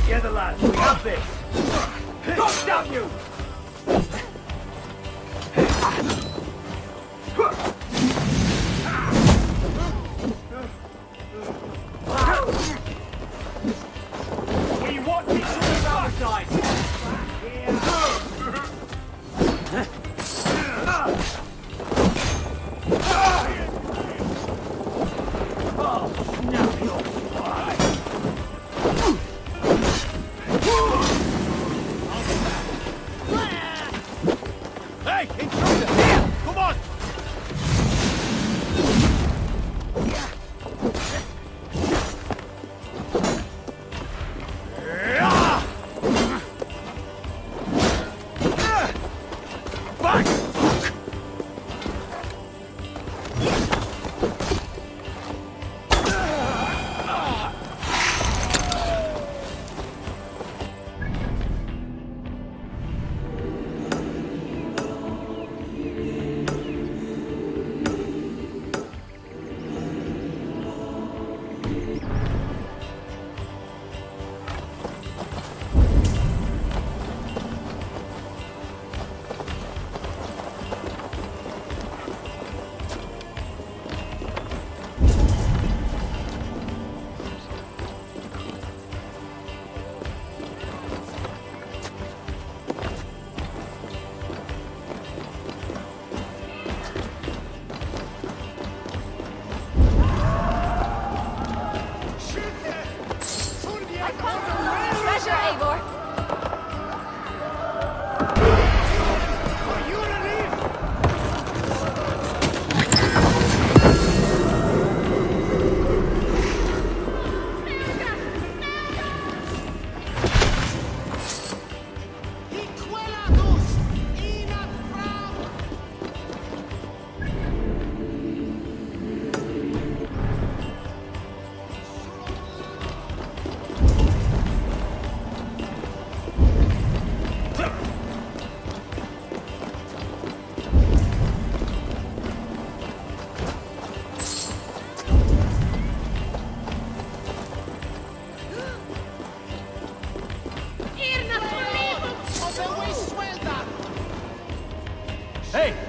Together, lads, we have this. God damn you! We want it from the other side. Oh, snap your fly. Hey, intruder! Here! Come on! Back!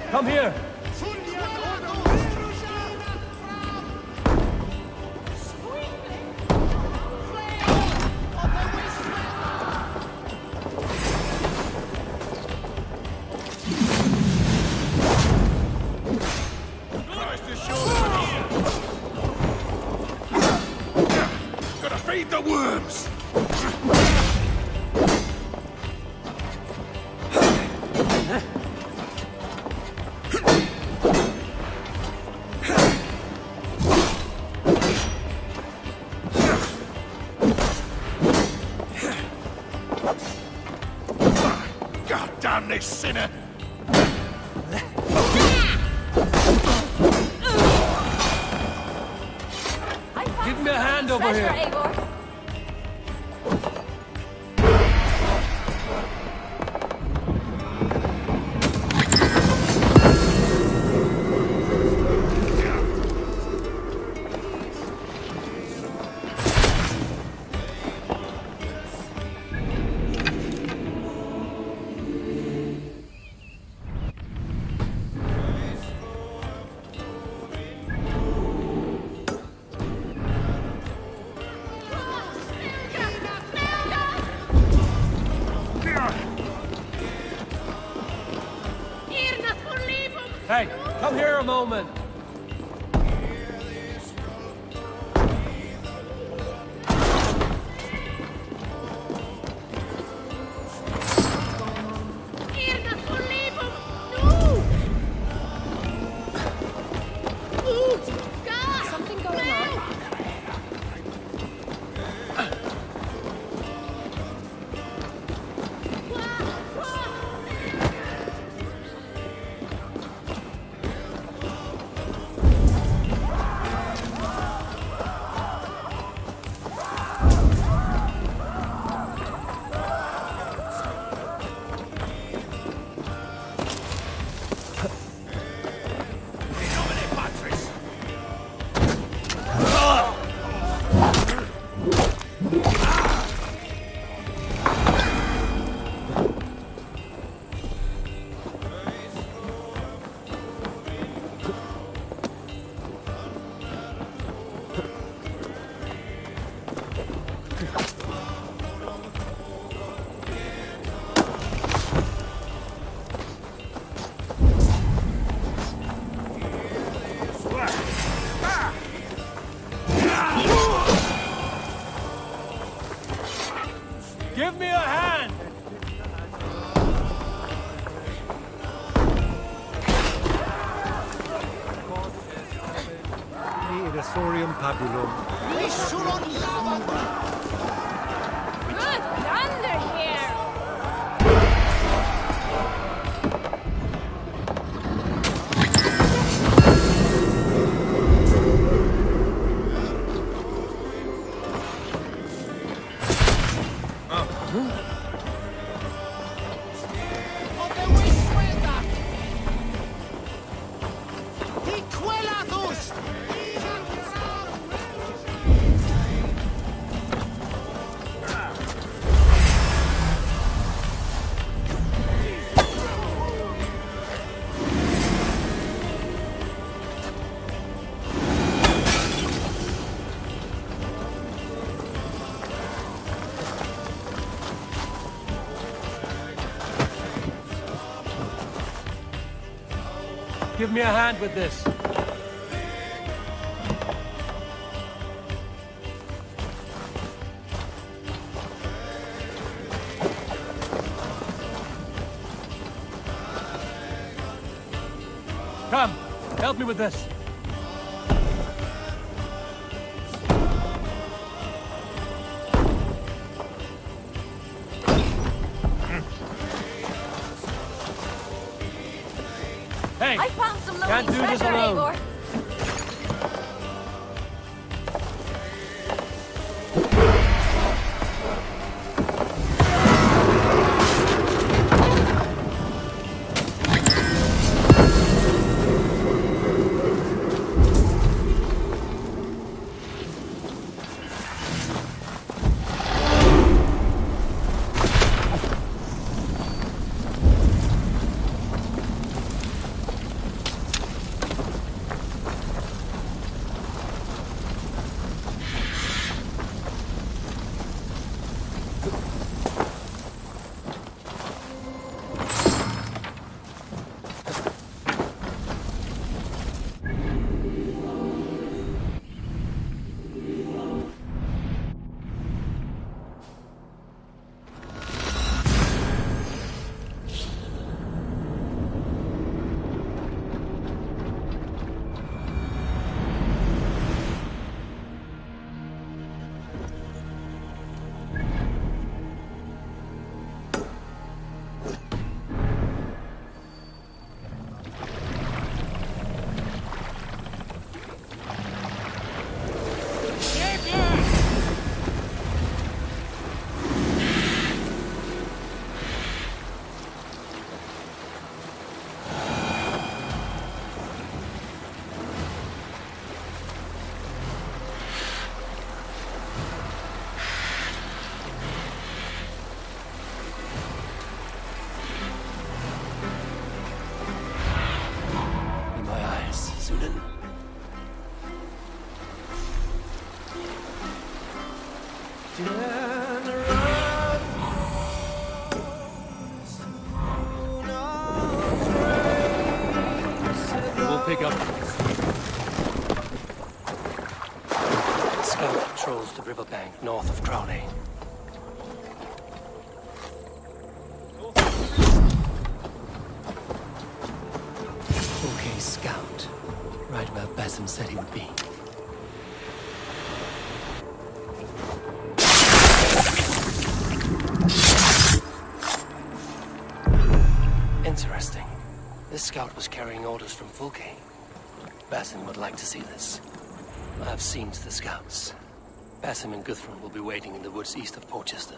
Come here. Gotta feed the worms! God damn this sinner! Give me a hand over here. Eivor. Hey, come here a moment. Something going on? Give me a hand. Irasorium pabulum. Good thunder here! Give me a hand with this. Come, help me with this. Hey, I found some can't lonely do this treasure, alone. Eivor. flank north of Crowley. Okay, scout. Right where Basim said he would be. Interesting. This scout was carrying orders from Fulke. Basim would like to see this. I've seen to the scouts. Basim and Guthrum will be waiting in the woods east of Portchester.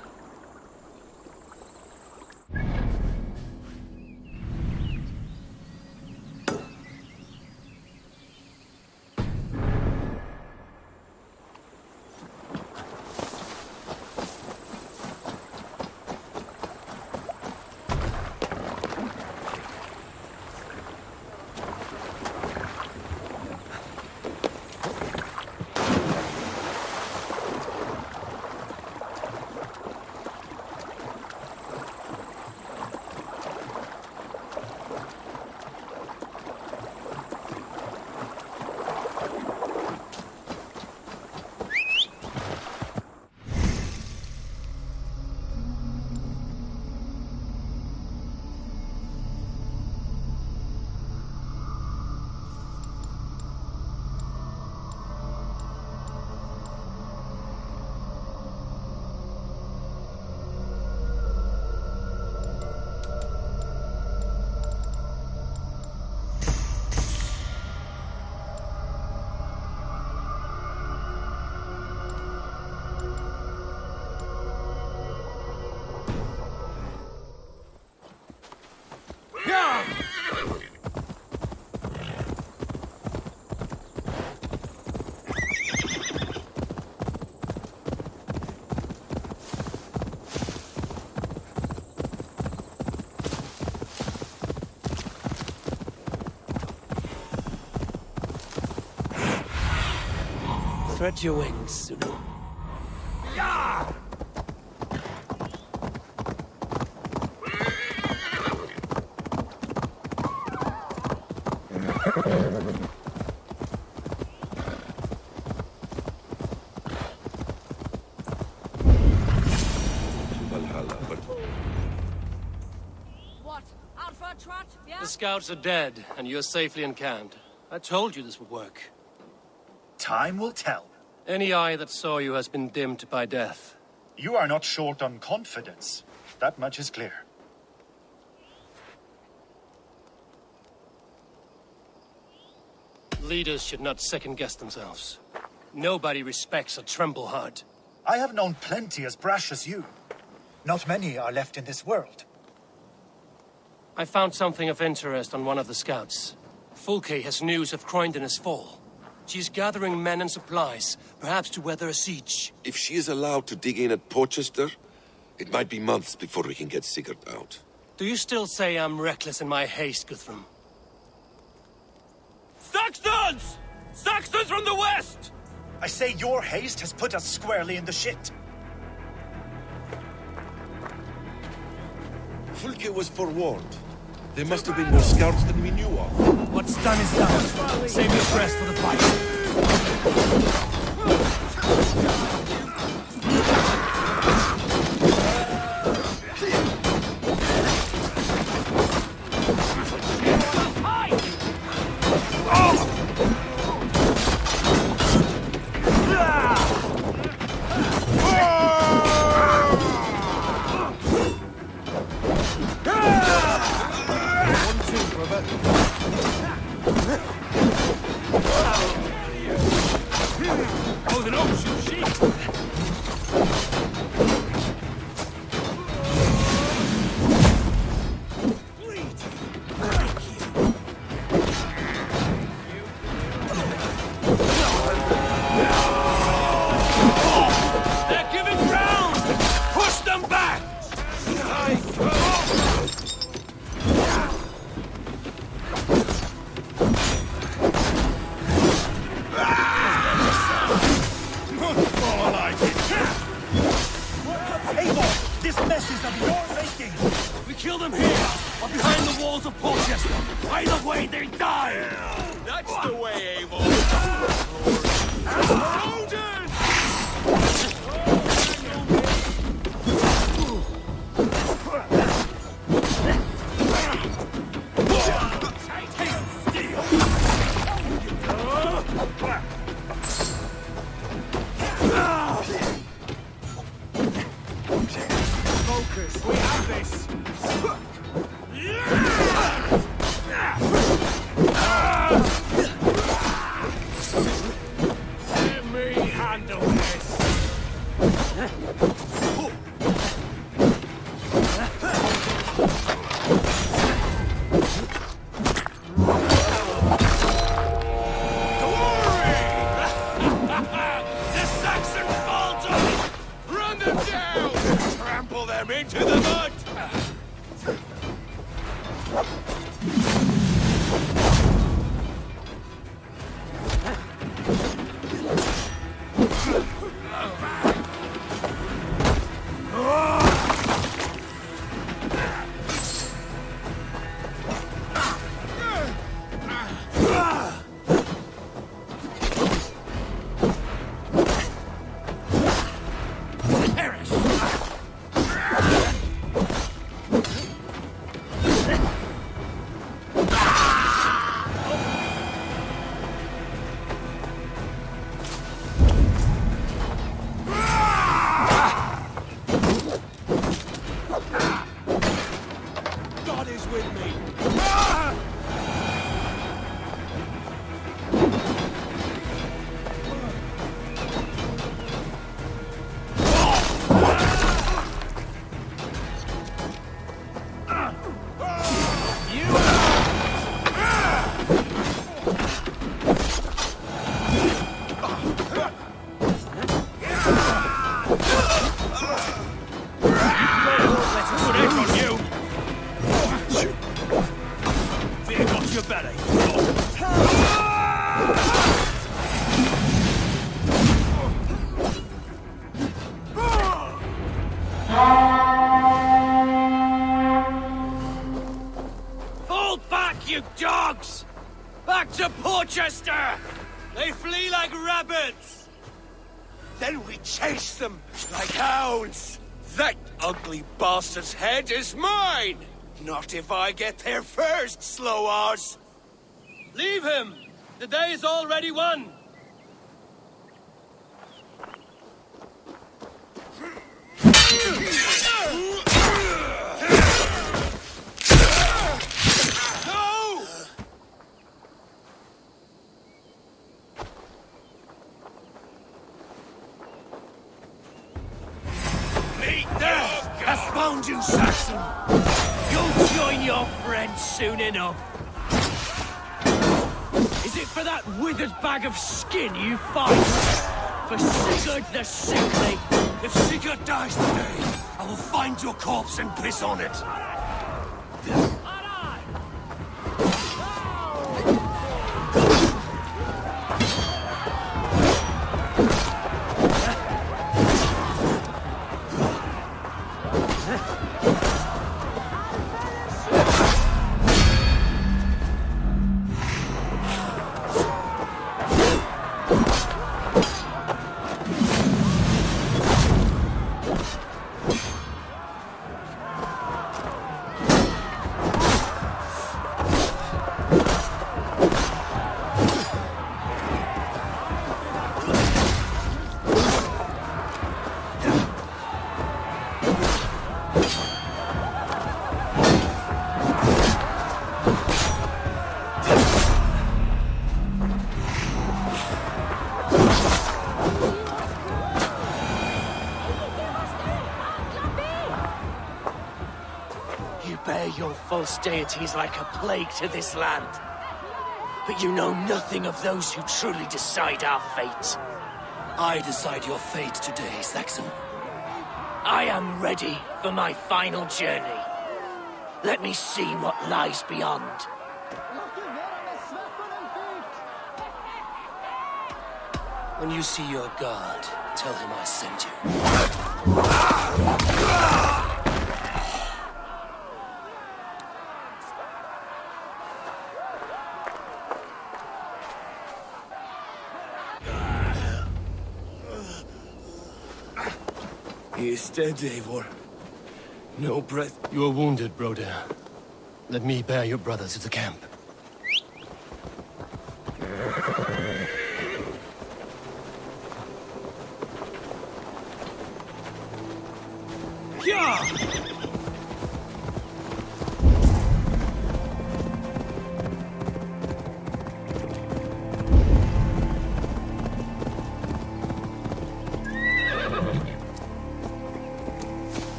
Spread your wings, Sulu. Valhalla, but What? Out for a trot? Yeah? The scouts are dead, and you're safely encamped. I told you this would work. Time will tell. Any eye that saw you has been dimmed by death. You are not short on confidence. That much is clear. Leaders should not second-guess themselves. Nobody respects a trembleheart. I have known plenty as brash as you. Not many are left in this world. I found something of interest on one of the scouts. Fulke has news of Croydon's fall. She's gathering men and supplies, perhaps to weather a siege. If she is allowed to dig in at Portchester, it might be months before we can get Sigurd out. Do you still say I'm reckless in my haste, Guthrum? Saxons! Saxons from the west! I say your haste has put us squarely in the shit. Fulke was forewarned. There must have been more scouts than we knew of. What's done is done. Save your breath for the fight. Oh, the ocean sheep! They're giving ground! Push them back! This mess is of your making! We kill them here, or behind the walls of Portchester. Either way, they die! That's the way, Abel! Odin! Focus. We have this. Let me handle this. The Saxon Faltons! Run them down! Trample them into the mud! God is with me. Fear got your belly. Fall back, you dogs! Back to Porchester! They flee like rabbits! Then we chase them like hounds! That ugly bastard's head is mine! Not if I get there first, Slow-Oz! Leave him! The day is already won! No! Meet death has found you, Saxon! You'll join your friends soon enough. Is it for that withered bag of skin you fight? For Sigurd the Sickly? If Sigurd dies today, I will find your corpse and piss on it! You bear your false deities like a plague to this land. But you know nothing of those who truly decide our fate. I decide your fate today, Saxon. I am ready for my final journey. Let me see what lies beyond. When you see your god, tell him I sent you. He is dead, Eivor. No breath. You are wounded, Broder. Let me bear your brother to the camp. You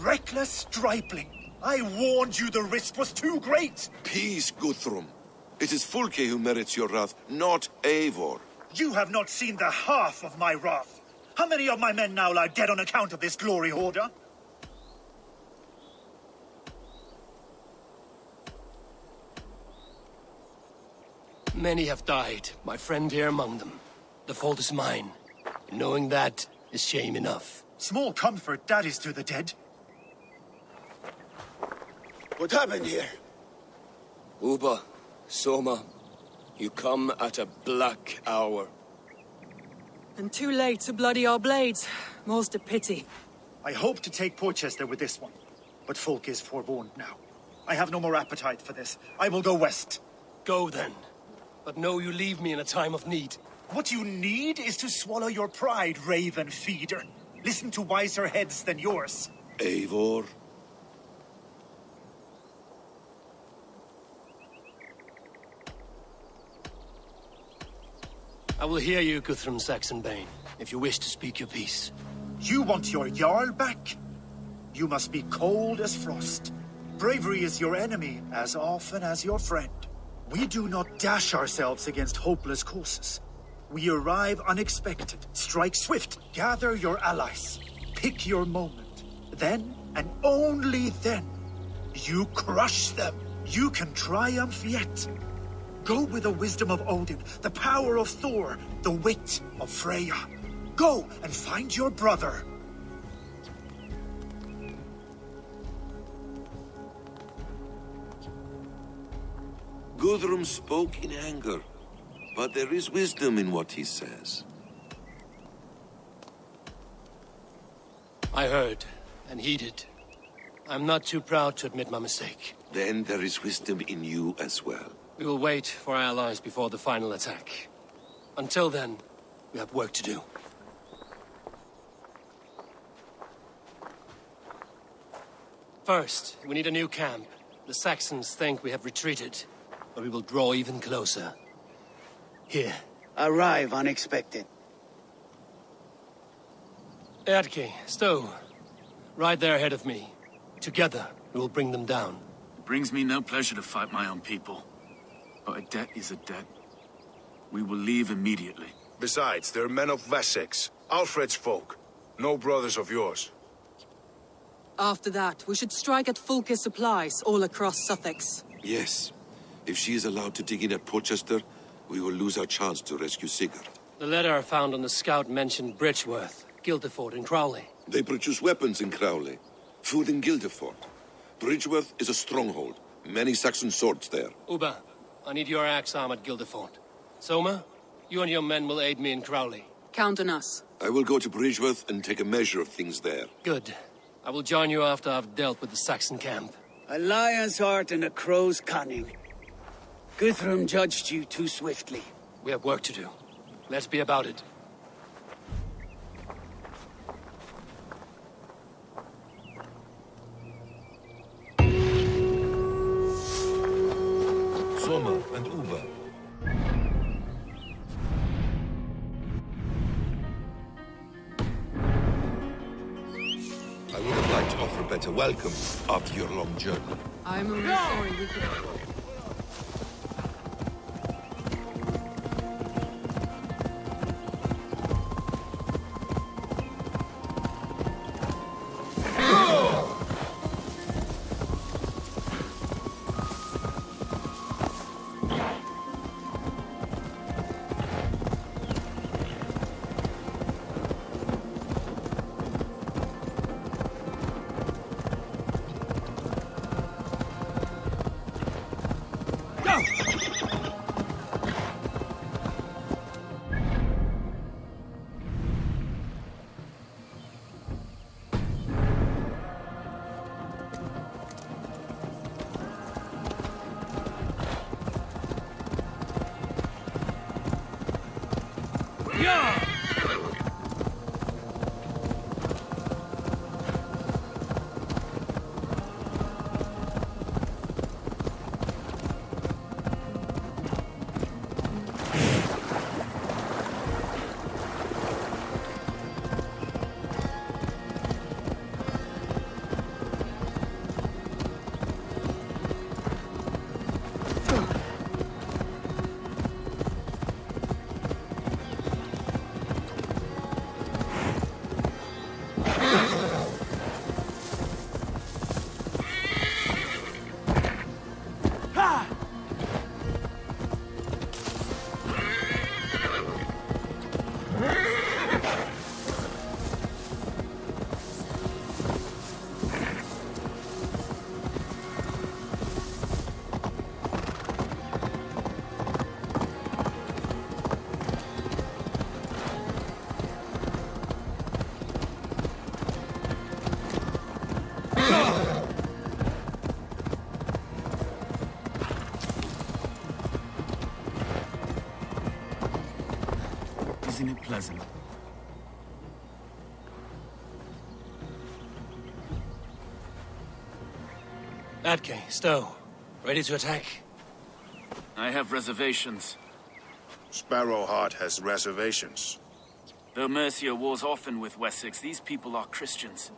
Reckless stripling! I warned you the risk was too great! Peace, Guthrum. It is Fulke who merits your wrath, not Eivor. You have not seen the half of my wrath. How many of my men now lie dead on account of this glory hoarder? Many have died, my friend here among them. The fault is mine. Knowing that is shame enough. Small comfort that is to the dead. What happened here? Uba, Soma, you come at a black hour. And too late to bloody our blades. More's the pity. I hope to take Porchester with this one, but folk is forewarned now. I have no more appetite for this. I will go west. Go then. But know you leave me in a time of need. What you need is to swallow your pride, raven feeder. Listen to wiser heads than yours. Eivor? I will hear you, Guthrum Saxonbane, if you wish to speak your piece. You want your Jarl back? You must be cold as frost. Bravery is your enemy as often as your friend. We do not dash ourselves against hopeless courses. We arrive unexpected, strike swift, gather your allies, pick your moment. Then, and only then, you crush them. You can triumph yet. Go with the wisdom of Odin, the power of Thor, the wit of Freya. Go and find your brother. Guthrum spoke in anger, but there is wisdom in what he says. I heard, and heeded. I'm not too proud to admit my mistake. Then there is wisdom in you as well. We will wait for our allies before the final attack. Until then, we have work to do. First, we need a new camp. The Saxons think we have retreated, but we will draw even closer. Here. Arrive unexpected. Eadke, Stowe. Right there ahead of me. Together, we will bring them down. It brings me no pleasure to fight my own people. But a debt is a debt. We will leave immediately. Besides, they're men of Wessex, Alfred's folk. No brothers of yours. After that, we should strike at Fulke's supplies all across Sussex. Yes. If she is allowed to dig in at Porchester, we will lose our chance to rescue Sigurd. The letter I found on the scout mentioned Bridgeworth, Guildeford, and Crowley. They produce weapons in Crowley, food in Guildeford. Bridgeworth is a stronghold. Many Saxon swords there. Uba, I need your axe arm at Guildeford. Soma, you and your men will aid me in Crowley. Count on us. I will go to Bridgeworth and take a measure of things there. Good. I will join you after I've dealt with the Saxon camp. A lion's heart and a crow's cunning. Guthrum judged you too swiftly. We have work to do. Let's be about it. Soma and Uba. I would have liked to offer a better welcome after your long journey. I'm only sorry we could... pleasant. Atke, Stowe, ready to attack? I have reservations. Sparrowheart has reservations. Though Mercia wars often with Wessex, these people are Christians.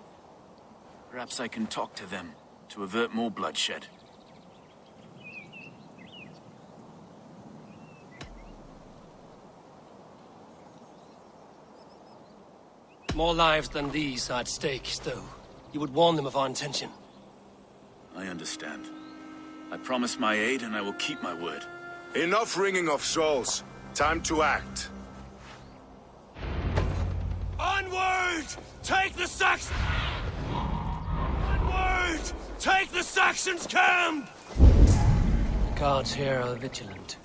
Perhaps I can talk to them to avert more bloodshed. More lives than these are at stake, Stowe. You would warn them of our intention. I understand. I promise my aid and I will keep my word. Enough ringing of souls. Time to act. Onward! Take the Saxons! Onward! Take the Saxons' camp! The guards here are vigilant.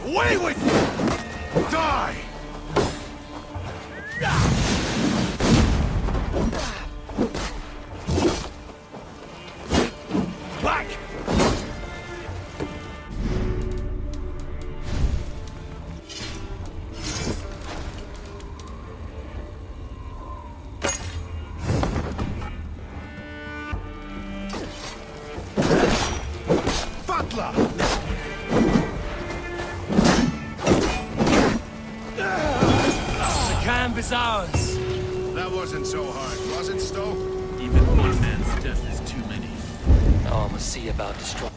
Away with you! Die! Back! Butler! Camp is ours. That wasn't so hard, was it, Stowe? Even one man's death is too many. Now I must see about destroying.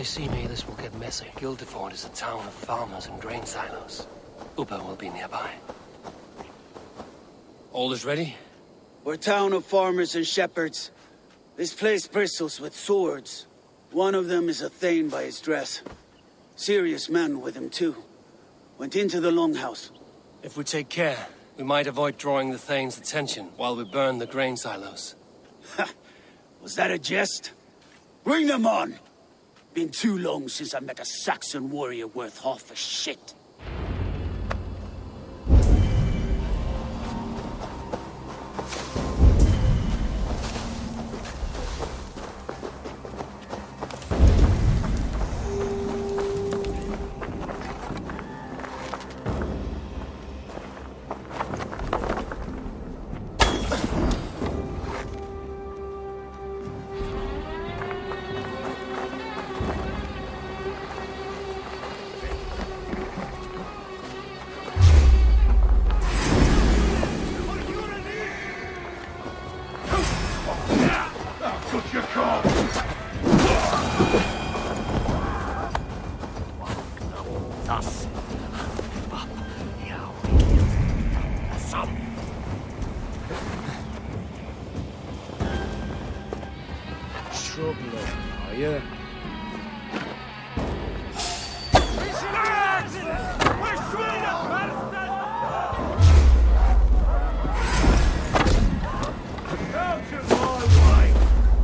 see me, this will get messy. Guildeford is a town of farmers and grain silos. Uber will be nearby. All is ready? We're a town of farmers and shepherds. This place bristles with swords. One of them is a thane by his dress. Serious man with him, too. Went into the longhouse. If we take care, we might avoid drawing the thane's attention while we burn the grain silos. Ha! Was that a jest? Bring them on! Been too long since I met a Saxon warrior worth half a shit.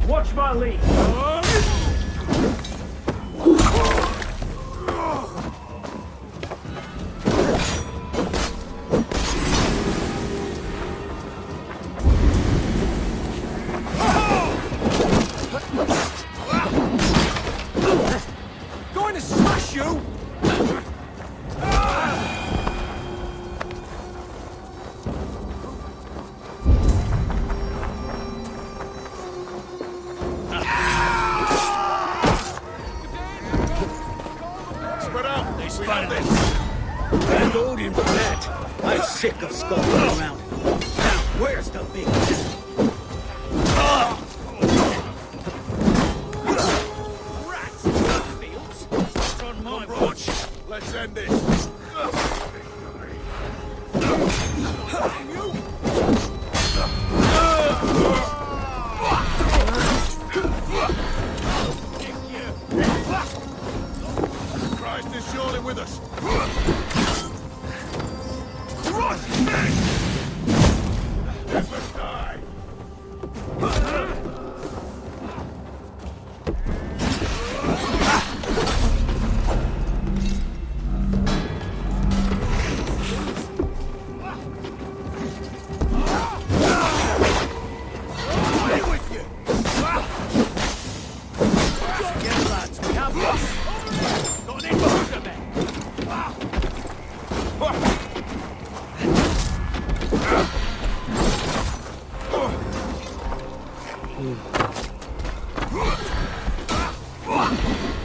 Watch my lead. Going to smash you! And Odin for that. I'm sick of skulking around. Now, where's the big man? Rats in the fields? It's on my watch. Let's end this. Christ is surely with us.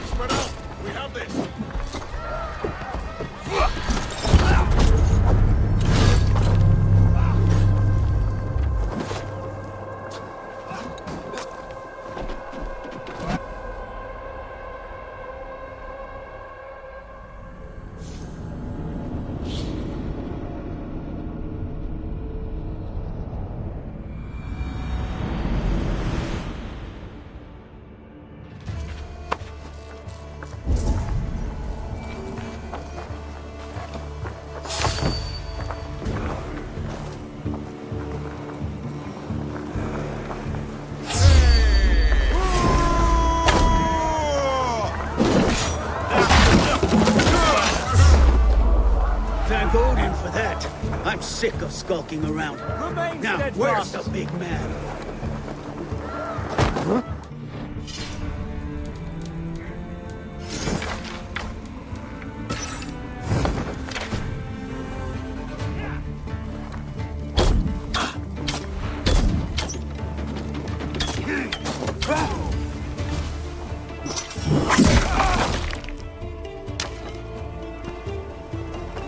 Spread out. We have this. Thank Odin for that. I'm sick of skulking around. Remain Now, steadfast. where's the big man?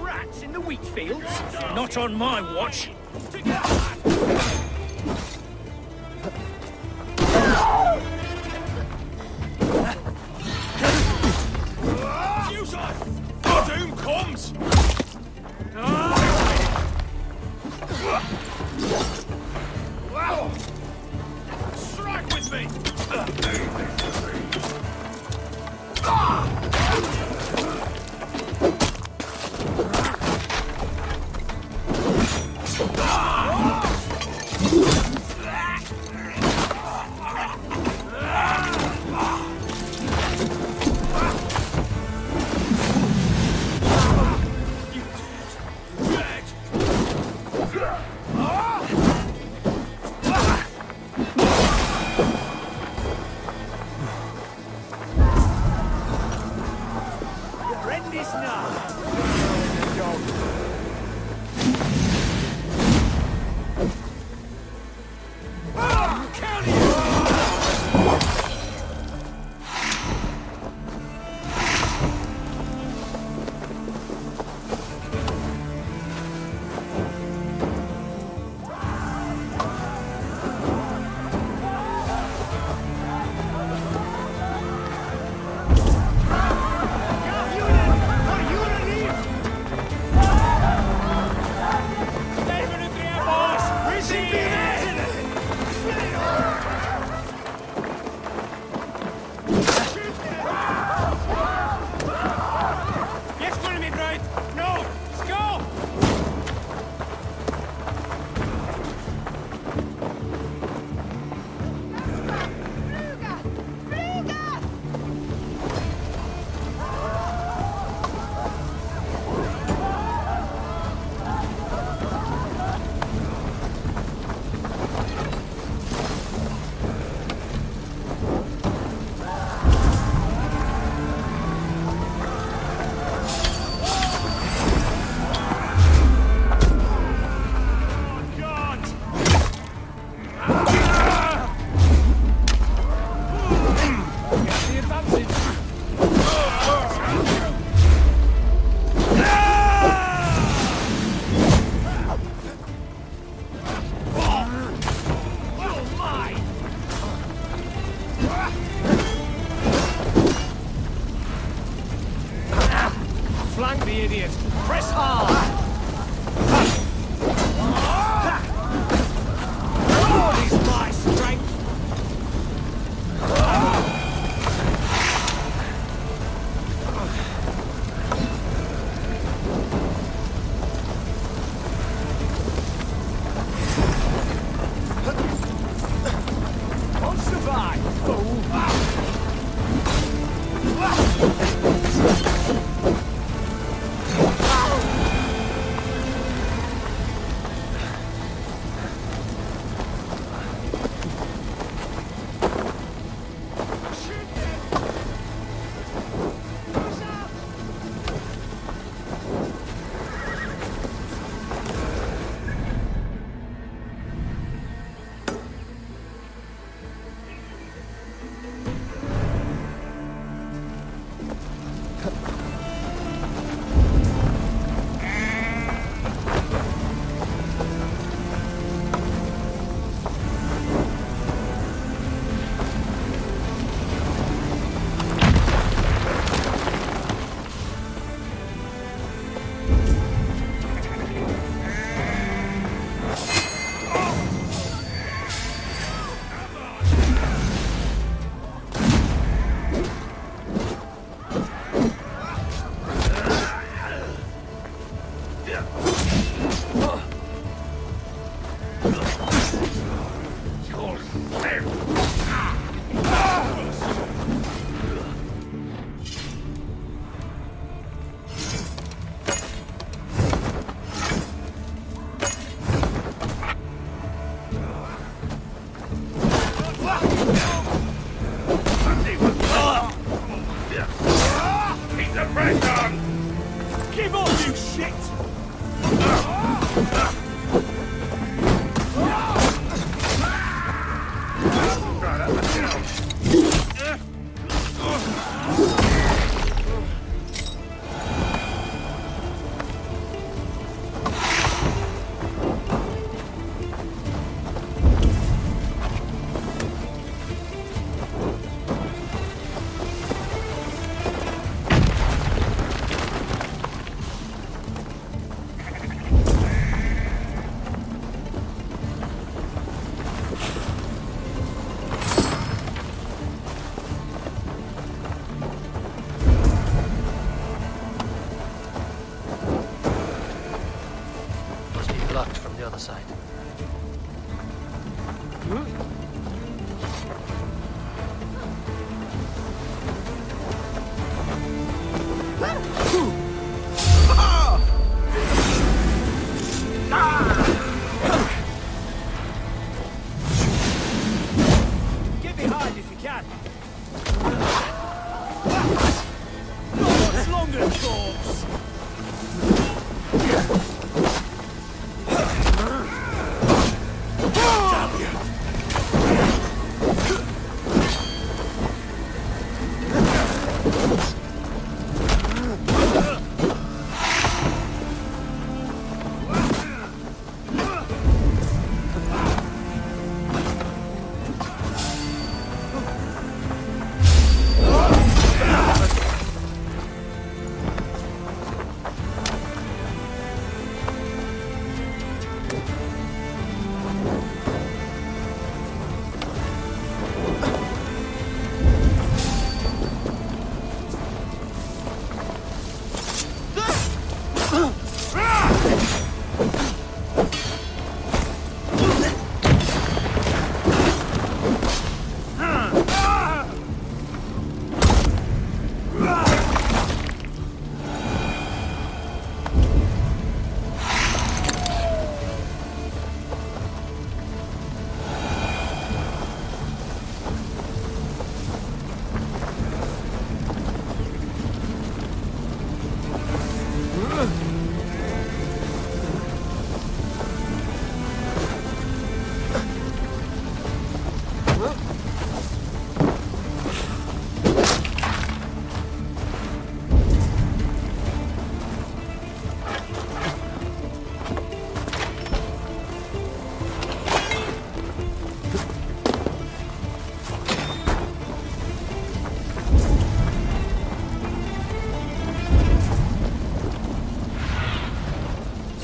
Rats in the wheat fields? Not on my watch. Flank the idiot! Press hard! God is my strength! Won't survive! side. Get behind if you can. Not much longer, corpse.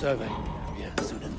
Survey. Yeah, student.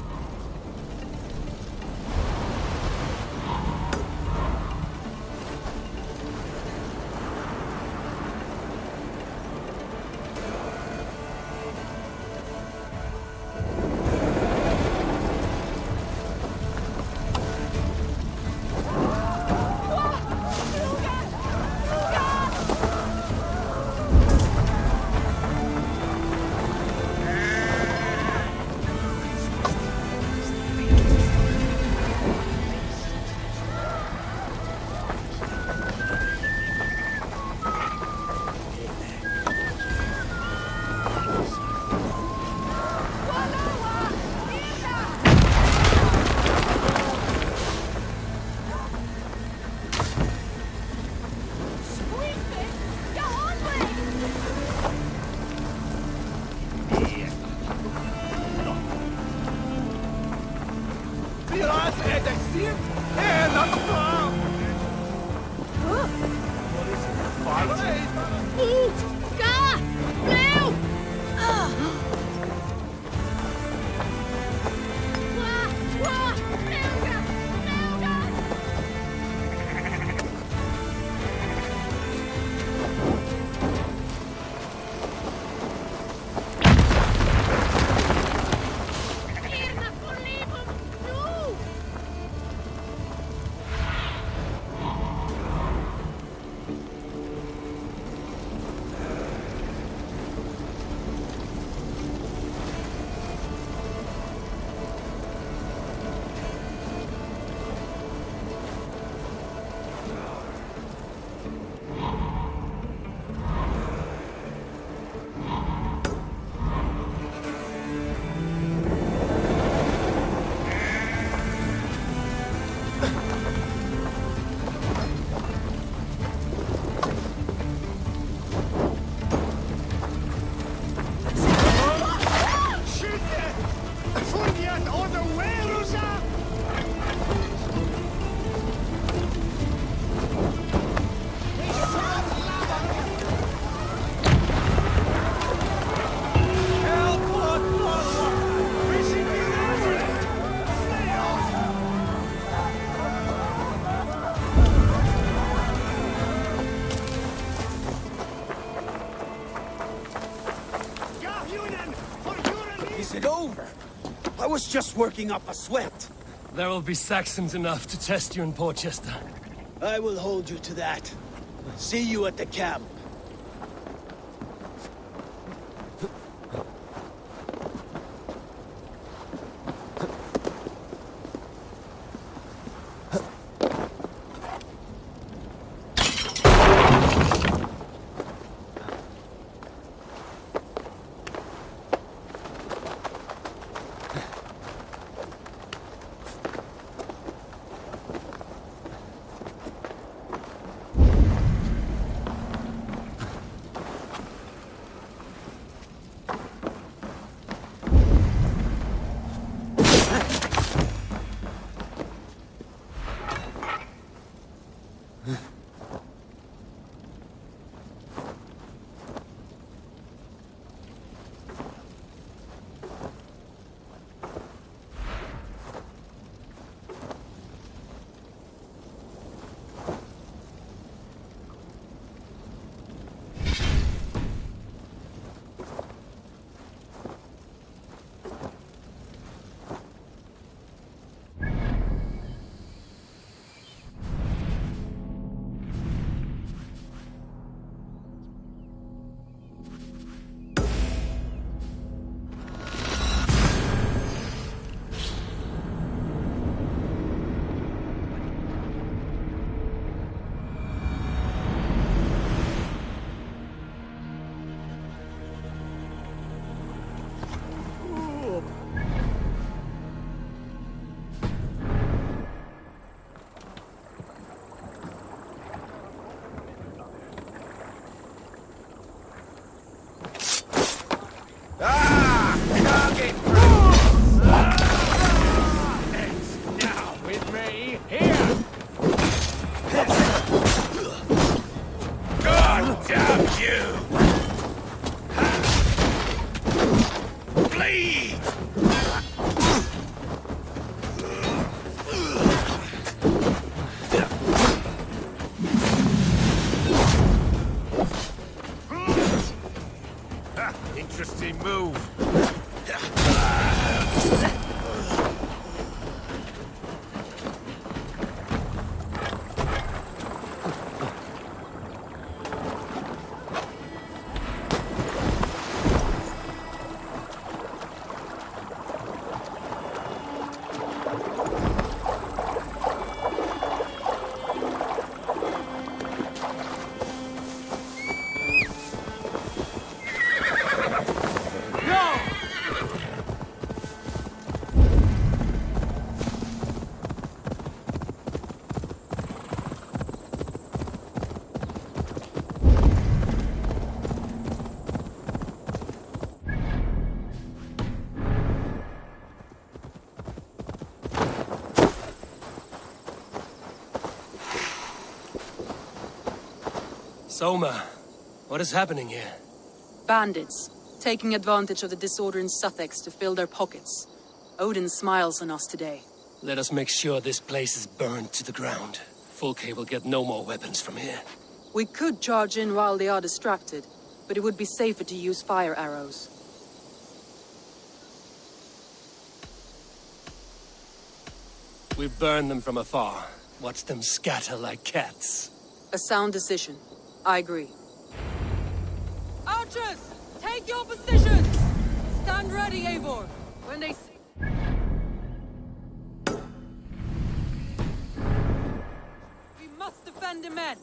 I was just working up a sweat. There will be Saxons enough to test you in Portchester. I will hold you to that. See you at the camp. Interesting move. Soma, what is happening here? Bandits, taking advantage of the disorder in Sussex to fill their pockets. Odin smiles on us today. Let us make sure this place is burned to the ground. Fulke will get no more weapons from here. We could charge in while they are distracted, but it would be safer to use fire arrows. We burn them from afar. Watch them scatter like cats. A sound decision. I agree. Archers! Take your positions! Stand ready, Eivor! When they see... We must defend the men!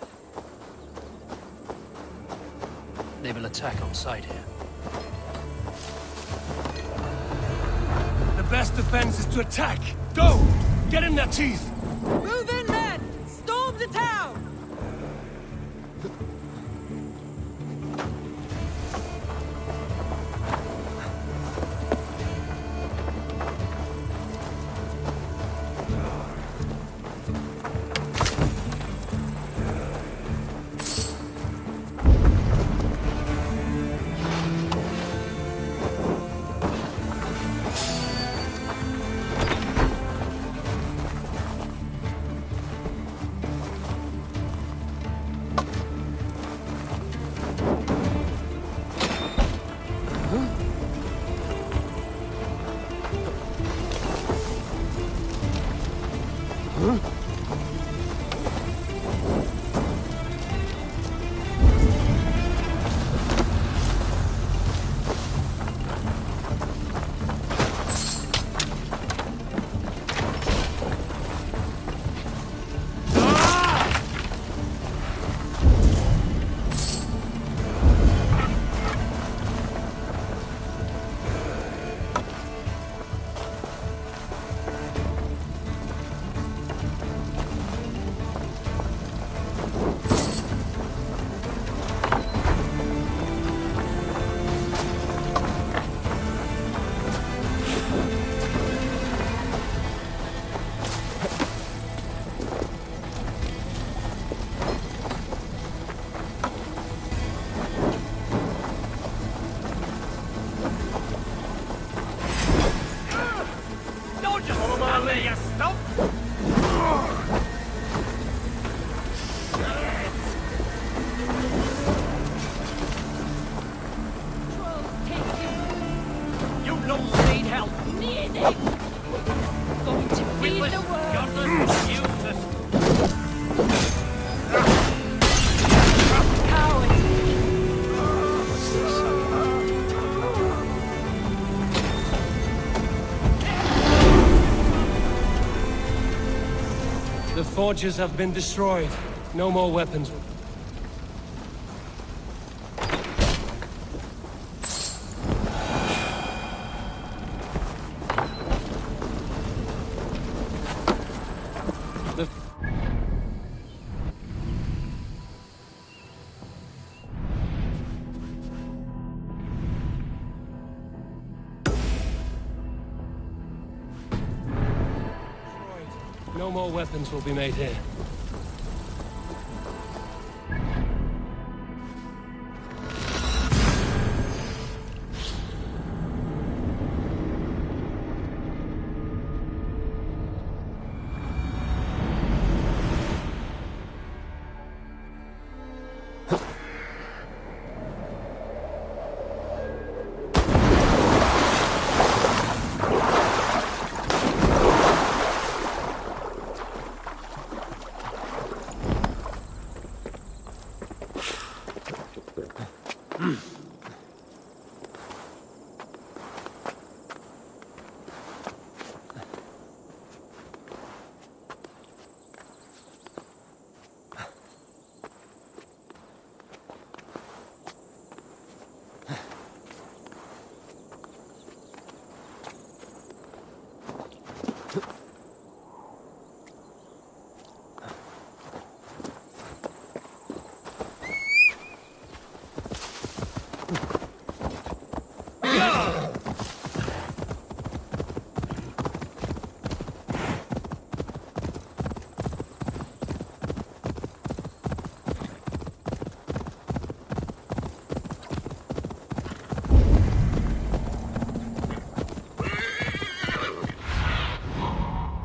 They will attack on sight here. The best defense is to attack! Go! Get in their teeth! Move in, men! Storm the town! forges have been destroyed. No more weapons. No more weapons will be made here.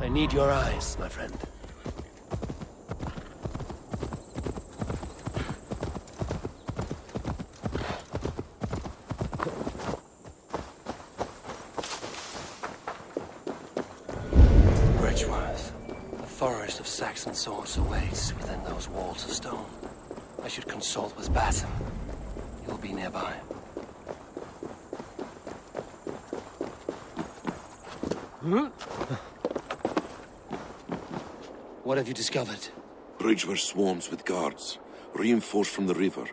I need your eyes, my friend. Bridgeworth. A forest of Saxon swords awaits within those walls of stone. I should consult with Basim. He'll be nearby. What have you discovered? Bridgeworth swarms with guards, reinforced from the river.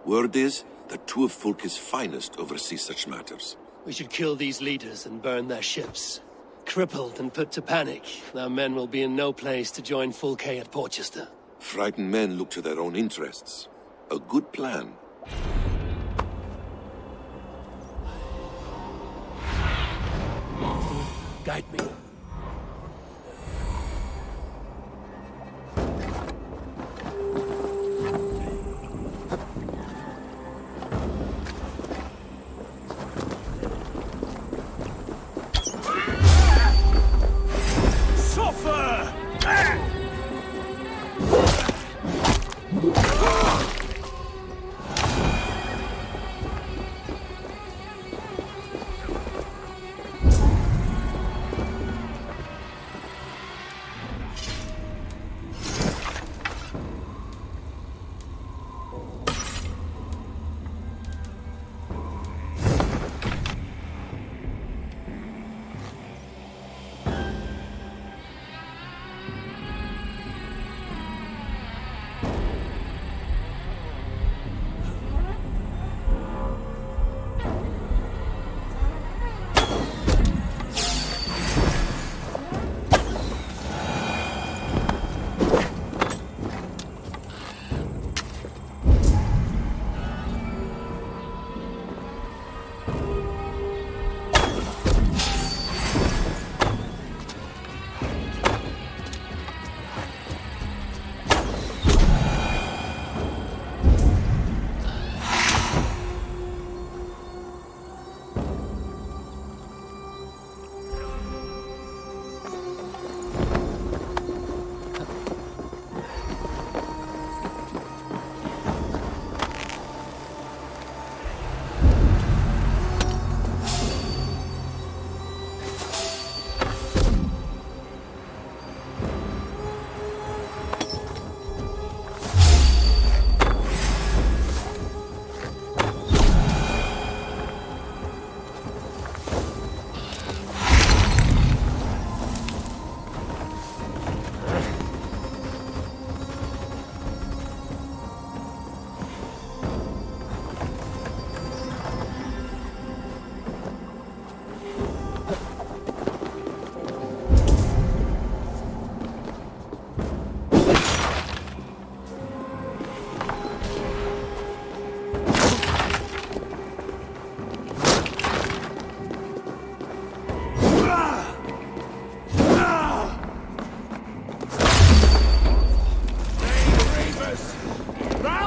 Word is that two of Fulke's finest oversee such matters. We should kill these leaders and burn their ships. Crippled and put to panic, our men will be in no place to join Fulke at Portchester. Frightened men look to their own interests. A good plan. Guide me.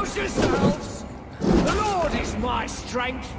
Rouse yourselves! The Lord is my strength!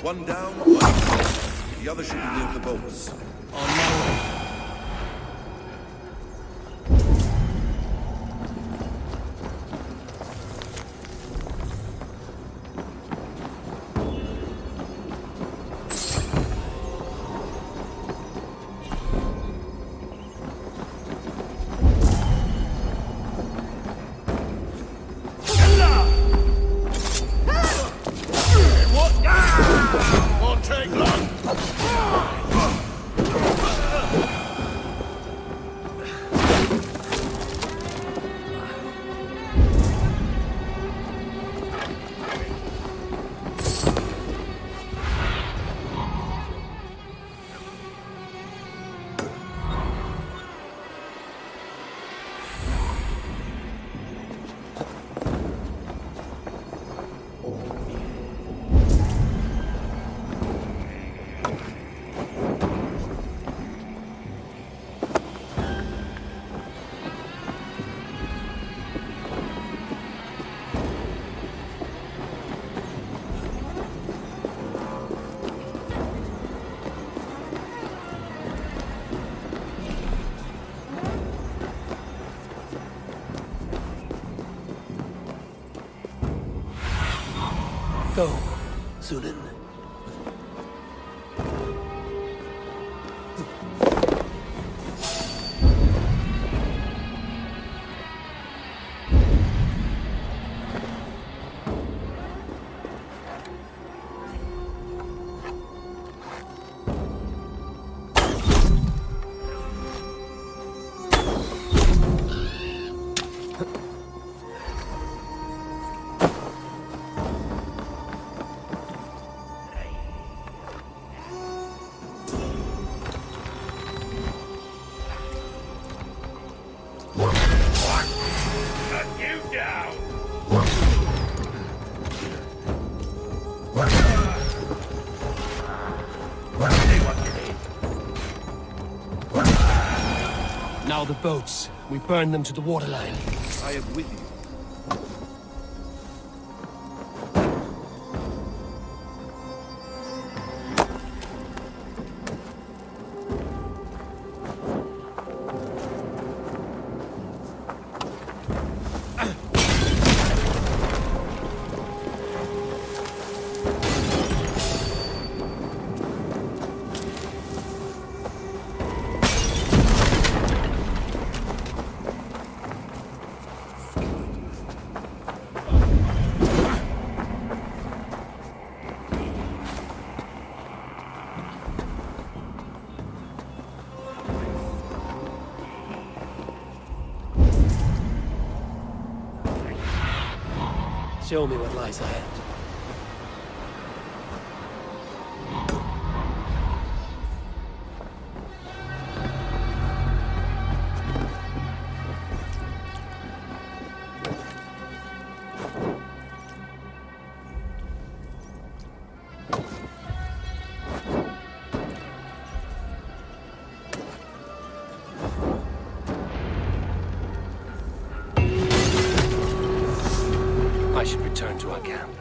One down, one down. The other should be near the boats. On my way. Won't take long. Go, Sunan. Now the boats. We burn them to the waterline. I am with you. Show me what lies ahead. I should return to our camp.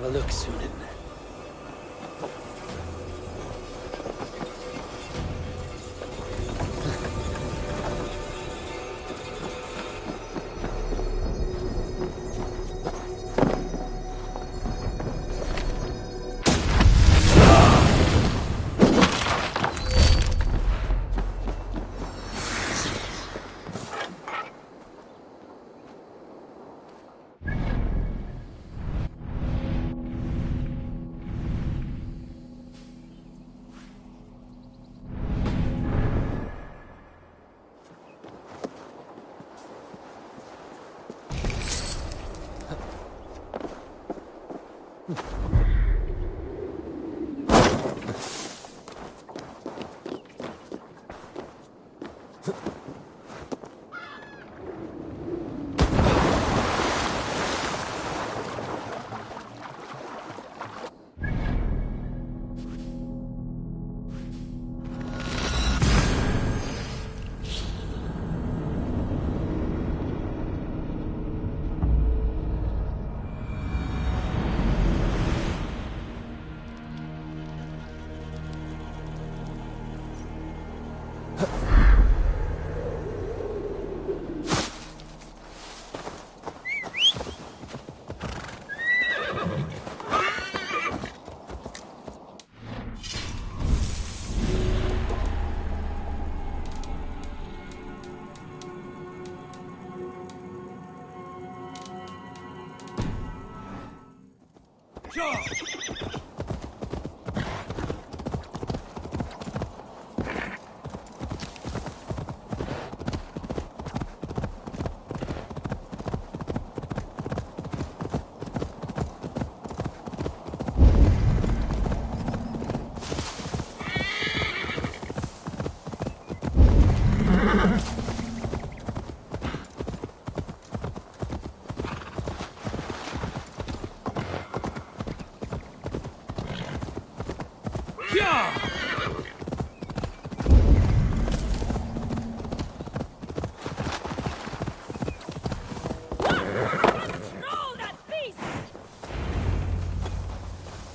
a look, Sunan.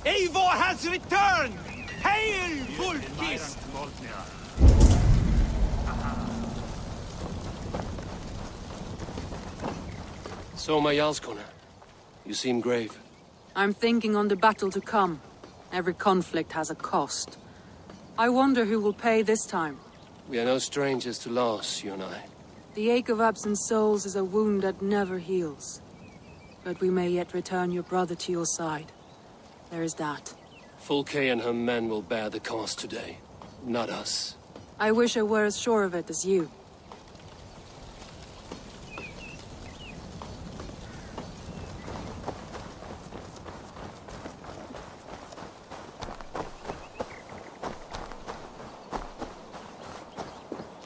Eivor has returned! Hail, Wolfkist! Soma Jarlskona, you seem grave. I'm thinking on the battle to come. Every conflict has a cost. I wonder who will pay this time. We are no strangers to loss, you and I. The ache of absent souls is a wound that never heals. But we may yet return your brother to your side. There is that. Fulke and her men will bear the cost today, not us. I wish I were as sure of it as you.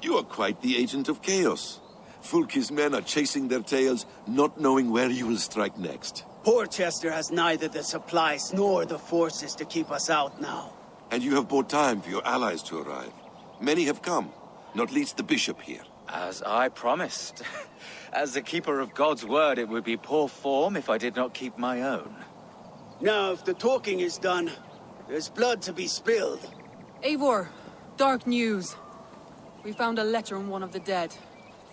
You are quite the agent of chaos. Fulke's men are chasing their tails, not knowing where you will strike next. Porchester has neither the supplies nor the forces to keep us out now. And you have bought time for your allies to arrive. Many have come, not least the bishop here. As I promised. As the keeper of God's word, it would be poor form if I did not keep my own. Now, if the talking is done, there's blood to be spilled. Eivor, dark news. We found a letter on one of the dead.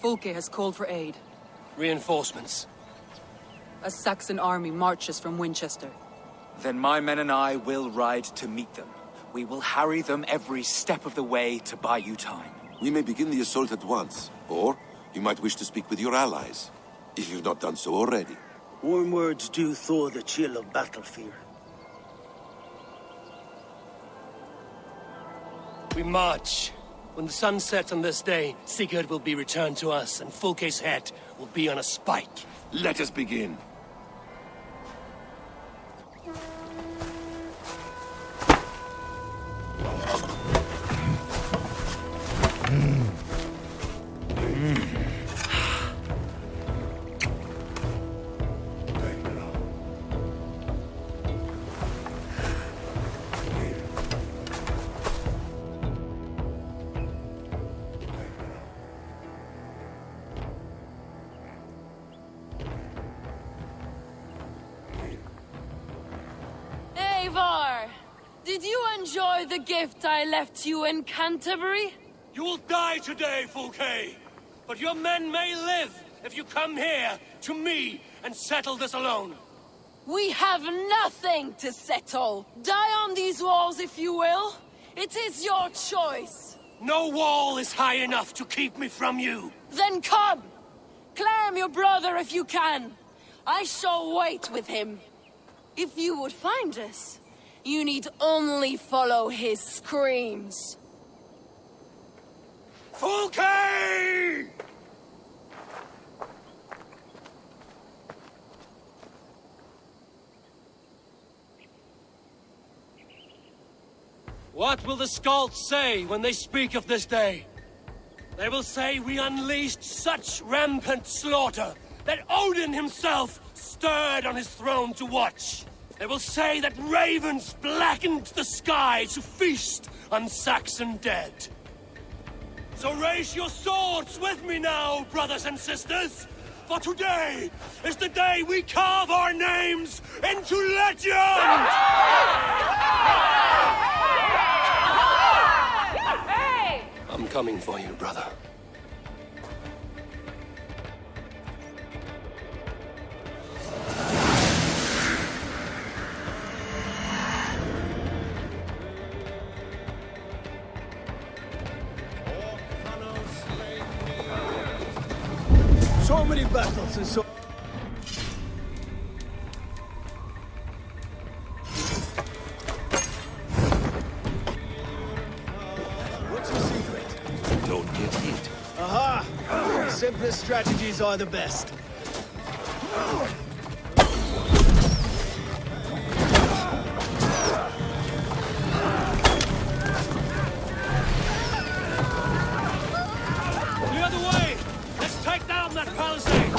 Fulke has called for aid. Reinforcements. A Saxon army marches from Winchester. Then my men and I will ride to meet them. We will harry them every step of the way to buy you time. We may begin the assault at once, or you might wish to speak with your allies, if you've not done so already. Warm words do thaw the chill of battle fear. We march. When the sun sets on this day, Sigurd will be returned to us, and Fulke's head will be on a spike. Let us begin. Ivar! Did you enjoy the gift I left you in Canterbury? You will die today, Fulke! But your men may live if you come here, to me, and settle this alone. We have nothing to settle. Die on these walls if you will. It is your choice. No wall is high enough to keep me from you. Then come! Claim your brother if you can. I shall wait with him. If you would find us, you need only follow his screams. Fulke! What will the Skalds say when they speak of this day? They will say we unleashed such rampant slaughter that Odin himself stirred on his throne to watch. They will say that ravens blackened the sky to feast on Saxon dead. So raise your swords with me now, brothers and sisters, for today is the day we carve our names into legend! I'm coming for you, brother. So many battles and so... What's your secret? Don't get hit. Aha! The simplest strategies are the best. Clear the way! Let's take down that palisade!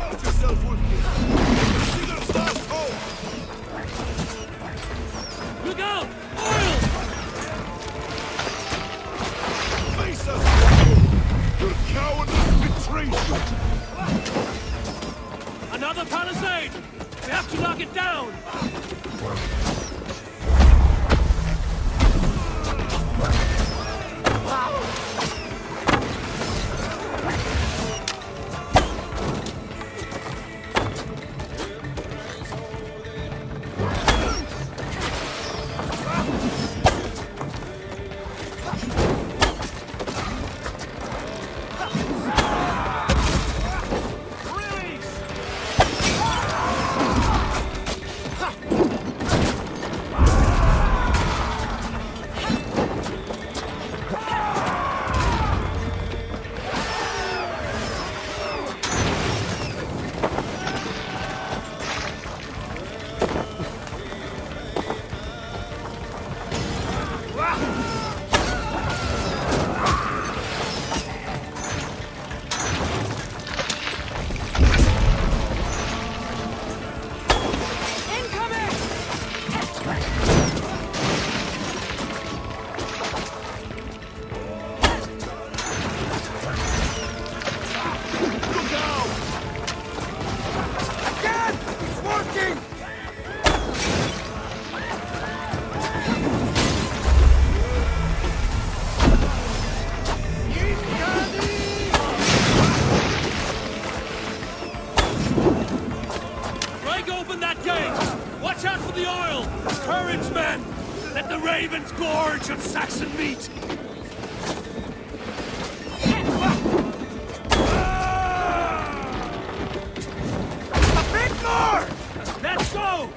Put yourself with me. See the fast hole. Look out! Oil! Face us! Your cowardice betrays you. Another palisade! We have to knock it down! Ravens gorge on Saxon meat! A bit more! That's so!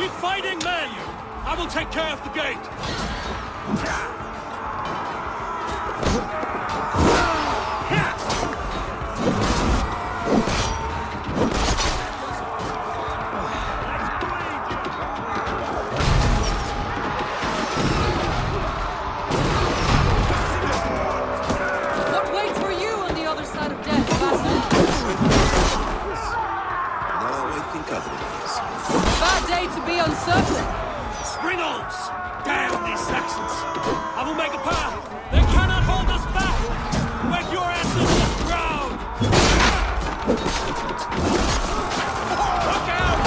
Keep fighting, men! I will take care of the gate! What waits for you on the other side of death, bastard? Now I think otherwise. Bad day to be uncertain. Springles! Damn these Saxons! I will make a path! They cannot hold us back! Wet your asses to the ground! Look out!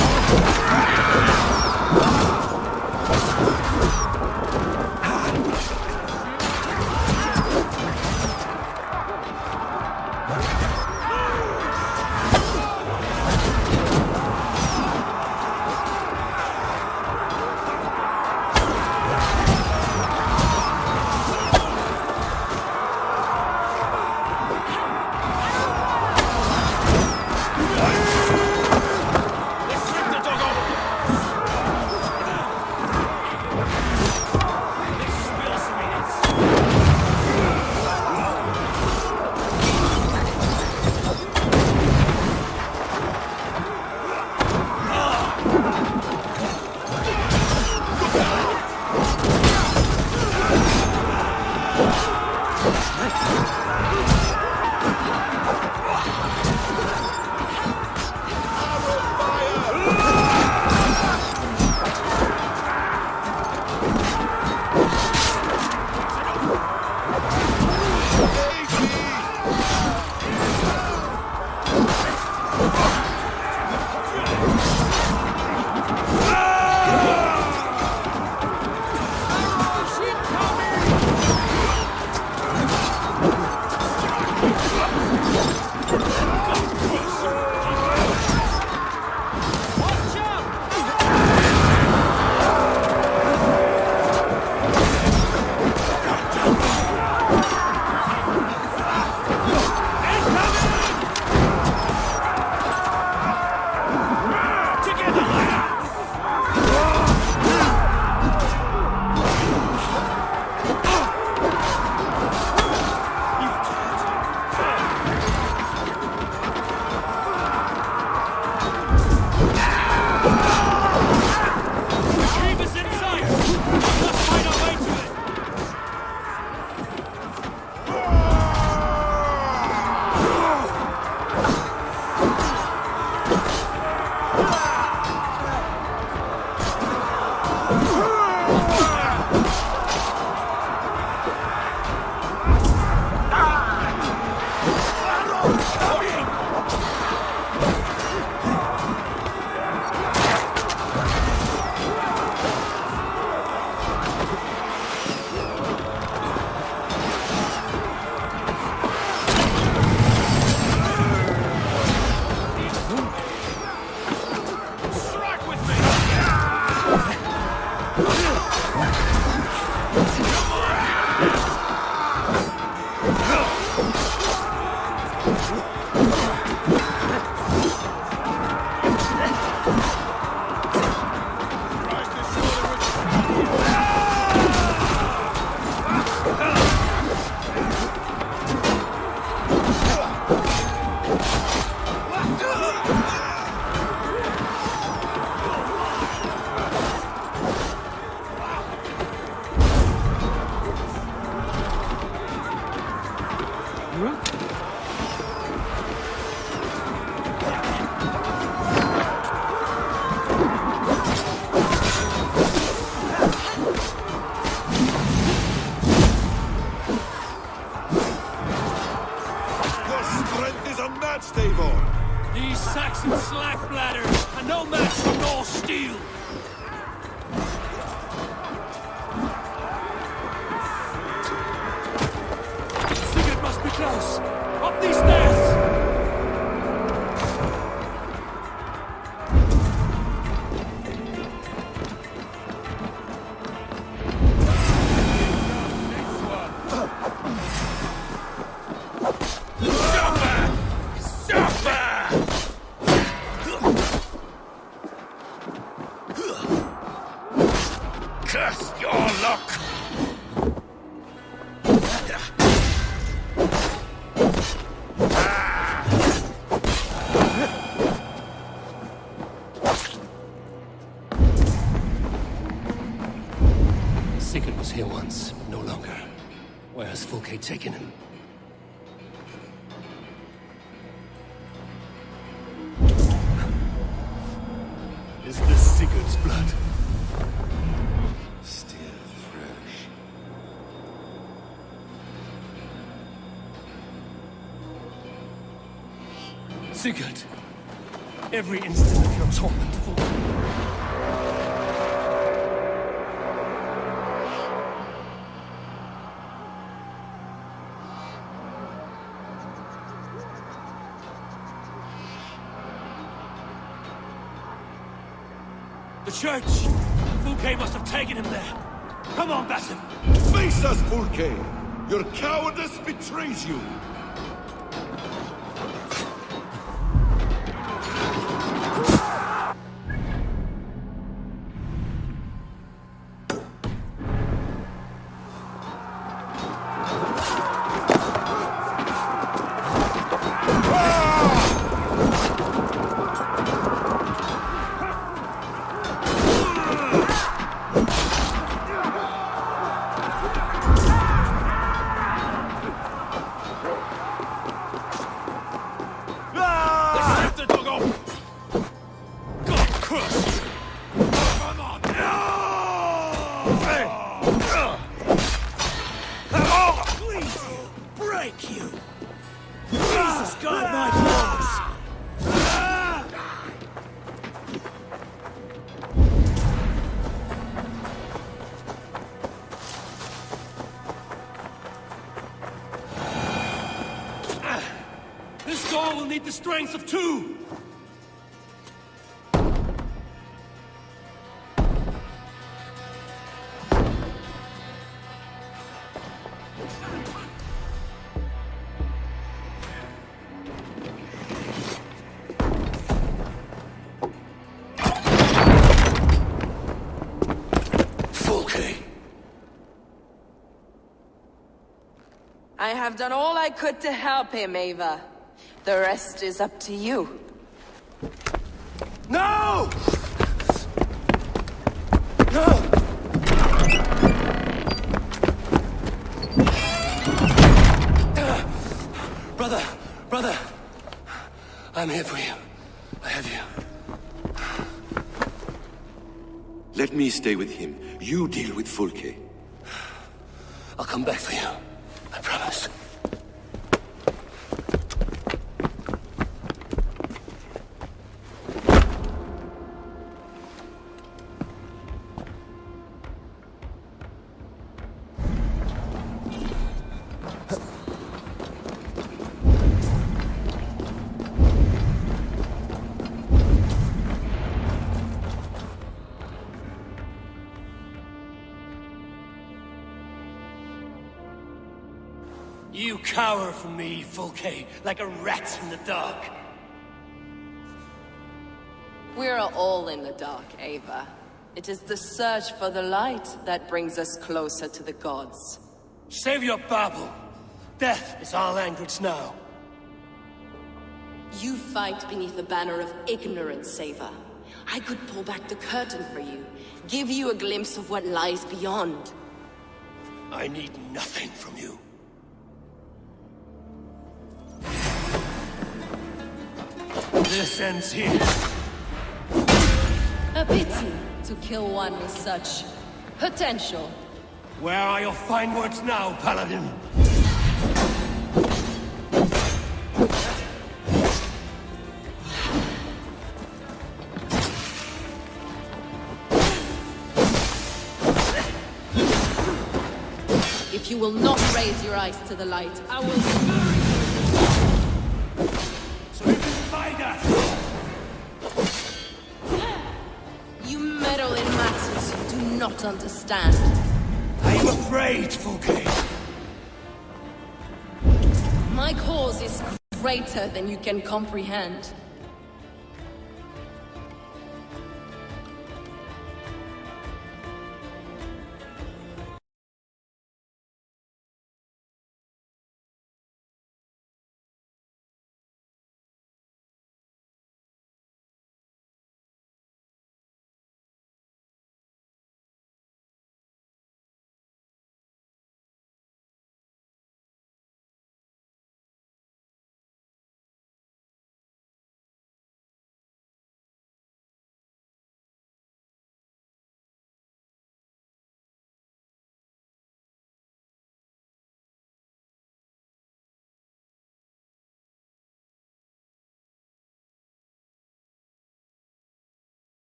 Curse your luck! Sigurd was here once, but no longer. Where has Fulke taken him? Is this Sigurd's blood? Still fresh. Sigurd! Every instant of your torment, Fulke. The church! Fulke must have taken him there. Come on, Basim! Face us, Fulke! Your cowardice betrays you! This door will need the strength of two! I have done all I could to help him, Ava. The rest is up to you. No! No! Brother! I'm here for you. I have you. Let me stay with him. You deal with Fulke. I'll come back for you. I promise. You cower from me, Fulke, like a rat in the dark. We're all in the dark, Ava. It is the search for the light that brings us closer to the gods. Save your babble. Death is our language now. You fight beneath the banner of ignorance, Ava. I could pull back the curtain for you, give you a glimpse of what lies beyond. I need nothing from you. This ends here. A pity to kill one with such potential. Where are your fine words now, Paladin? If you will not raise your eyes to the light, I will murder you! So you can find us! You meddle in matters you do not understand. Are you afraid, Fulke? My cause is greater than you can comprehend.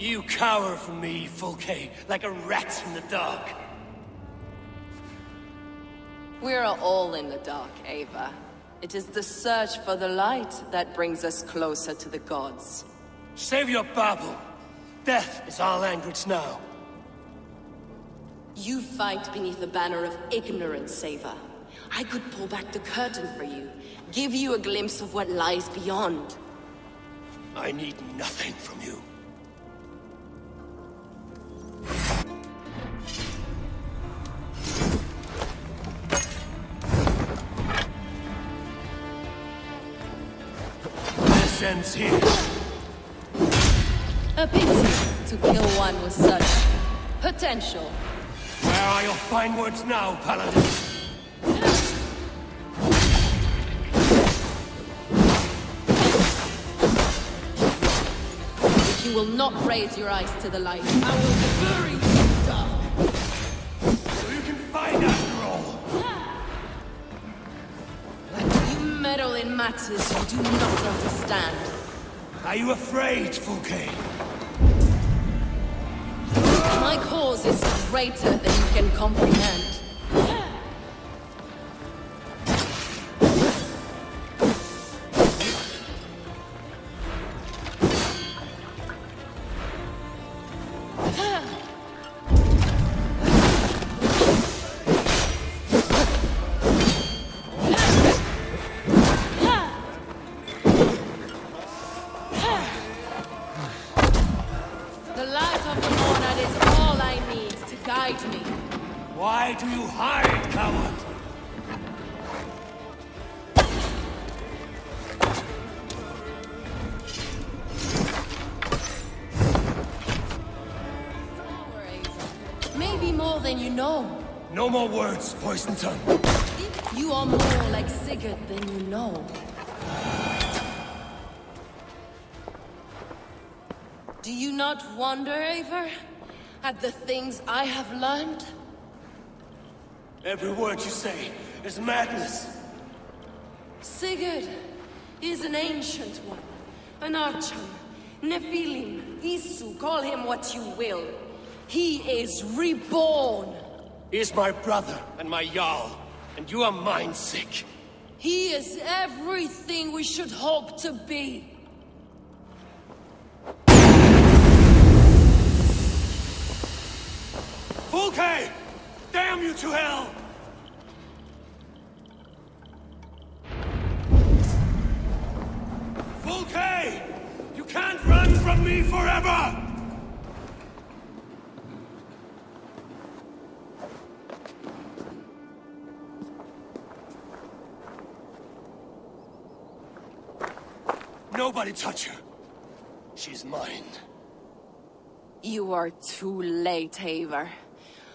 You cower from me, Fulke, like a rat in the dark. We're all in the dark, Ava. It is the search for the light that brings us closer to the gods. Save your babble. Death is our language now. You fight beneath the banner of ignorance, Ava. I could pull back the curtain for you, give you a glimpse of what lies beyond. I need nothing from you. This ends here. A pity to kill one with such potential. Where are your fine words now, Paladin? If you will not raise your eyes to the light, I will bury you in the dark. So you can find after all. You meddle in matters you do not understand. Are you afraid, Fulke? My cause is greater than you can comprehend. The light of the morning is all I need to guide me. Why do you hide, coward? Maybe more than you know. No more words, Poison Tongue. You are more like Sigurd than you know. Do you not wonder, Eivor, at the things I have learned? Every word you say is madness. Sigurd is an ancient one. An archer, Nephilim, Isu, call him what you will. He is reborn. He is my brother and my Jarl, and you are mind sick. He is everything we should hope to be. Fulke! Damn you to hell! Fulke! You can't run from me forever! Nobody touch her. She's mine. You are too late, Eivor.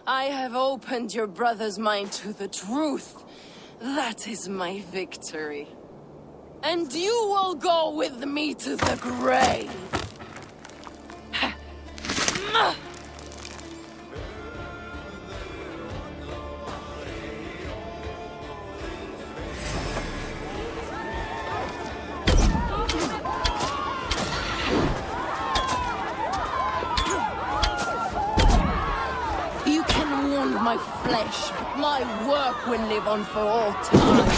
I have opened your brother's mind to the truth. That is my victory. And you will go with me to the grave. You can wound my flesh, but my work will live on for all time.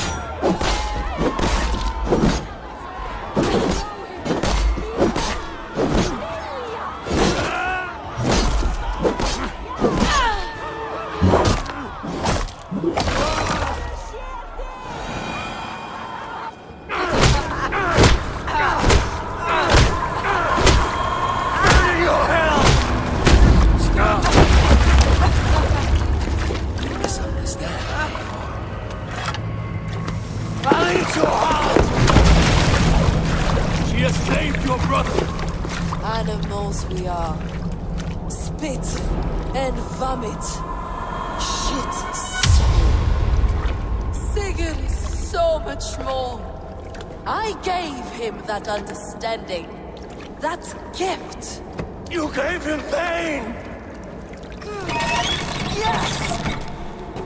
She has saved your brother! Animals we are. Spit and vomit. Shit. Sigurd is so much more. I gave him that understanding. That gift. You gave him pain! Yes!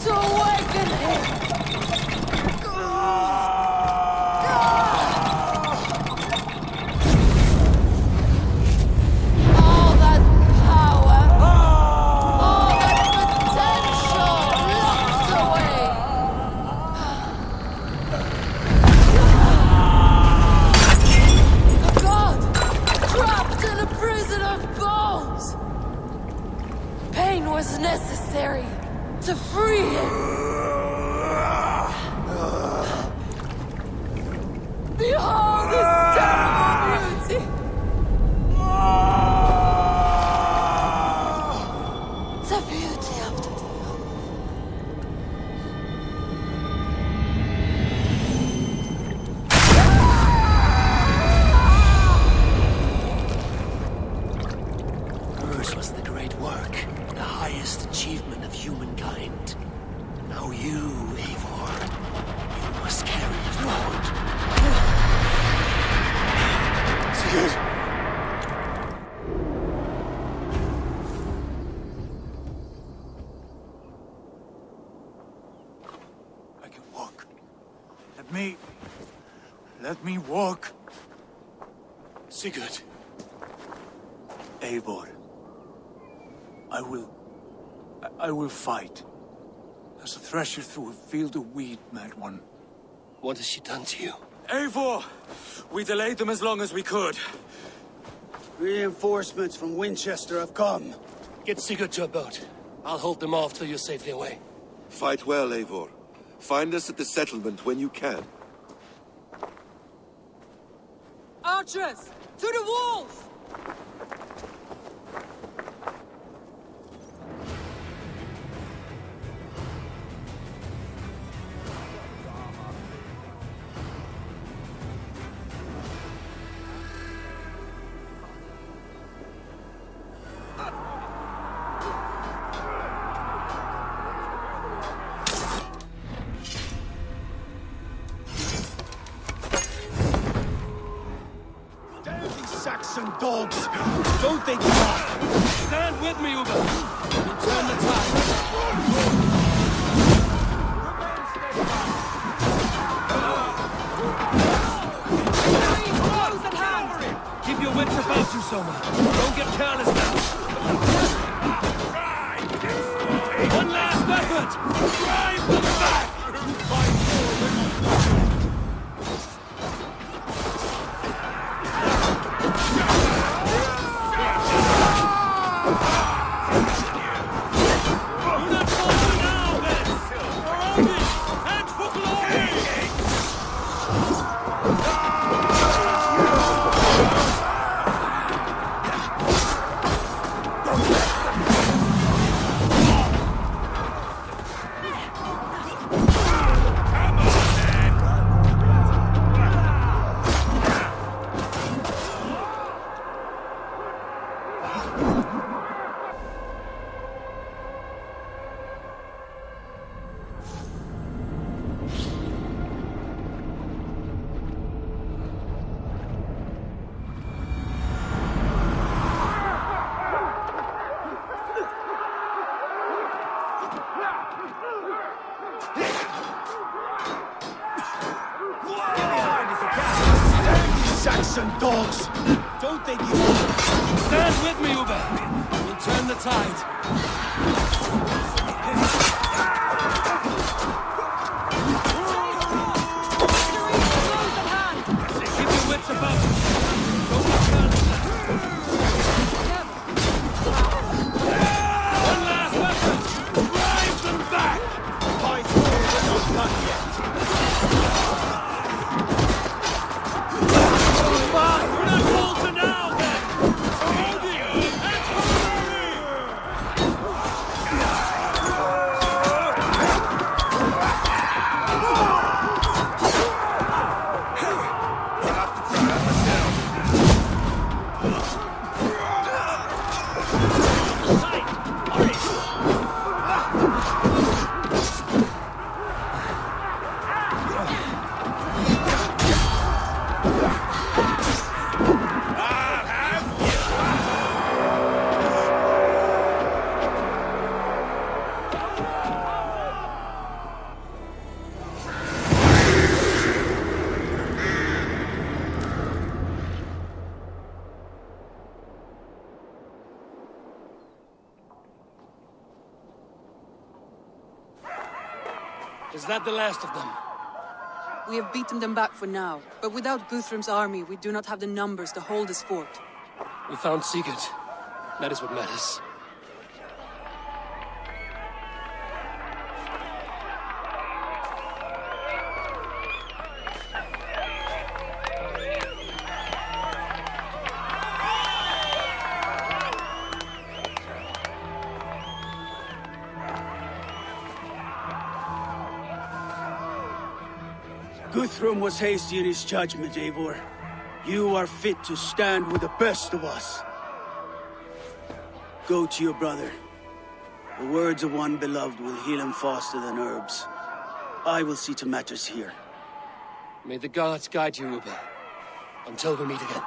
To awaken him! All that Behold this terrible beauty! The beauty of the devil. Hers was the great work, the highest achievement of humankind. Now you, Eivor, you must carry it forward. Sigurd! I can walk. Let me walk. Sigurd! Eivor. I will fight. As a thresher through a field of wheat, mad one. What has she done to you? Eivor! We delayed them as long as we could. Reinforcements from Winchester have come. Get Sigurd to a boat. I'll hold them off till you're safely away. Fight well, Eivor. Find us at the settlement when you can. Archers! To the walls! Saxon dogs! Don't they give up? Stand with me, Uber! We'll turn the tide. Keep your wits about you, Soma. Don't get careless now. One last effort! Drive them back! Saxon dogs! Don't they give up? Stand with me, Uber. We'll turn the tide. Keep your wits about you. Don't be careless now. One last effort. Drive them back. I thought it was done yet. We're not closer now, then. Is that the last of them? We have beaten them back for now, but without Guthrum's army, we do not have the numbers to hold this fort. We found Sigurd. That is what matters. Guthrum was hasty in his judgment, Eivor. You are fit to stand with the best of us. Go to your brother. The words of one beloved will heal him faster than herbs. I will see to matters here. May the gods guide you, Uber. Until we meet again.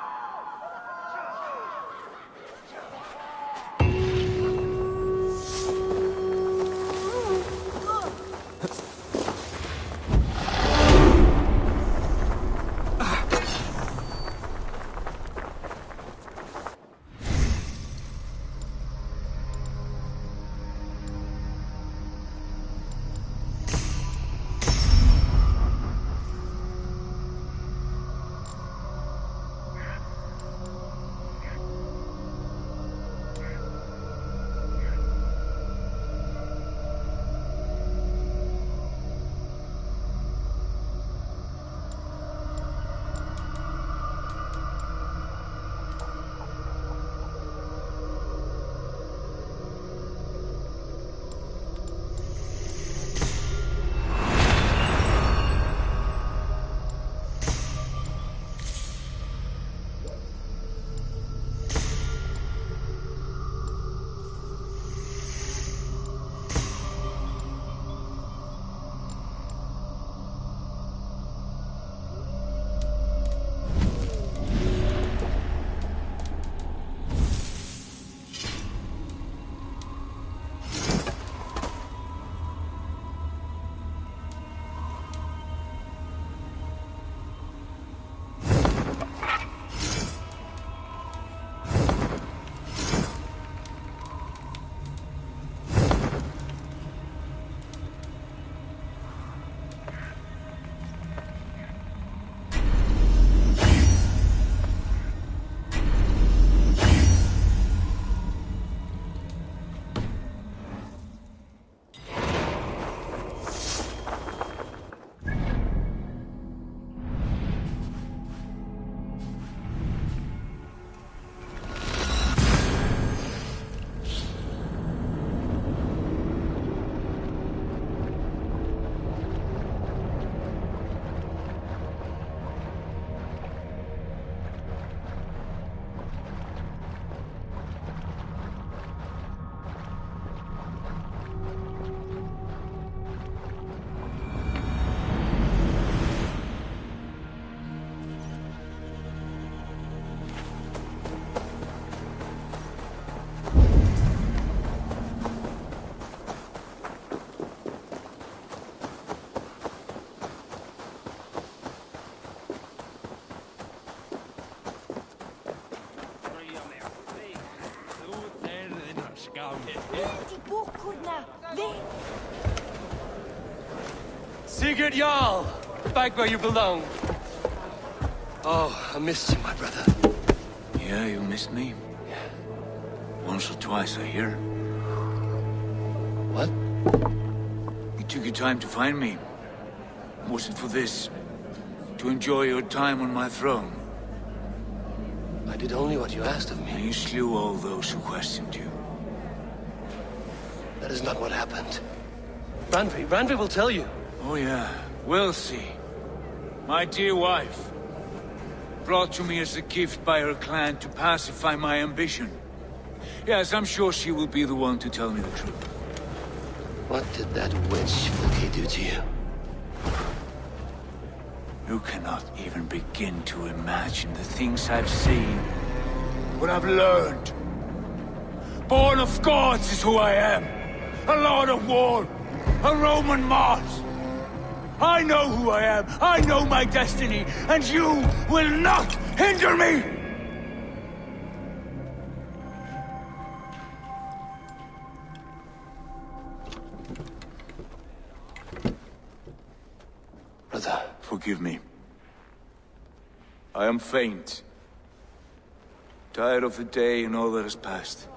Sigurd Jarl! Back where you belong. Oh, I missed you, my brother. Yeah, you missed me? Yeah. Once or twice, I hear. What? You took your time to find me. Was it for this? To enjoy your time on my throne? I did only what you asked of me. You slew all those who questioned you. That is not what happened. Randvi will tell you. Oh yeah, we'll see. My dear wife, brought to me as a gift by her clan to pacify my ambition. Yes, I'm sure she will be the one to tell me the truth. What did that witch Fulke do to you? You cannot even begin to imagine the things I've seen. What I've learned. Born of gods is who I am. A lord of war. A Roman Mars. I know who I am. I know my destiny. And you will not hinder me! Brother. Forgive me. I am faint. Tired of the day and all that has passed.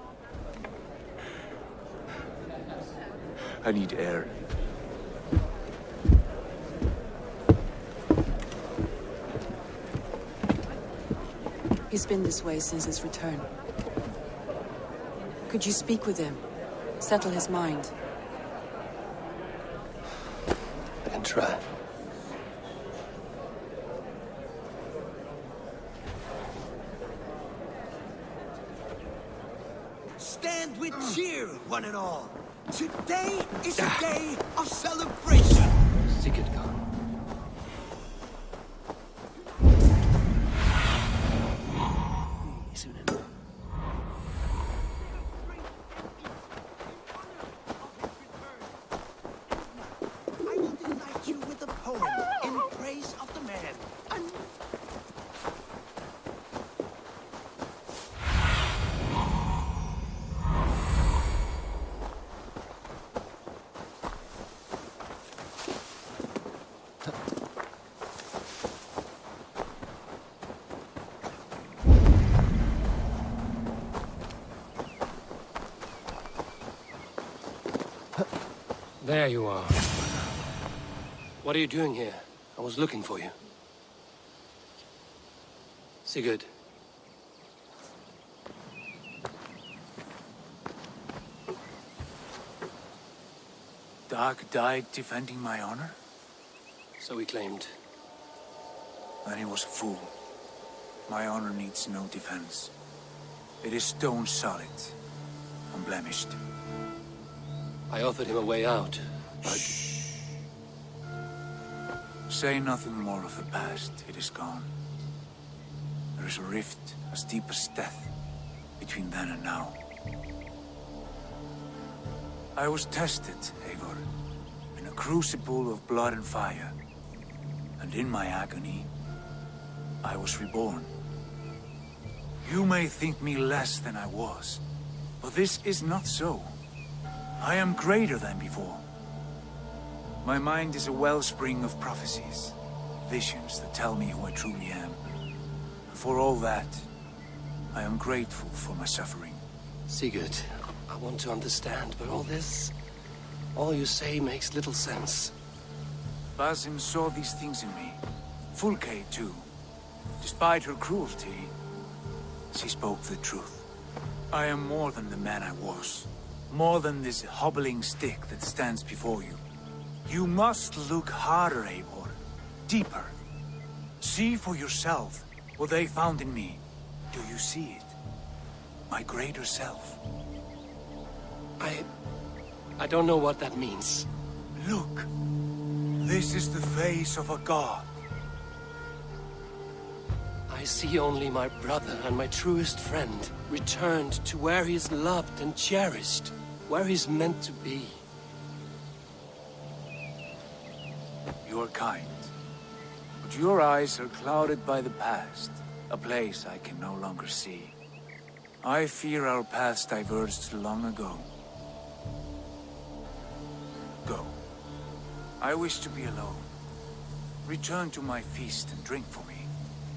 I need air. He's been this way since his return. Could you speak with him? Settle his mind? I can try. one and all. Today is a day of celebration. Sigurd gone. I will delight you with a poem in praise of the man. There you are. What are you doing here? I was looking for you. Sigurd. Dag died defending my honor? So he claimed. Then he was a fool. My honor needs no defense. It is stone solid, unblemished. I offered him a way out, but... Shh. Say nothing more of the past. It is gone. There is a rift as deep as death between then and now. I was tested, Eivor, in a crucible of blood and fire. And in my agony, I was reborn. You may think me less than I was, but this is not so. I am greater than before. My mind is a wellspring of prophecies, visions that tell me who I truly am. For all that, I am grateful for my suffering. Sigurd, I want to understand, but all you say makes little sense. Basim saw these things in me. Fulke, too. Despite her cruelty, she spoke the truth. I am more than the man I was. More than this hobbling stick that stands before you. You must look harder, Eivor. Deeper. See for yourself what they found in me. Do you see it? My greater self. I don't know what that means. Look. This is the face of a god. I see only my brother and my truest friend returned to where he is loved and cherished, where he's meant to be. You are kind, but your eyes are clouded by the past, a place I can no longer see. I fear our paths diverged long ago. Go. I wish to be alone. Return to my feast and drink for me.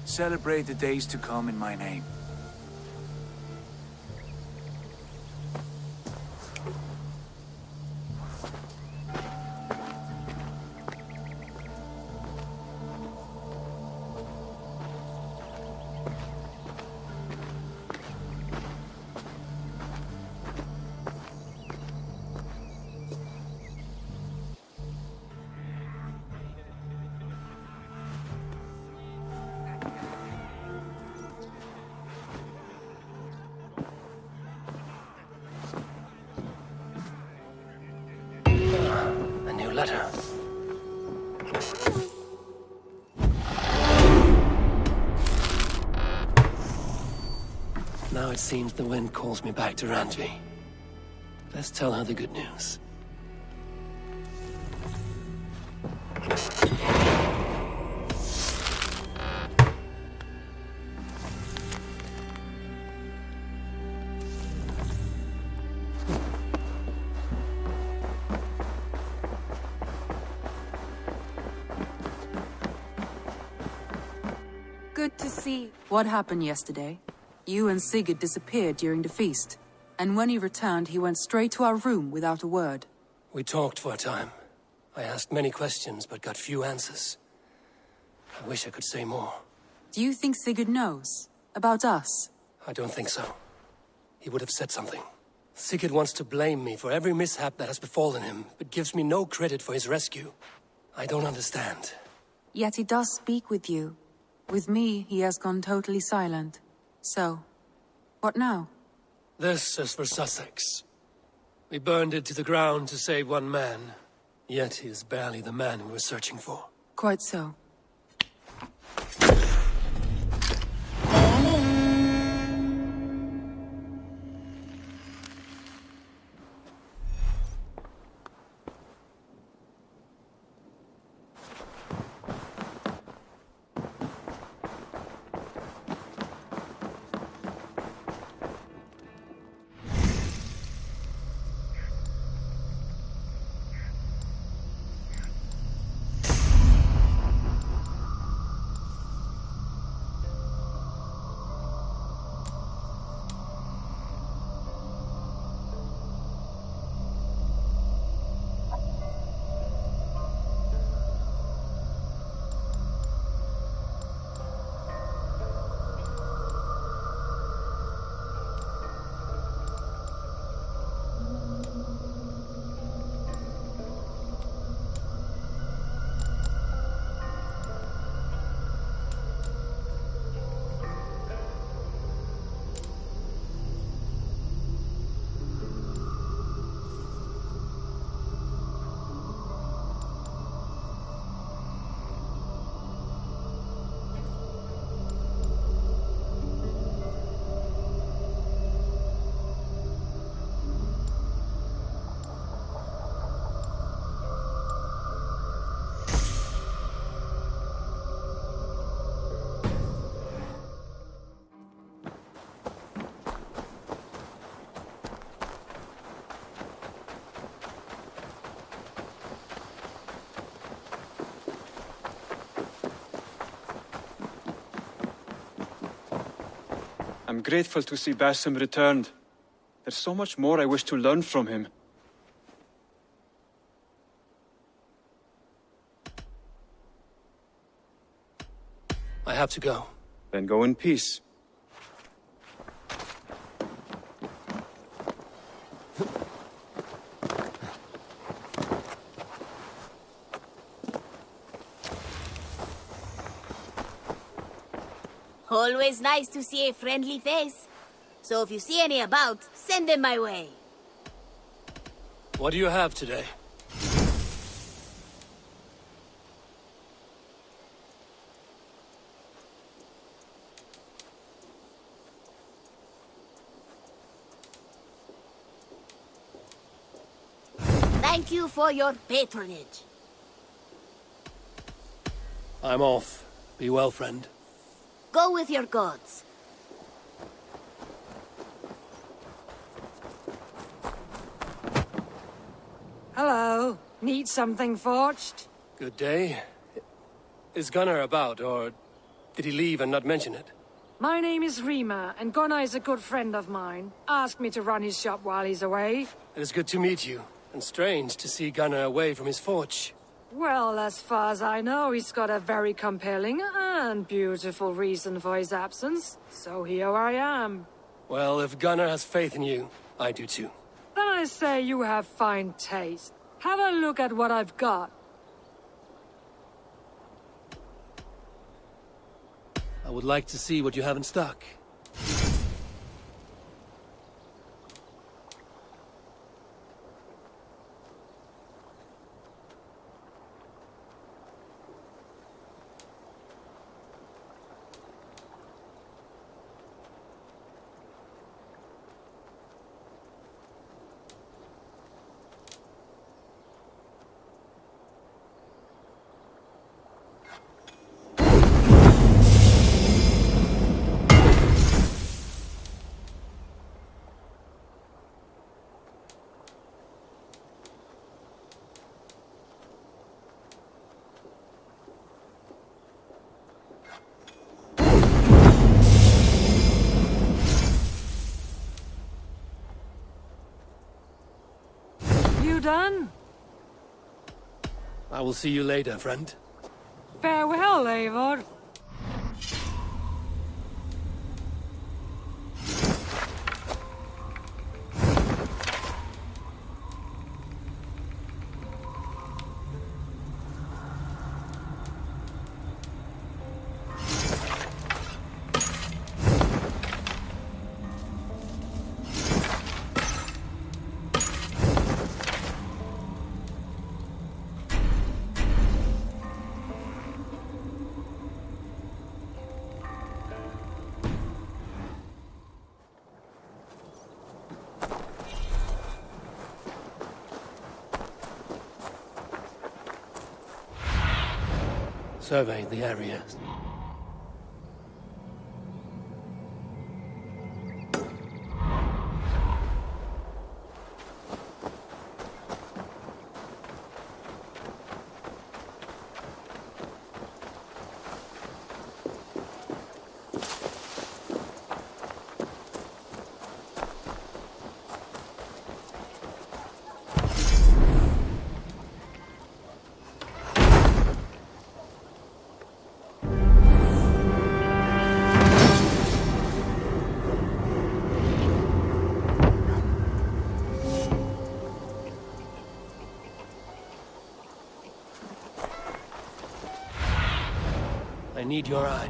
Celebrate the days to come in my name. A new letter. Now it seems the wind calls me back to Randvi. Let's tell her the good news. Good to see. What happened yesterday? You and Sigurd disappeared during the feast. And when he returned, he went straight to our room without a word. We talked for a time. I asked many questions, but got few answers. I wish I could say more. Do you think Sigurd knows? About us? I don't think so. He would have said something. Sigurd wants to blame me for every mishap that has befallen him, but gives me no credit for his rescue. I don't understand. Yet he does speak with you. With me, he has gone totally silent. So, what now? This is for Sussex. We burned it to the ground to save one man. Yet he is barely the man we were searching for. Quite so. I'm grateful to see Basim returned. There's so much more I wish to learn from him. I have to go. Then go in peace. Always nice to see a friendly face. So if you see any about, send them my way. What do you have today? Thank you for your patronage. I'm off. Be well, friend. Go with your gods. Hello. Need something forged? Good day. Is Gunnar about, or did he leave and not mention it? My name is Rima, and Gunnar is a good friend of mine. Asked me to run his shop while he's away. It is good to meet you, and strange to see Gunnar away from his forge. Well, as far as I know, he's got a very compelling and beautiful reason for his absence. So here I am. Well, if Gunnar has faith in you, I do too. Then I say you have fine taste. Have a look at what I've got. I would like to see what you have in stock. Done? I will see you later, friend. Farewell, Eivor. survey the area. I need your eye.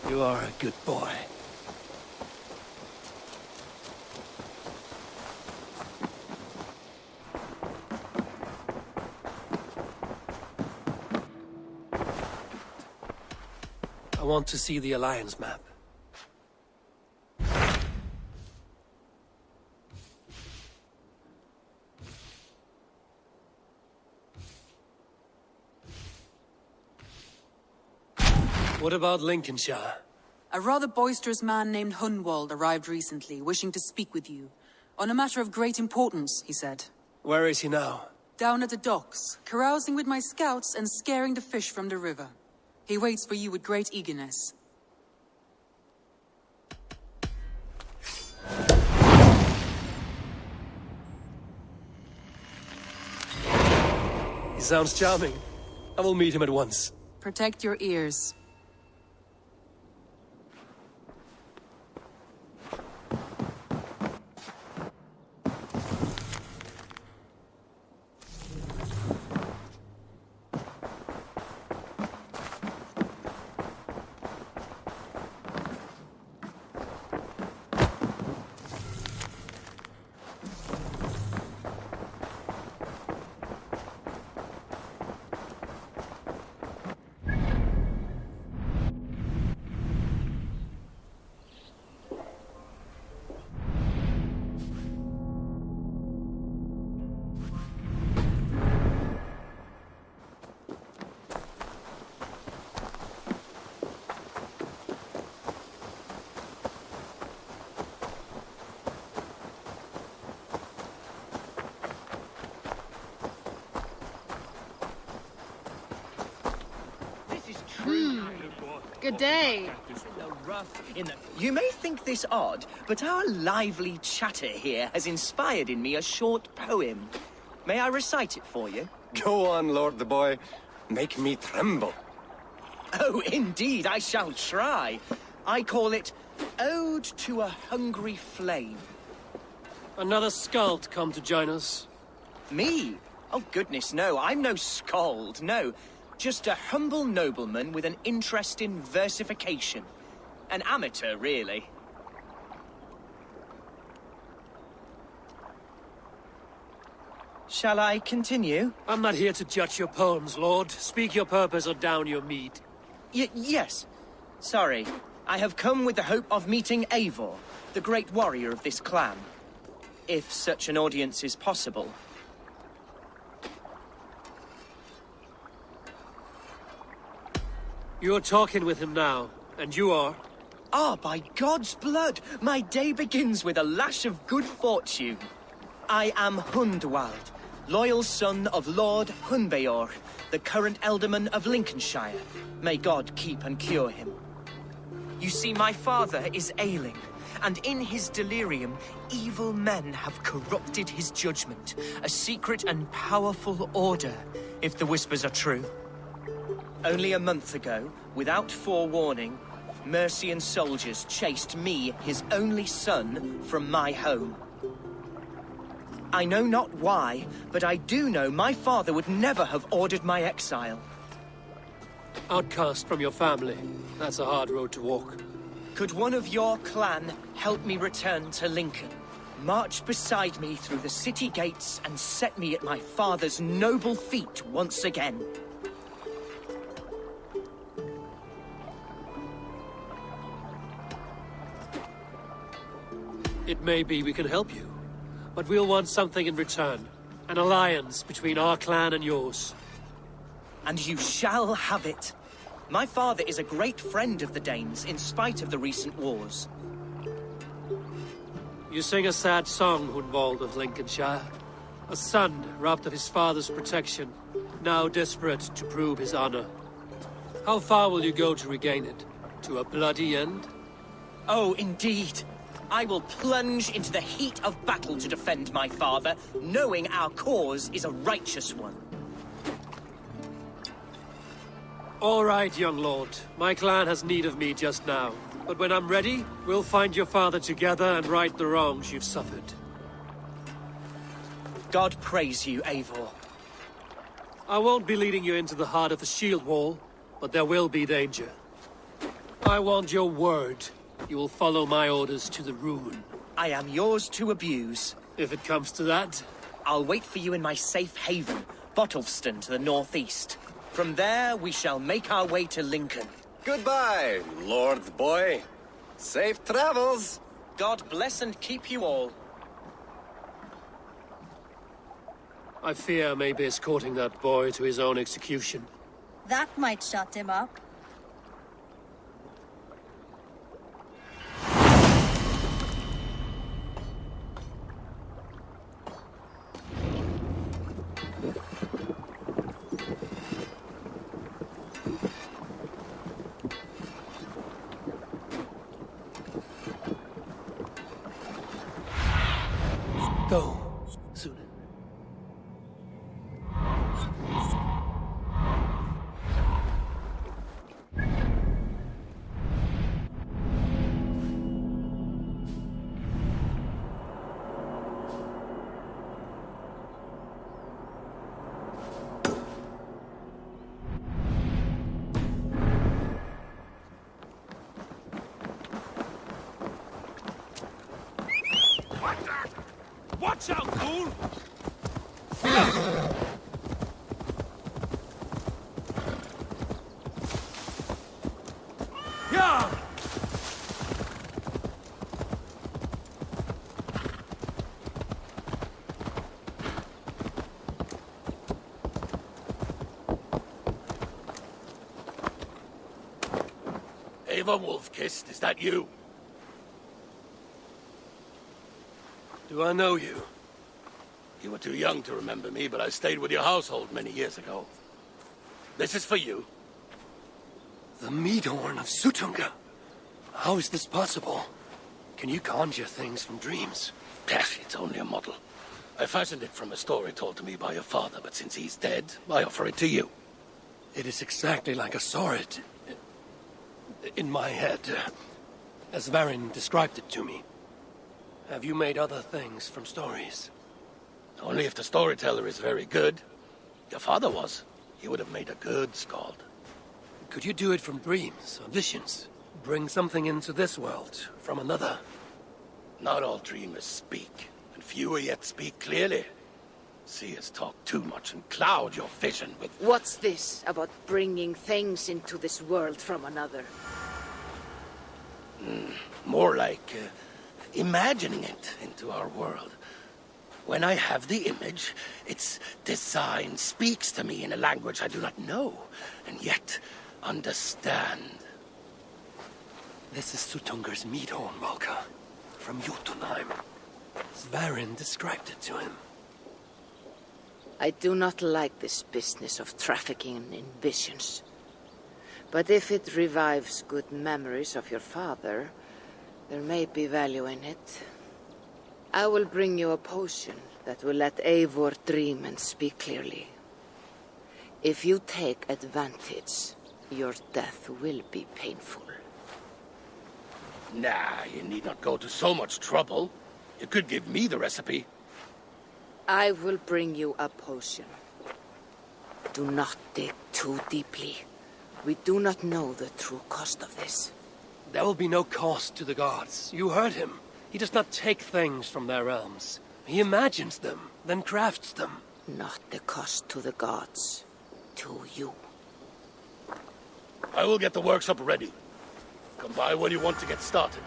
You are a good boy. I want to see the Alliance map. What about Lincolnshire? A rather boisterous man named Hunwald arrived recently, wishing to speak with you. On a matter of great importance, he said. Where is he now? Down at the docks, carousing with my scouts and scaring the fish from the river. He waits for you with great eagerness. He sounds charming. I will meet him at once. Protect your ears. Good day. You may think this odd, but our lively chatter here has inspired in me a short poem. May I recite it for you? Go on, Lord the Boy. Make me tremble. Oh, indeed, I shall try. I call it Ode to a Hungry Flame. Another skald come to join us. Me? Oh, goodness, no. I'm no skald, no. Just a humble nobleman with an interest in versification. An amateur, really. Shall I continue? I'm not here to judge your poems, Lord. Speak your purpose or down your meat. Yes. Sorry. I have come with the hope of meeting Eivor, the great warrior of this clan. If such an audience is possible. You're talking with him now, and you are? Ah, by God's blood, my day begins with a lash of good fortune. I am Hundwald, loyal son of Lord Hunbeor, the current Elderman of Lincolnshire. May God keep and cure him. You see, my father is ailing, and in his delirium, evil men have corrupted his judgment. A secret and powerful order, if the whispers are true. Only a month ago, without forewarning, Mercian soldiers chased me, his only son, from my home. I know not why, but I do know my father would never have ordered my exile. Outcast from your family. That's a hard road to walk. Could one of your clan help me return to Lincoln? March beside me through the city gates and set me at my father's noble feet once again. It may be we can help you, but we'll want something in return. An alliance between our clan and yours. And you shall have it. My father is a great friend of the Danes, in spite of the recent wars. You sing a sad song, Hunwald of Lincolnshire. A son robbed of his father's protection, now desperate to prove his honor. How far will you go to regain it? To a bloody end? Oh, indeed. I will plunge into the heat of battle to defend my father, knowing our cause is a righteous one. All right, young lord. My clan has need of me just now. But when I'm ready, we'll find your father together and right the wrongs you've suffered. God praise you, Eivor. I won't be leading you into the heart of the shield wall, but there will be danger. I want your word. You will follow my orders to the ruin. I am yours to abuse. If it comes to that. I'll wait for you in my safe haven, Bottleston to the northeast. From there, we shall make our way to Lincoln. Goodbye, Lord Boy. Safe travels. God bless and keep you all. I fear I may be escorting that boy to his own execution. That might shut him up. Go. Soon. Watch out, fool! Yeah! Ava Wolf-Kissed, is that you? Do I know you? You were too young to remember me, but I stayed with your household many years ago. This is for you. The Meadhorn of Sutunga. How is this possible? Can you conjure things from dreams? It's only a model. I fashioned it from a story told to me by your father, but since he's dead, I offer it to you. It is exactly like I saw it. In my head. As Varin described it to me. Have you made other things from stories? Only if the storyteller is very good. Your father was. He would have made a good skald. Could you do it from dreams or visions? Bring something into this world from another? Not all dreamers speak, and fewer yet speak clearly. Seers talk too much and cloud your vision with... What's this about bringing things into this world from another? More like imagining it into our world. When I have the image, its design speaks to me in a language I do not know, and yet understand. This is Sutungar's Meadhorn, Malka, from Jotunheim. Svarin described it to him. I do not like this business of trafficking in visions. But if it revives good memories of your father, there may be value in it. I will bring you a potion that will let Eivor dream and speak clearly. If you take advantage, your death will be painful. Nah, you need not go to so much trouble. You could give me the recipe. I will bring you a potion. Do not dig too deeply, We do not know the true cost of this. There will be no cost to the gods. You heard him. He does not take things from their realms. He imagines them, then crafts them. Not the cost to the gods. To you. I will get the workshop ready. Come by when you want to get started.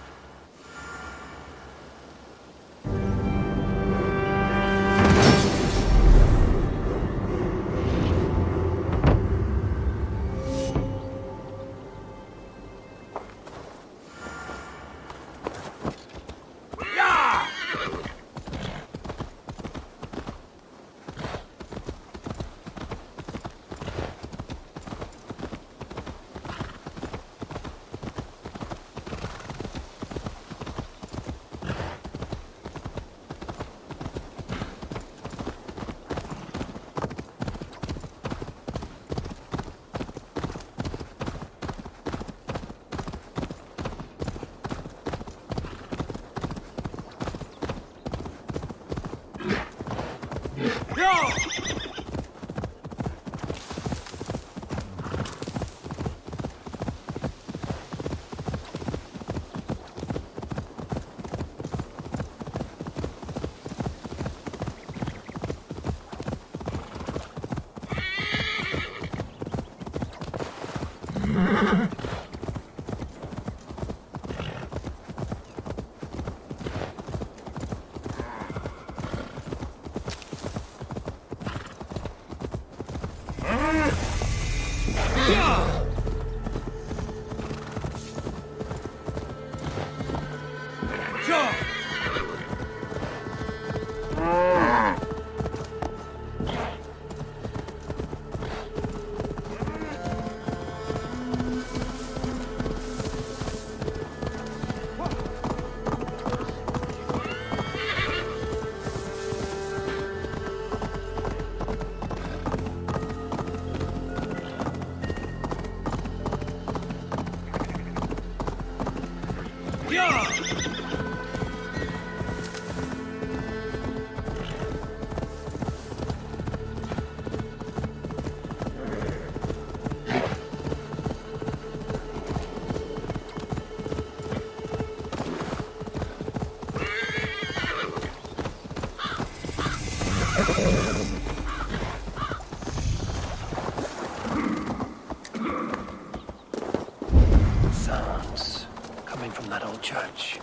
Sounds coming from that old church.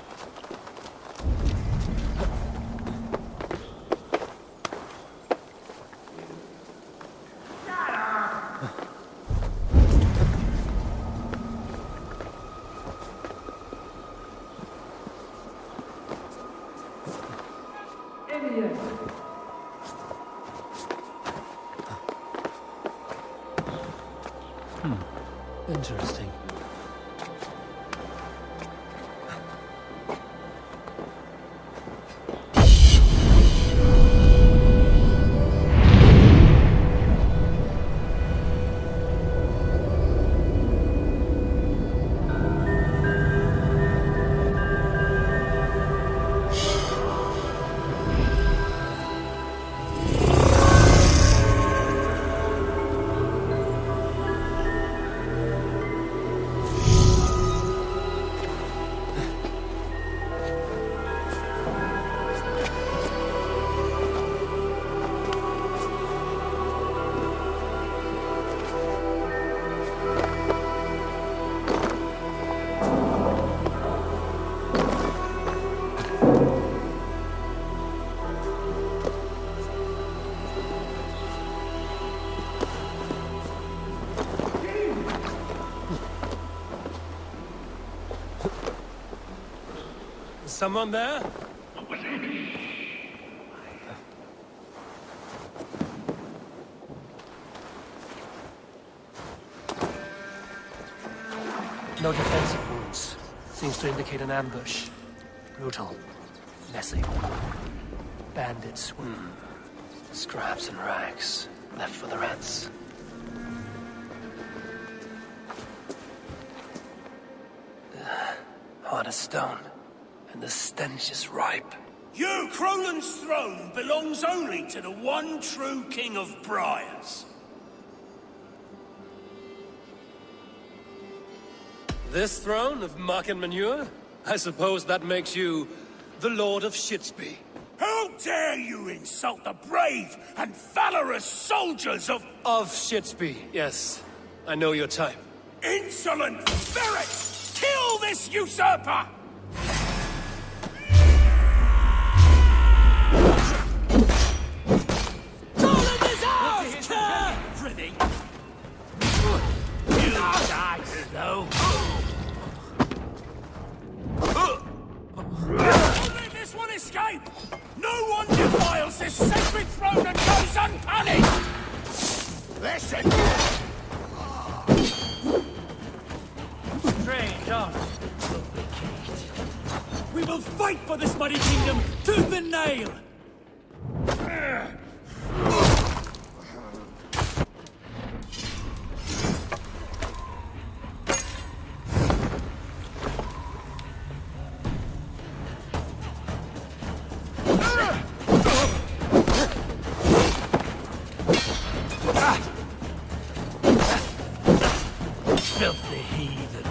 Interesting. Someone there? No defensive wounds. Seems to indicate an ambush. Brutal. Messy. Bandits. Scraps and rags. Left for the rats. Hard as stone. And the stench is ripe. Your Crolan's throne belongs only to the one true King of Briars. This throne of muck and manure? I suppose that makes you the Lord of Shitsby. How dare you insult the brave and valorous soldiers of... Of Shitsby, yes. I know your type. Insolent spirits! Kill this usurper! Prithee. You died, though. Let this one escape! No one defiles this sacred throne and goes unpunished! Listen! Strange, aren't we will fight for this mighty kingdom tooth and nail! Filthy heathen.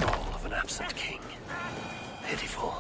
All of an absent king. Pitiful.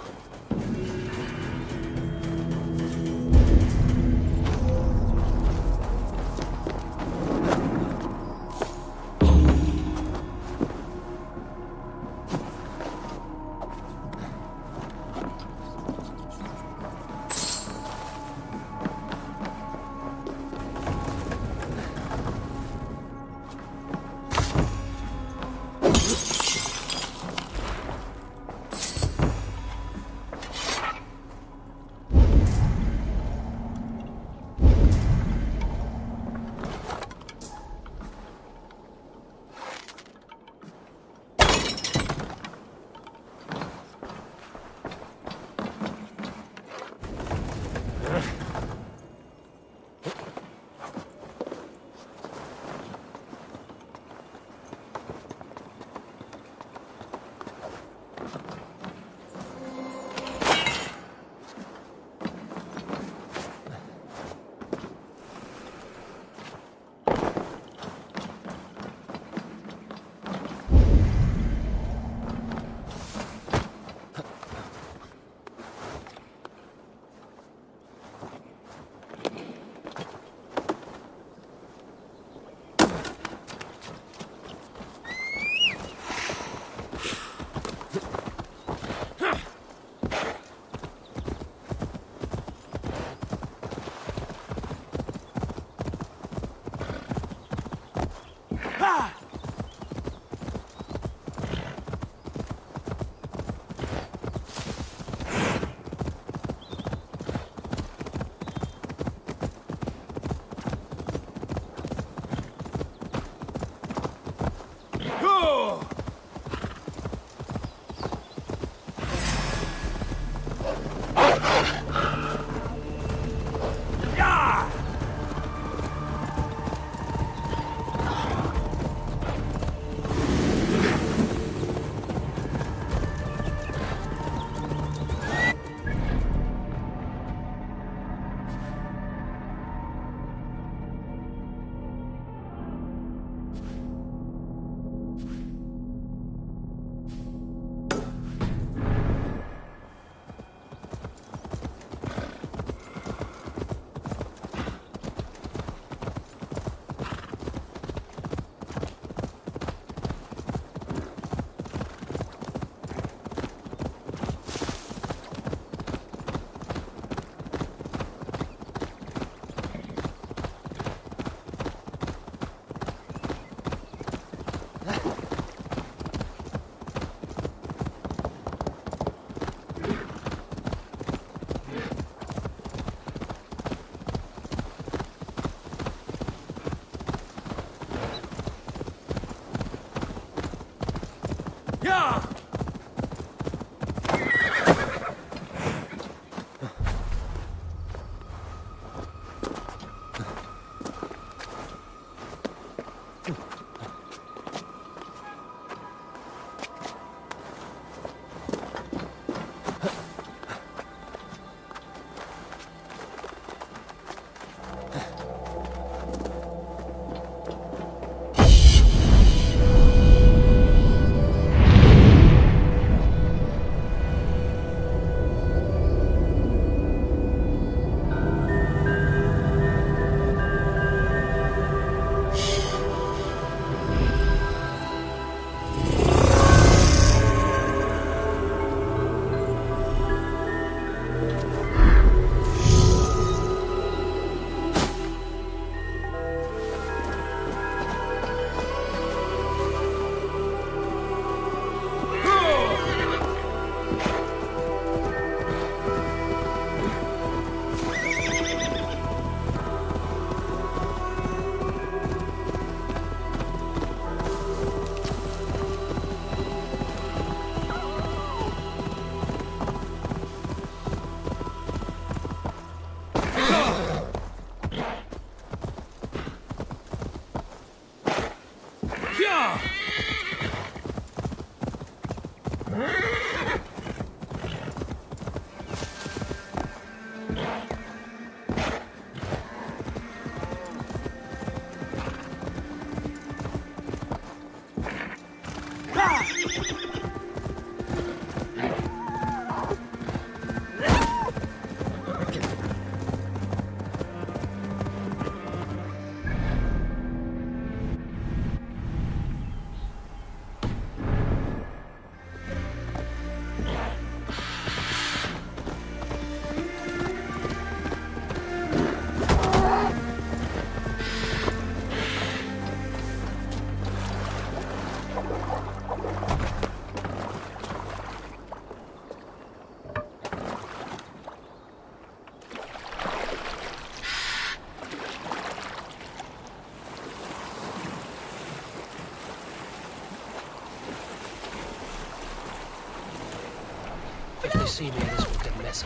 see me, this will get messy.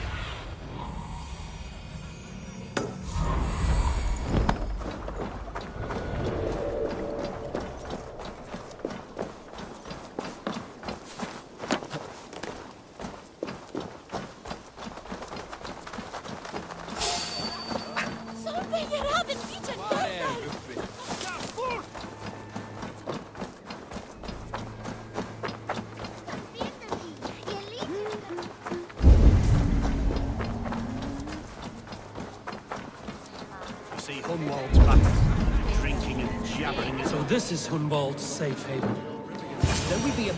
See Hunwald's back, drinking and jabbering his So this is Hunwald's safe haven. Don't we be a...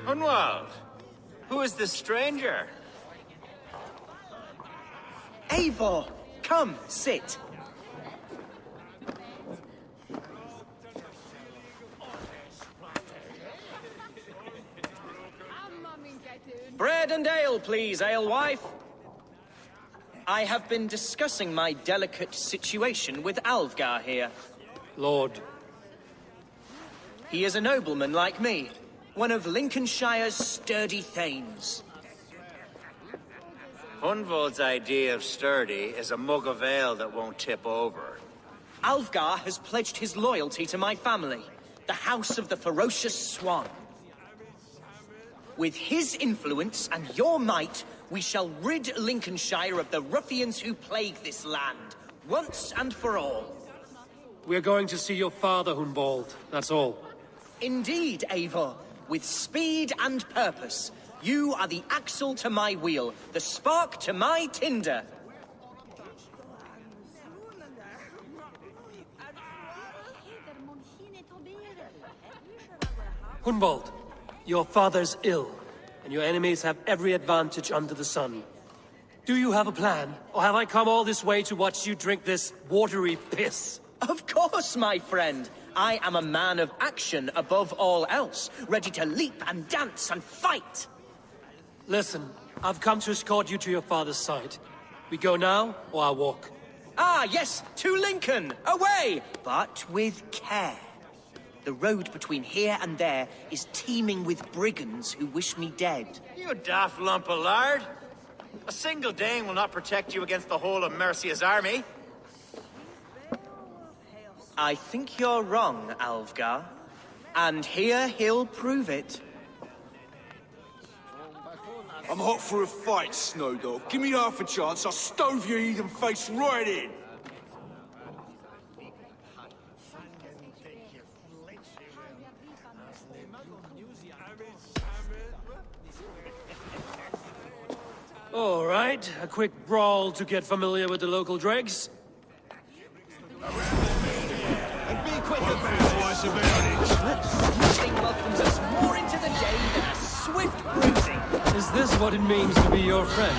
Hunwald, who is this stranger? Eivor! Come, sit. Bread and ale, please, alewife. I have been discussing my delicate situation with Alfgar here. Lord. He is a nobleman like me, one of Lincolnshire's sturdy thanes. Hunwald's idea of sturdy is a mug of ale that won't tip over. Alfgar has pledged his loyalty to my family, the House of the Ferocious Swan. With his influence and your might, we shall rid Lincolnshire of the ruffians who plague this land, once and for all. We're going to see your father, Hunwald. That's all. Indeed, Eivor. With speed and purpose. You are the axle to my wheel, the spark to my tinder. Hunwald, your father's ill, and your enemies have every advantage under the sun. Do you have a plan, or have I come all this way to watch you drink this watery piss? Of course, my friend. I am a man of action above all else, ready to leap and dance and fight. Listen, I've come to escort you to your father's side. We go now, or I walk? Ah, yes, to Lincoln! Away! But with care. The road between here and there is teeming with brigands who wish me dead. You daft lump of lard! A single Dane will not protect you against the whole of Mercia's army. I think you're wrong, Alfgar. And here he'll prove it. I'm hot for a fight, Snowdog. Give me half a chance, I'll stove your heathen face right in. All right, a quick brawl to get familiar with the local dregs. And be quick about it. Nothing welcomes us more into the day than a swift bruising. Is this what it means to be your friend?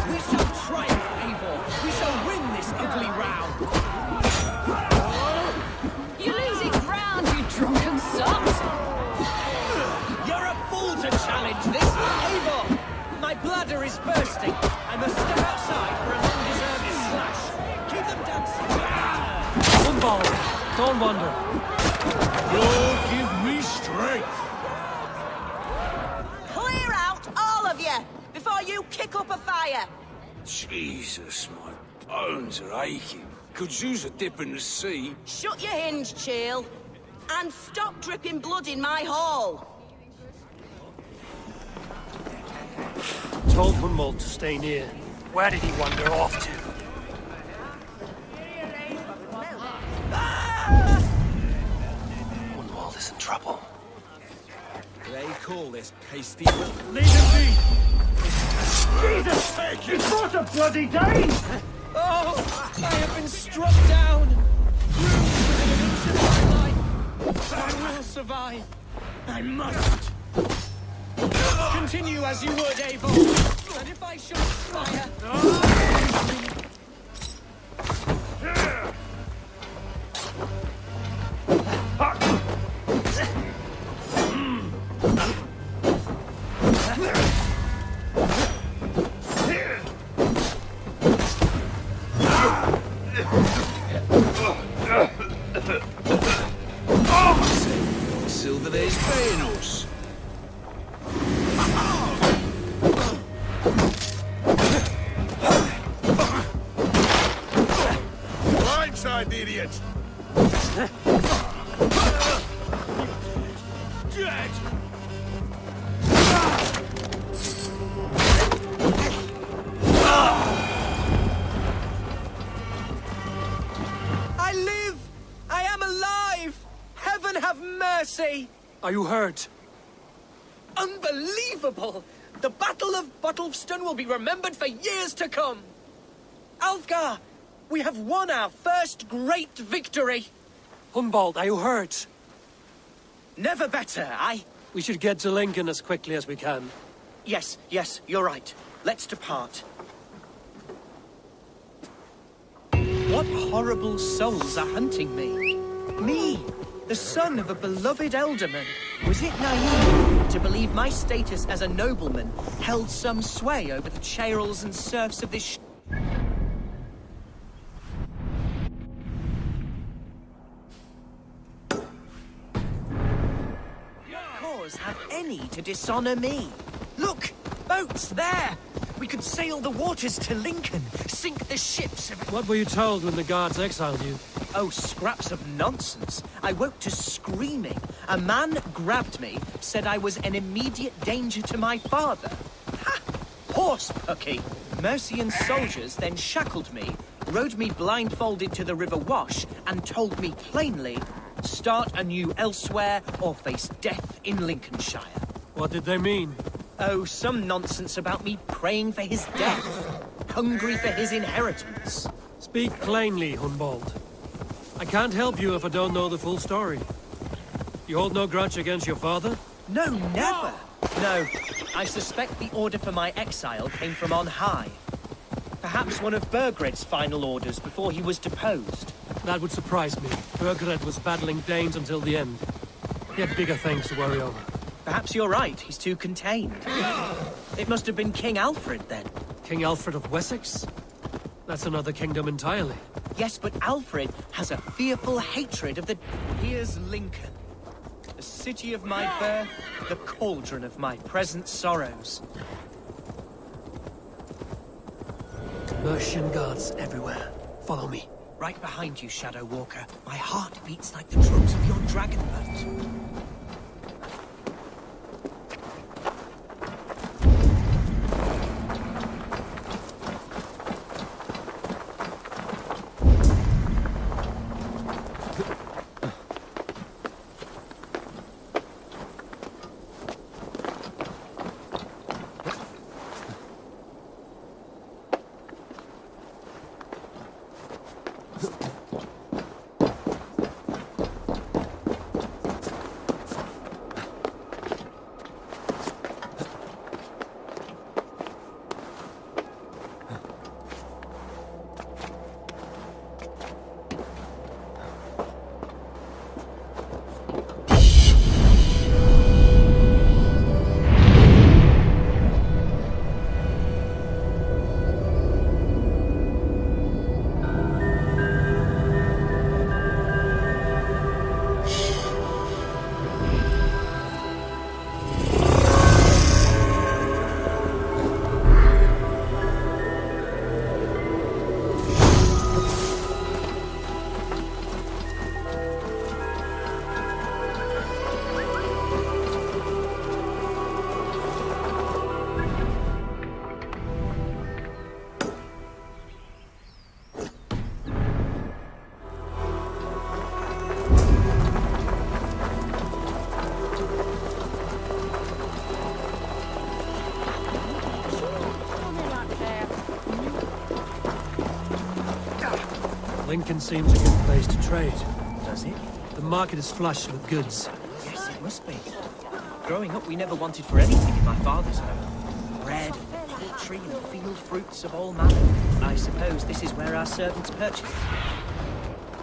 We shall triumph, Eivor. We shall win this ugly round. You're losing ground, you drunken sot! You're a fool to challenge this, Eivor! My bladder is bursting. I must step outside for an undeserved slash. Keep them dancing. Hunwald, don't wander. Lord, give me strength. Clear out, all of you, before you kick up a fire. Jesus, my bones are aching. Could use a dip in the sea. Shut your hinge, Chill, and stop dripping blood in my hall. Told Hunwald to stay near. Where did he wander off to? Hunwald is in trouble. They call this pasty. Leave him be! Jesus! You brought a bloody Dane! Oh, I have been struck down. Bruised within an inch of my life. But I will survive. I must. Continue as you would, Eivor. And if I should expire... whoever there's paying us. Blindside, idiot! Dead! I live! I am alive! Heaven have mercy! Are you hurt? Unbelievable! The Battle of Bottleston will be remembered for years to come! Alfgar, we have won our first great victory! Humboldt, are you hurt? Never better, We should get to Lincoln as quickly as we can. Yes, you're right. Let's depart. What horrible souls are hunting me? Me, the son of a beloved elderman. Was it naive to believe my status as a nobleman held some sway over the chairels and serfs of this cause have any to dishonor me? Look! Boats there! We could sail the waters to Lincoln, sink the ships of... What were you told when the guards exiled you? Oh, scraps of nonsense. I woke to screaming. A man grabbed me, said I was an immediate danger to my father. Ha! Horse pucky! Mercian soldiers then shackled me, rode me blindfolded to the River Wash, and told me plainly, start anew elsewhere or face death in Lincolnshire. What did they mean? Oh, some nonsense about me praying for his death, hungry for his inheritance. Speak plainly, Humboldt. I can't help you if I don't know the full story. You hold no grudge against your father? No, never. No, I suspect the order for my exile came from on high. Perhaps one of Burgred's final orders before he was deposed. That would surprise me. Burgred was battling Danes until the end. He had bigger things to worry over. Perhaps you're right, he's too contained. It must have been King Alfred, then. King Alfred of Wessex? That's another kingdom entirely. Yes, but Alfred has a fearful hatred of the... Here's Lincoln. The city of my birth, the cauldron of my present sorrows. Mercian guards everywhere. Follow me. Right behind you, Shadow Walker. My heart beats like the drums of your dragon boat. Lincoln seems a good place to trade. Does it? The market is flush with goods. Yes, it must be. Growing up, we never wanted for anything in my father's home. Bread, poultry, and field fruits of all manner. I suppose this is where our servants purchase.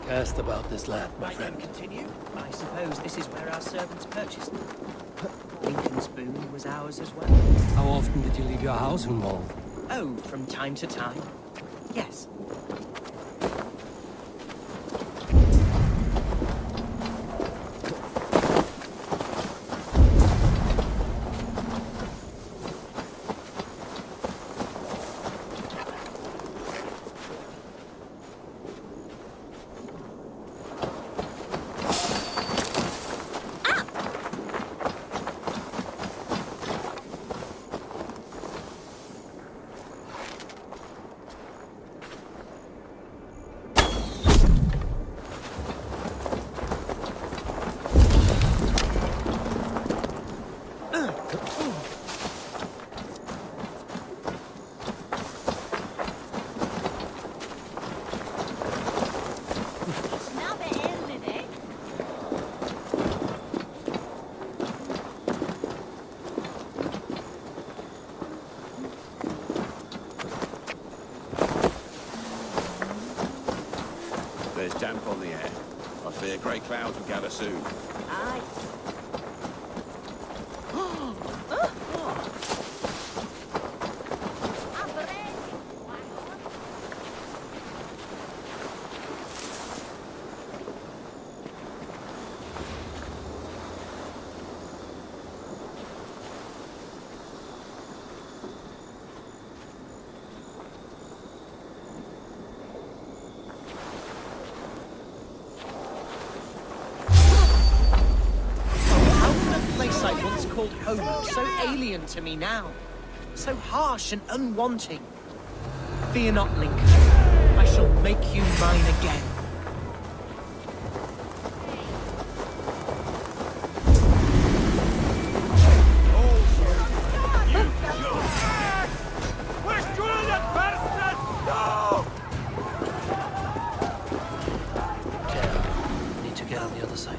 Cast about this land, my friend. Continue. I suppose this is where our servants purchased them. Lincoln's boon was ours as well. How often did you leave your house, Humboldt? Oh, from time to time. Yes. on the air. I fear great clouds will gather soon. Aye. Called home, so alien to me now. So harsh and unwanting. Fear not, Lincoln. I shall make you mine again. Need to get on the other side.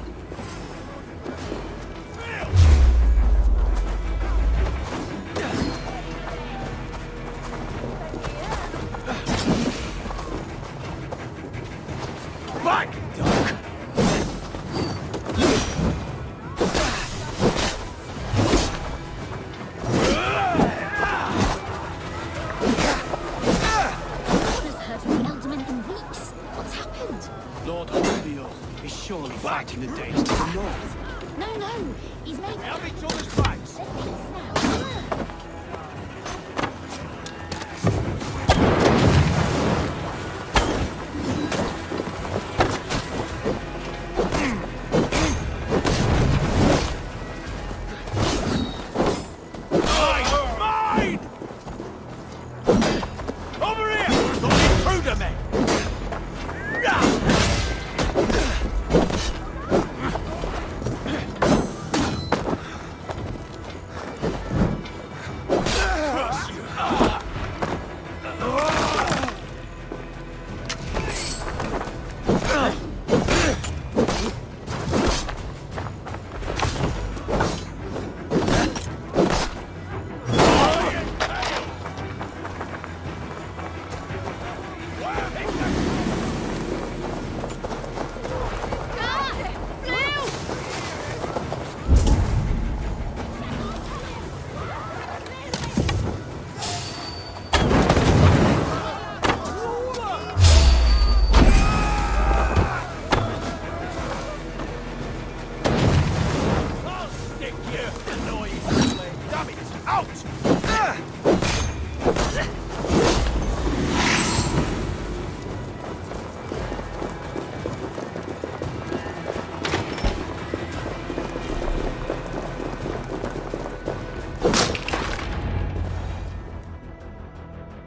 Lord Hunbeor is surely fighting the Danes to the north. No, he's made... Help each other's backs!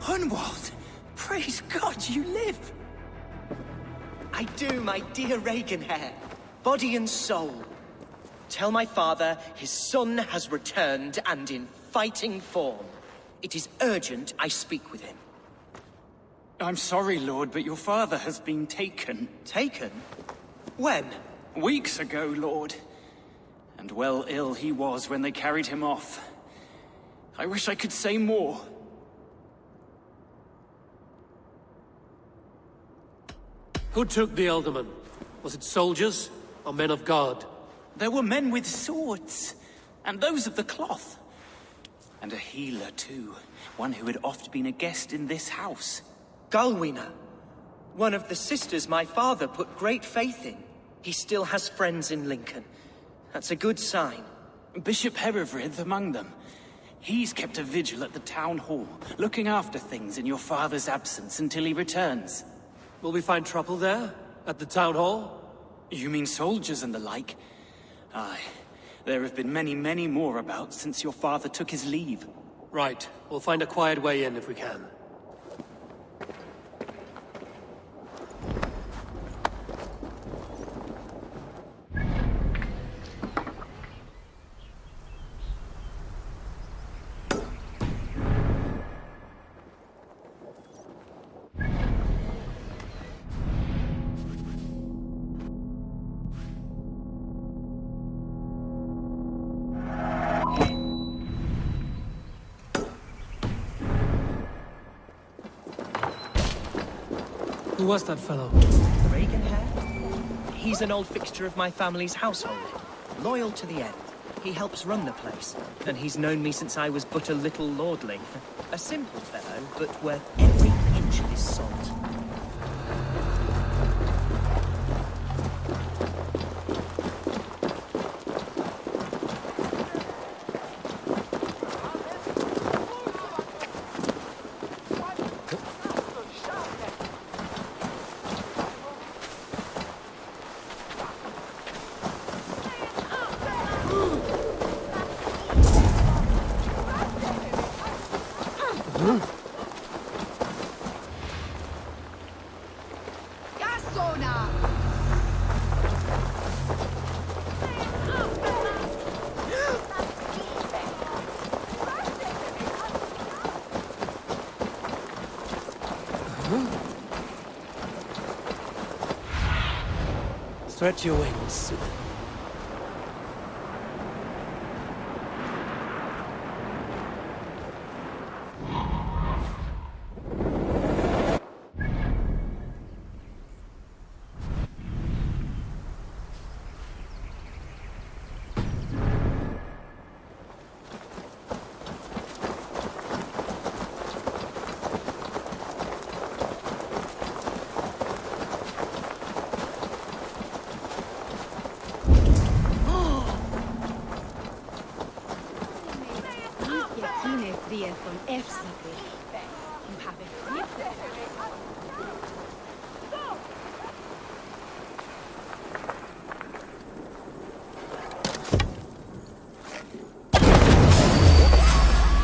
Hunwald! Praise God you live! I do, my dear Reaganhair. Body and soul. Tell my father his son has returned and in fighting form. It is urgent I speak with him. I'm sorry, Lord, but your father has been taken. Taken? When? Weeks ago, Lord. And well ill he was when they carried him off. I wish I could say more. Who took the Elderman? Was it soldiers or men of God? There were men with swords, and those of the cloth. And a healer, too. One who had oft been a guest in this house. Galwina. One of the sisters my father put great faith in. He still has friends in Lincoln. That's a good sign. Bishop Herefrith among them. He's kept a vigil at the town hall, looking after things in your father's absence until he returns. Will we find trouble there? At the town hall? You mean soldiers and the like? Aye. There have been many, many more about since your father took his leave. Right. We'll find a quiet way in if we can. Who was that fellow? Reaganhair? He's an old fixture of my family's household. Loyal to the end. He helps run the place, and he's known me since I was but a little lordling. A simple fellow, but worth every inch of his salt. Stretch your wings.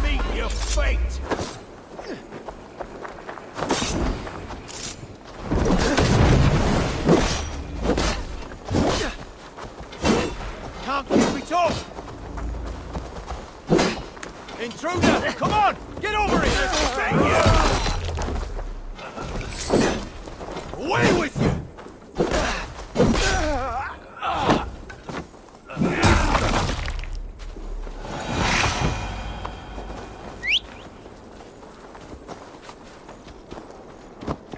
Meet your fate! Can't keep me off! Intruder! Come on! Get over here! Thank you! Away with you!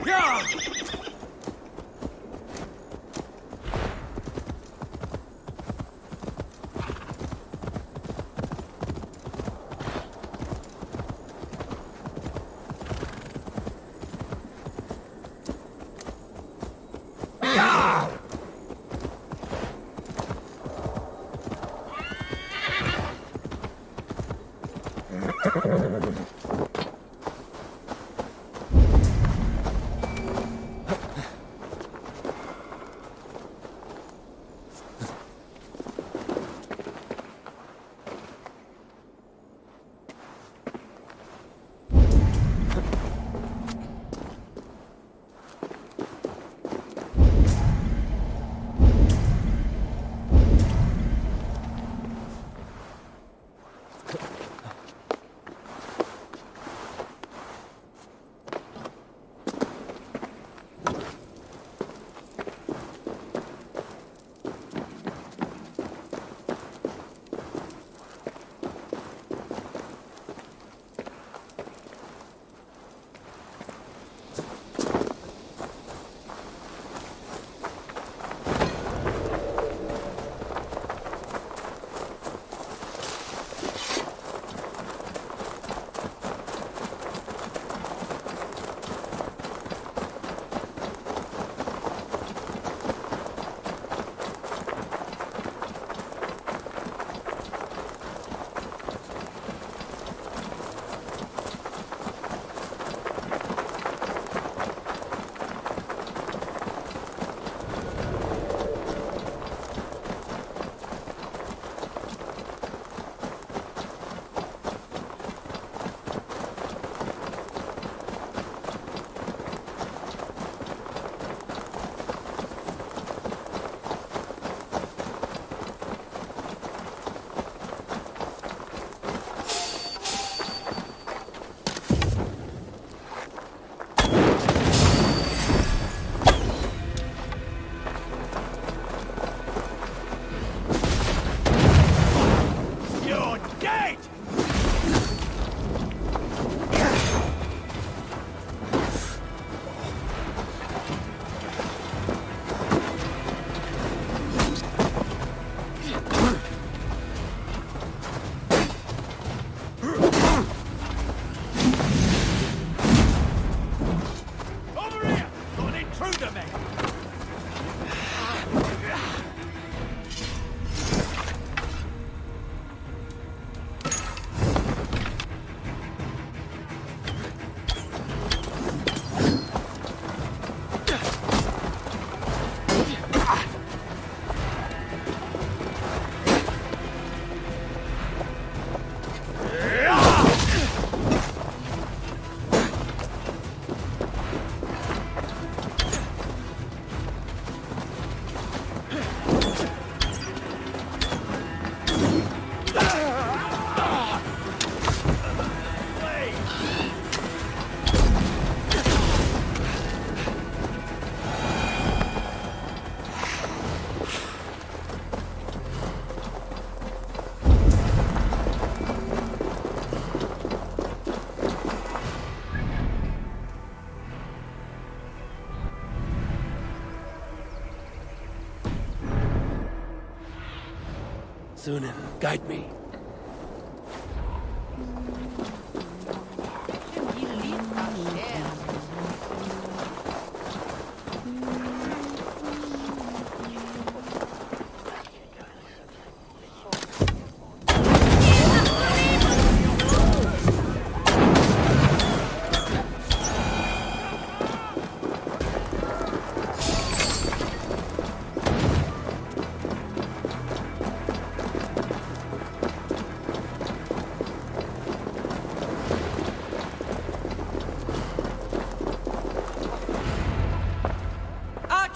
Yeah! Zunin, guide me.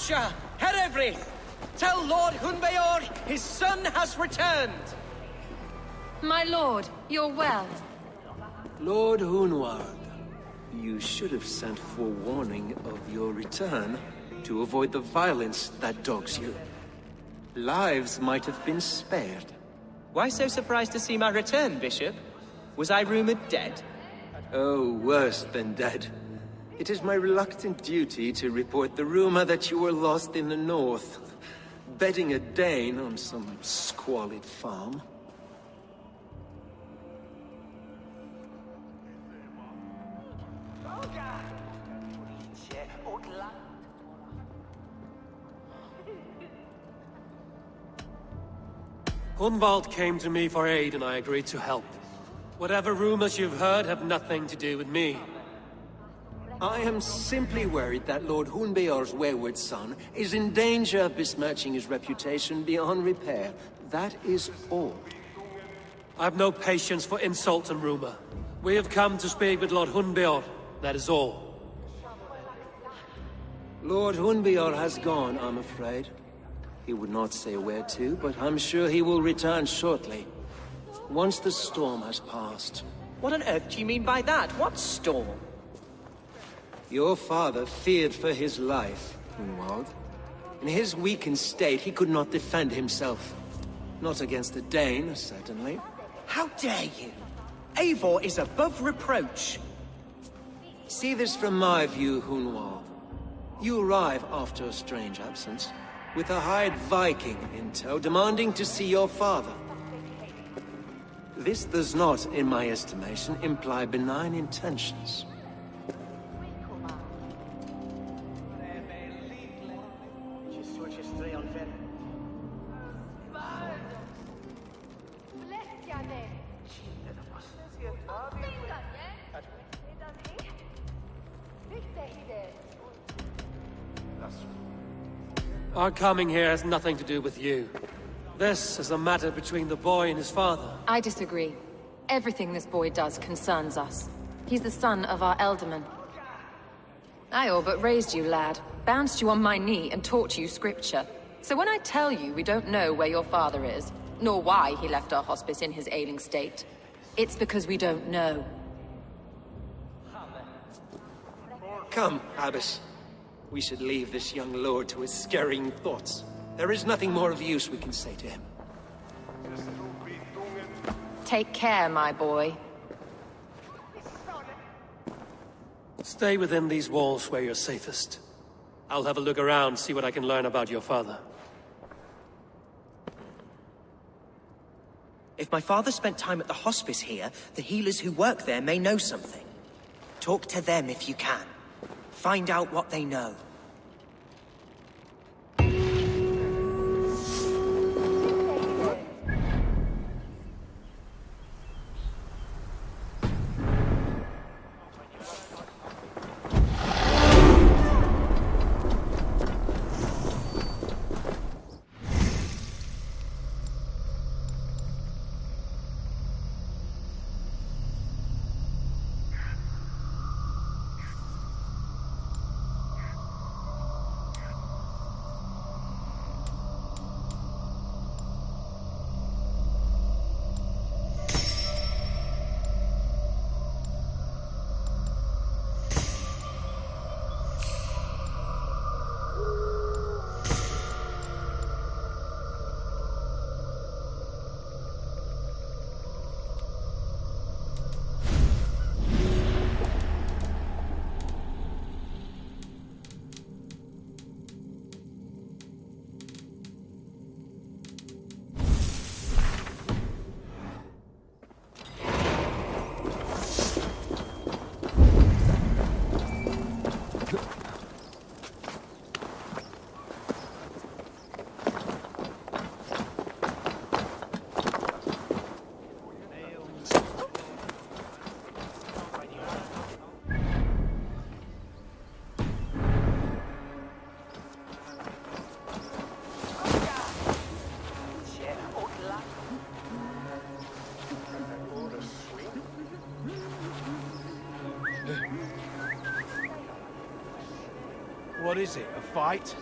Archer, Herevri, tell Lord Hunbeor his son has returned. My lord, you're well. Lord Hunward, you should have sent forewarning of your return to avoid the violence that dogs you. Lives might have been spared. Why so surprised to see my return, Bishop? Was I rumored dead? Oh, worse than dead. It is my reluctant duty to report the rumor that you were lost in the north, bedding a Dane on some squalid farm. Hunwald came to me for aid and I agreed to help. Whatever rumors you've heard have nothing to do with me. I am simply worried that Lord Hunbeor's wayward son is in danger of besmirching his reputation beyond repair. That is all. I've no patience for insult and rumor. We have come to speak with Lord Hunbeor, that is all. Lord Hunbeor has gone, I'm afraid. He would not say where to, but I'm sure he will return shortly. Once the storm has passed. What on earth do you mean by that? What storm? Your father feared for his life, Hunwald. In his weakened state, he could not defend himself. Not against a Dane, certainly. How dare you? Eivor is above reproach. See this from my view, Hunwald. You arrive after a strange absence, with a hired Viking in tow, demanding to see your father. This does not, in my estimation, imply benign intentions. Our coming here has nothing to do with you. This is a matter between the boy and his father. I disagree. Everything this boy does concerns us. He's the son of our Elderman. I all but raised you, lad. Bounced you on my knee and taught you scripture. So when I tell you we don't know where your father is, nor why he left our hospice in his ailing state, it's because we don't know. Come, Abbess. We should leave this young lord to his scurrying thoughts. There is nothing more of use we can say to him. Take care, my boy. Stay within these walls where you're safest. I'll have a look around, see what I can learn about your father. If my father spent time at the hospice here, the healers who work there may know something. Talk to them if you can. Find out what they know. What is it, a fight?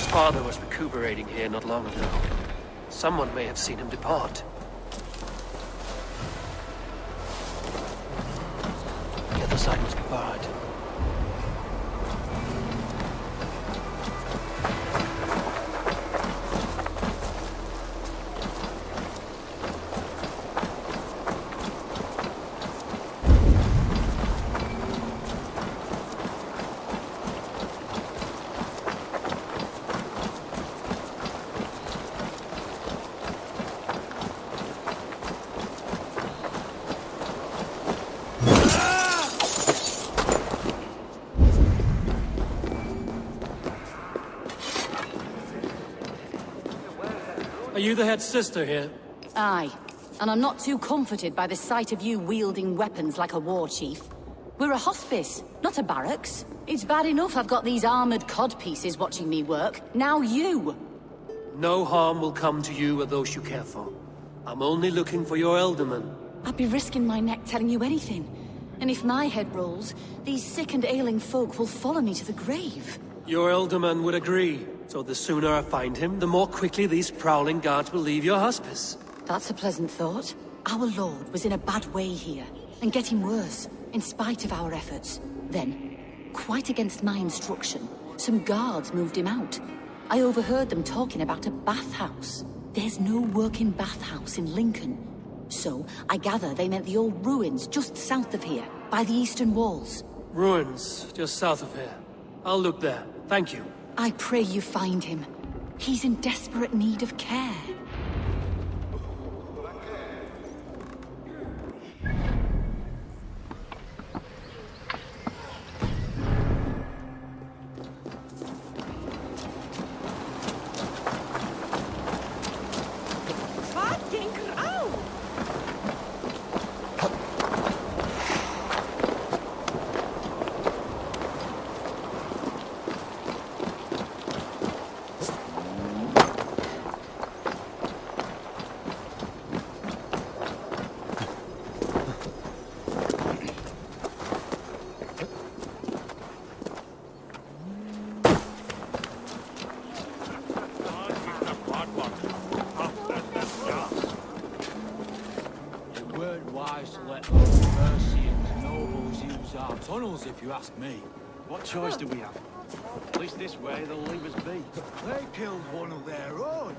Father was recuperating here not long ago. Someone may have seen him depart. The other side must be barred. Are you the head sister here? Aye. And I'm not too comforted by the sight of you wielding weapons like a war chief. We're a hospice, not a barracks. It's bad enough I've got these armored codpieces watching me work. Now you! No harm will come to you or those you care for. I'm only looking for your Elderman. I'd be risking my neck telling you anything. And if my head rolls, these sick and ailing folk will follow me to the grave. Your Elderman would agree. So the sooner I find him, the more quickly these prowling guards will leave your hospice. That's a pleasant thought. Our lord was in a bad way here, and getting worse, in spite of our efforts. Then, quite against my instruction, some guards moved him out. I overheard them talking about a bathhouse. There's no working bathhouse in Lincoln. So, I gather they meant the old ruins just south of here, by the eastern walls. Ruins, just south of here. I'll look there. Thank you. I pray you find him. He's in desperate need of care. Tunnels, if you ask me. What choice do we have? At least this way they'll leave us be. They killed one of their own.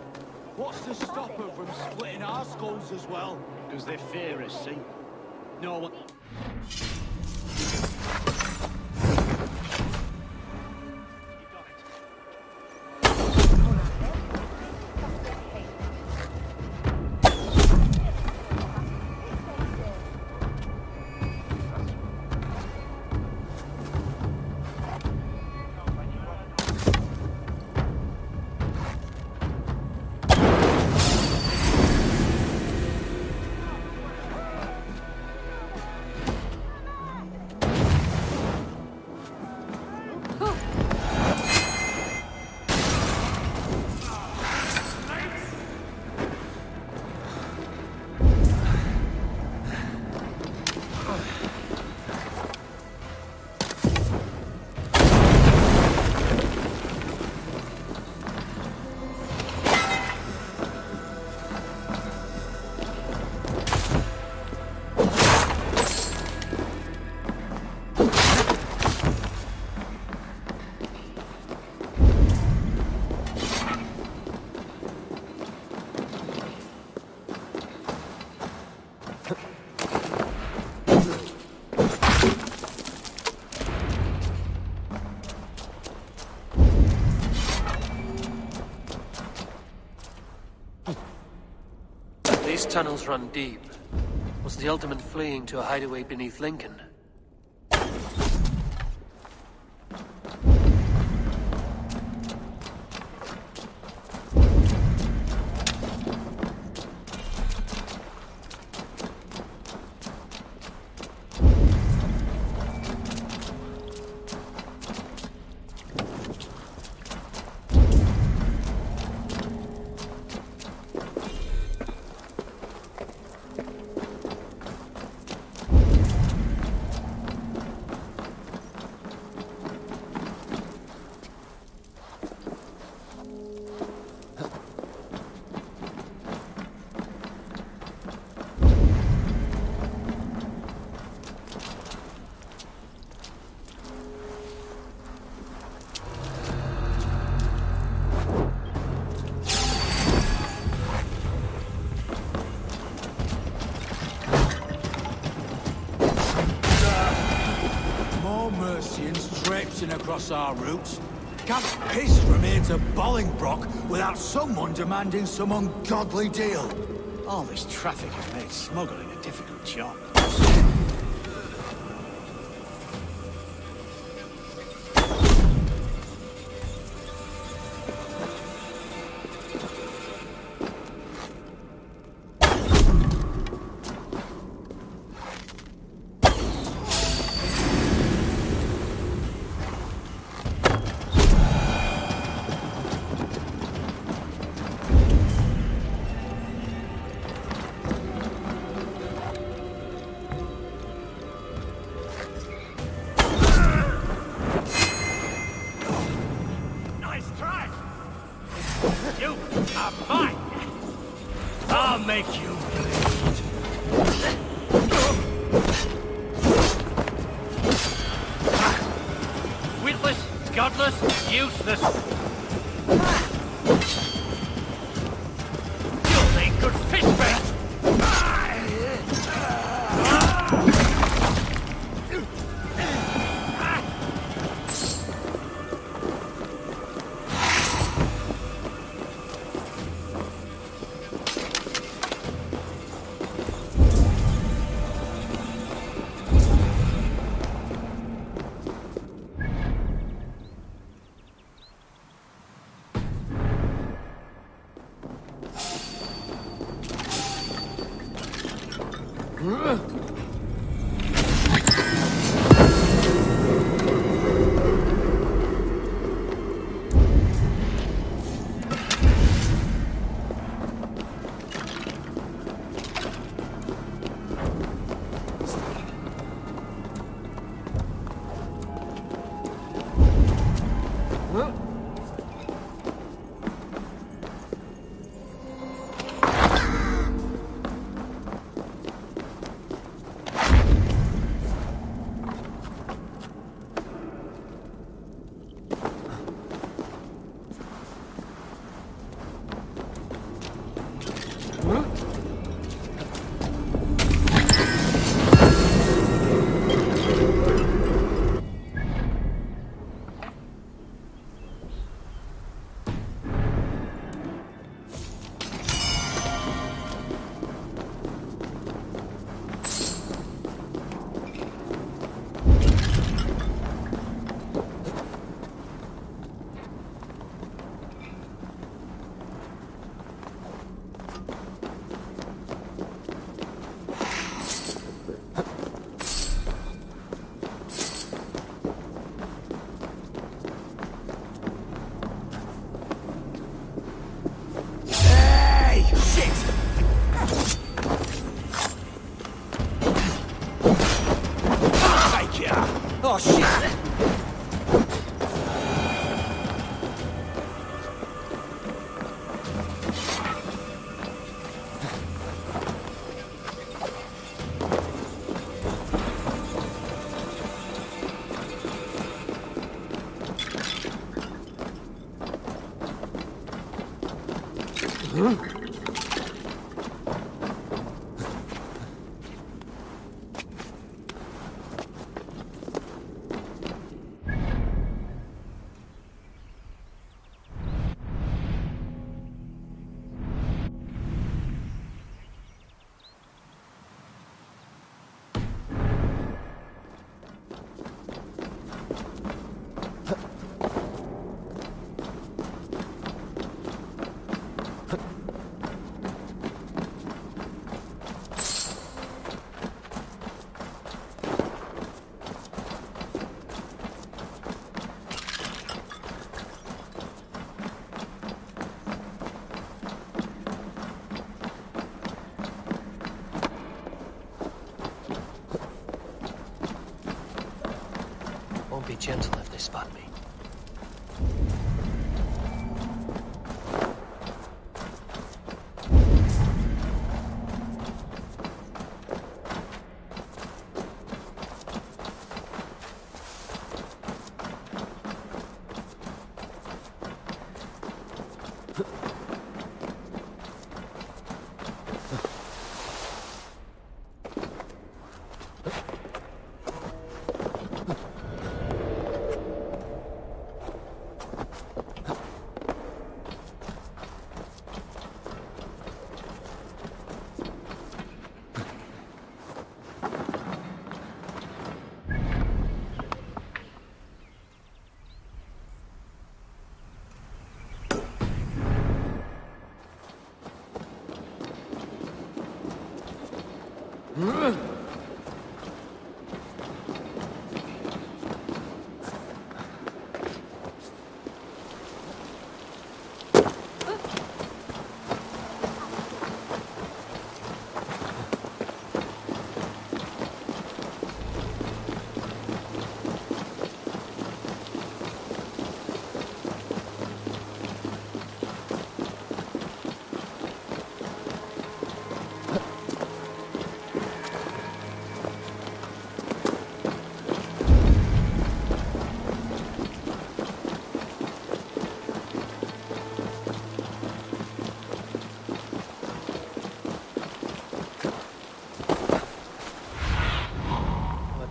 What's to stop them from splitting our skulls as well? Because they fear us, see? No one... These tunnels run deep. Was the Ultimate fleeing to a hideaway beneath Lincoln? Across our routes. Can't piss from here to Bolingbroke without someone demanding some ungodly deal. All this traffic has made smuggling a difficult job. gentle if they spot me.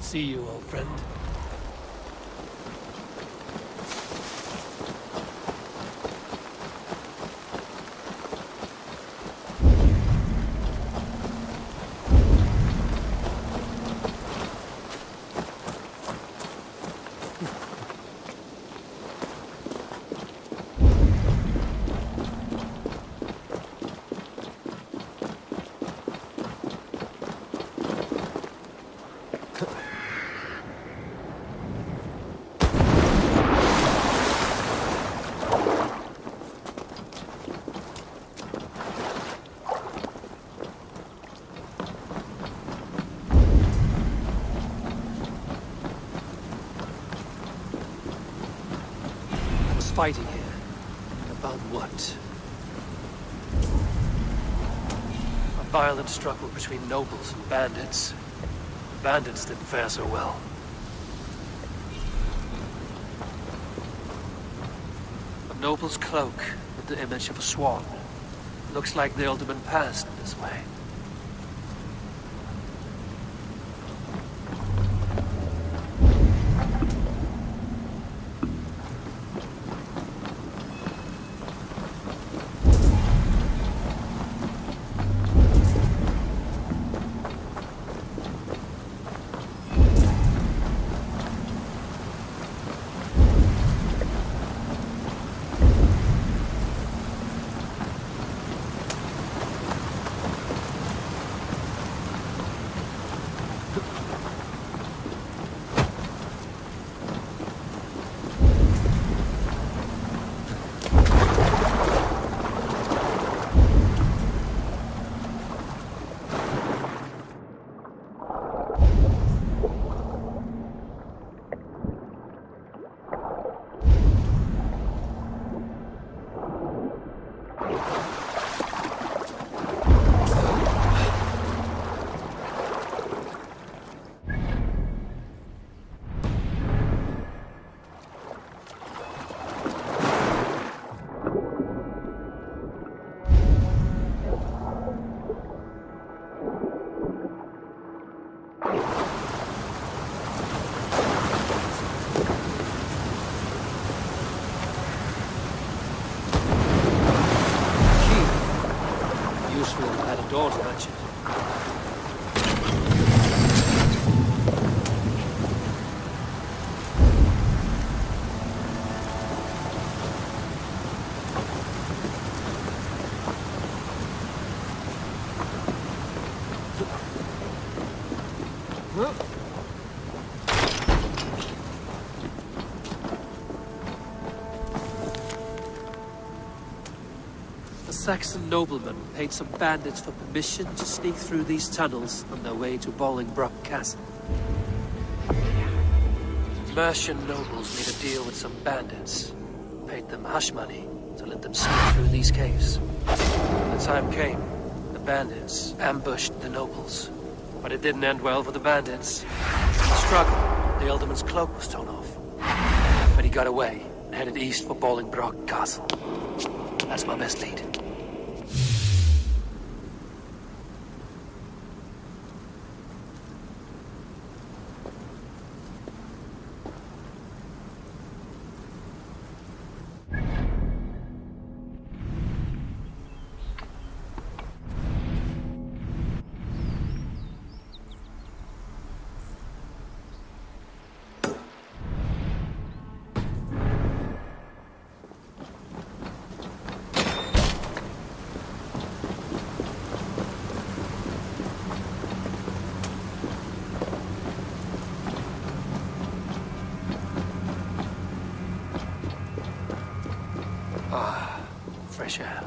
See you, old friend. Fighting here. About what? A violent struggle between nobles and bandits. The bandits didn't fare so well. A noble's cloak with the image of a swan. Looks like the alderman passed this way. Daughter mentioned. Saxon noblemen paid some bandits for permission to sneak through these tunnels on their way to Bolingbroke Castle. Mercian nobles made a deal with some bandits. Paid them hush money to let them slip through these caves. When the time came, the bandits ambushed the nobles. But it didn't end well for the bandits. In the struggle, the Ealdorman's cloak was torn off. But he got away and headed east for Bolingbroke Castle. That's my best lead. Ah, fresh air.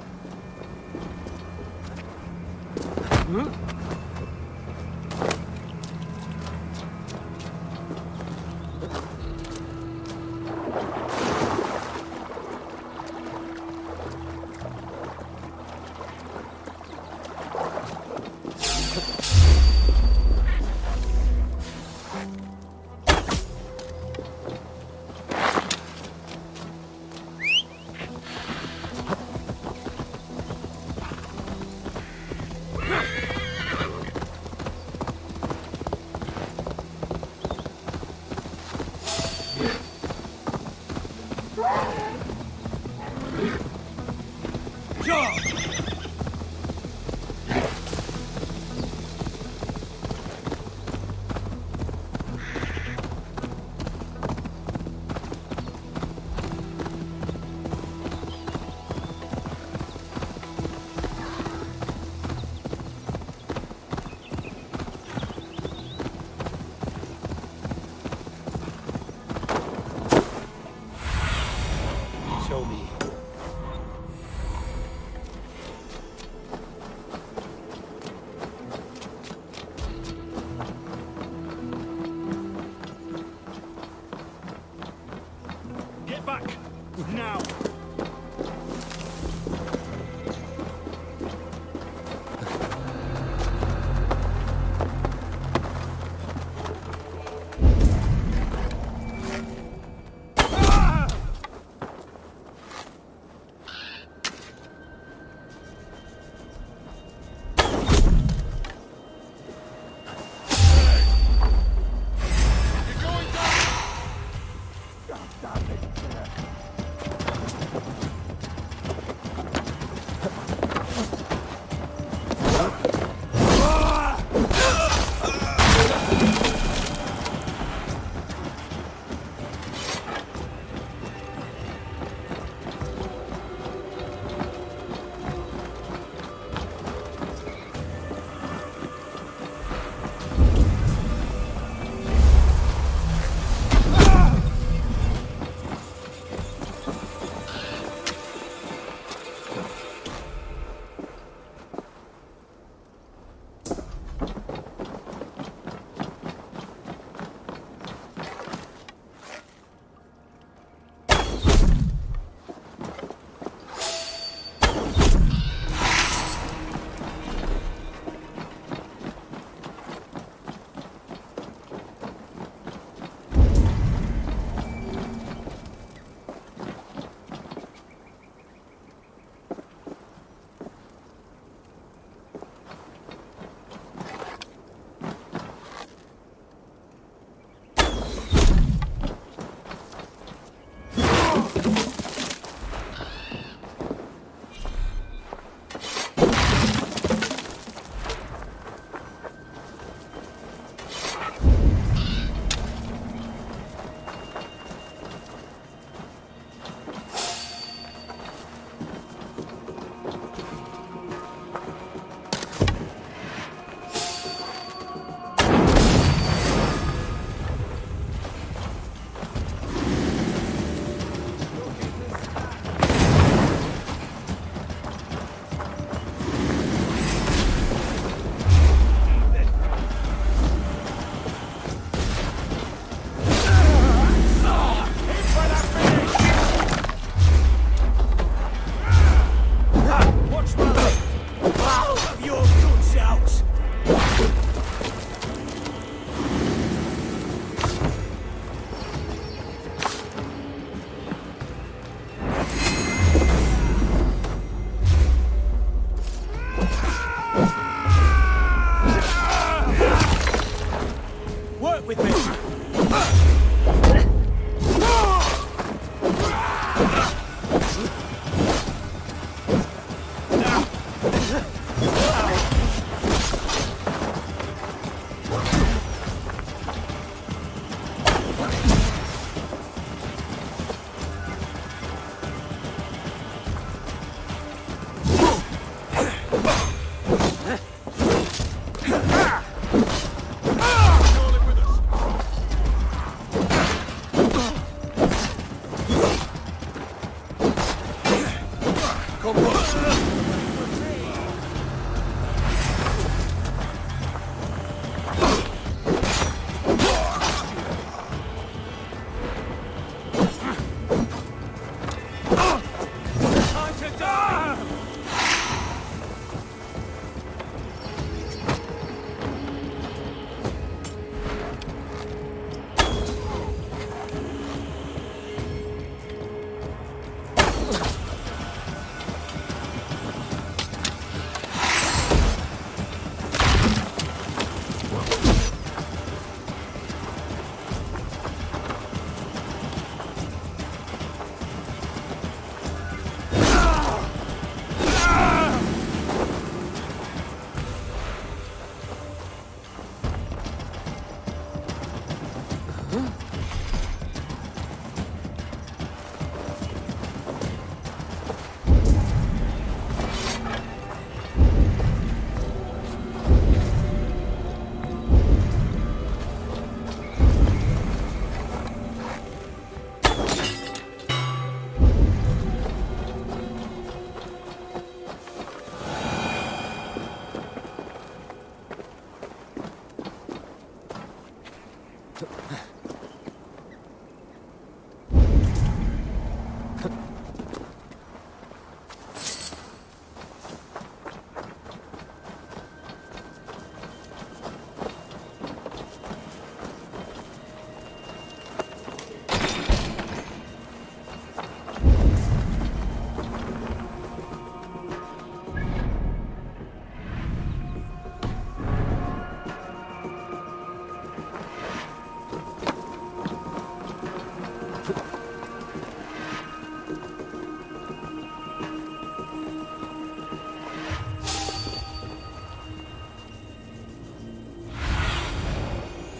Work with me!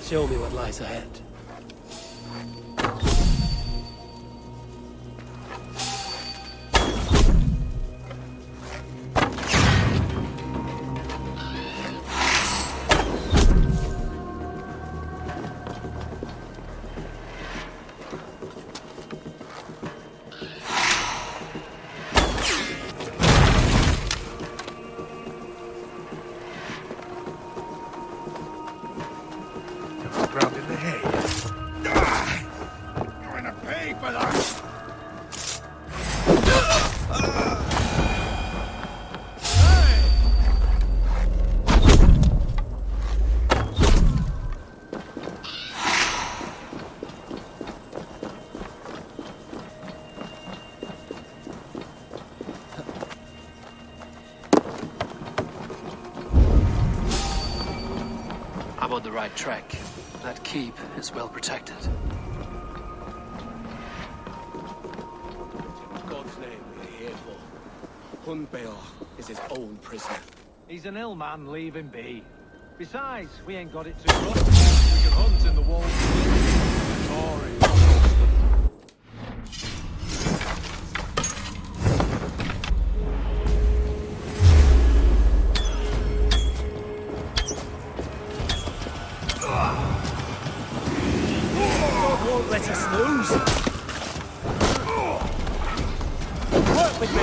Show me what lies ahead. Ground in the hay. Going to pay for that. I'm on the right track. That keep is well protected. God's name we're here for. Hunbeor is his own prisoner. He's an ill man, leave him be. Besides, we ain't got it too rough. We can hunt in the walls. Tories. Won't let us lose. Work with me.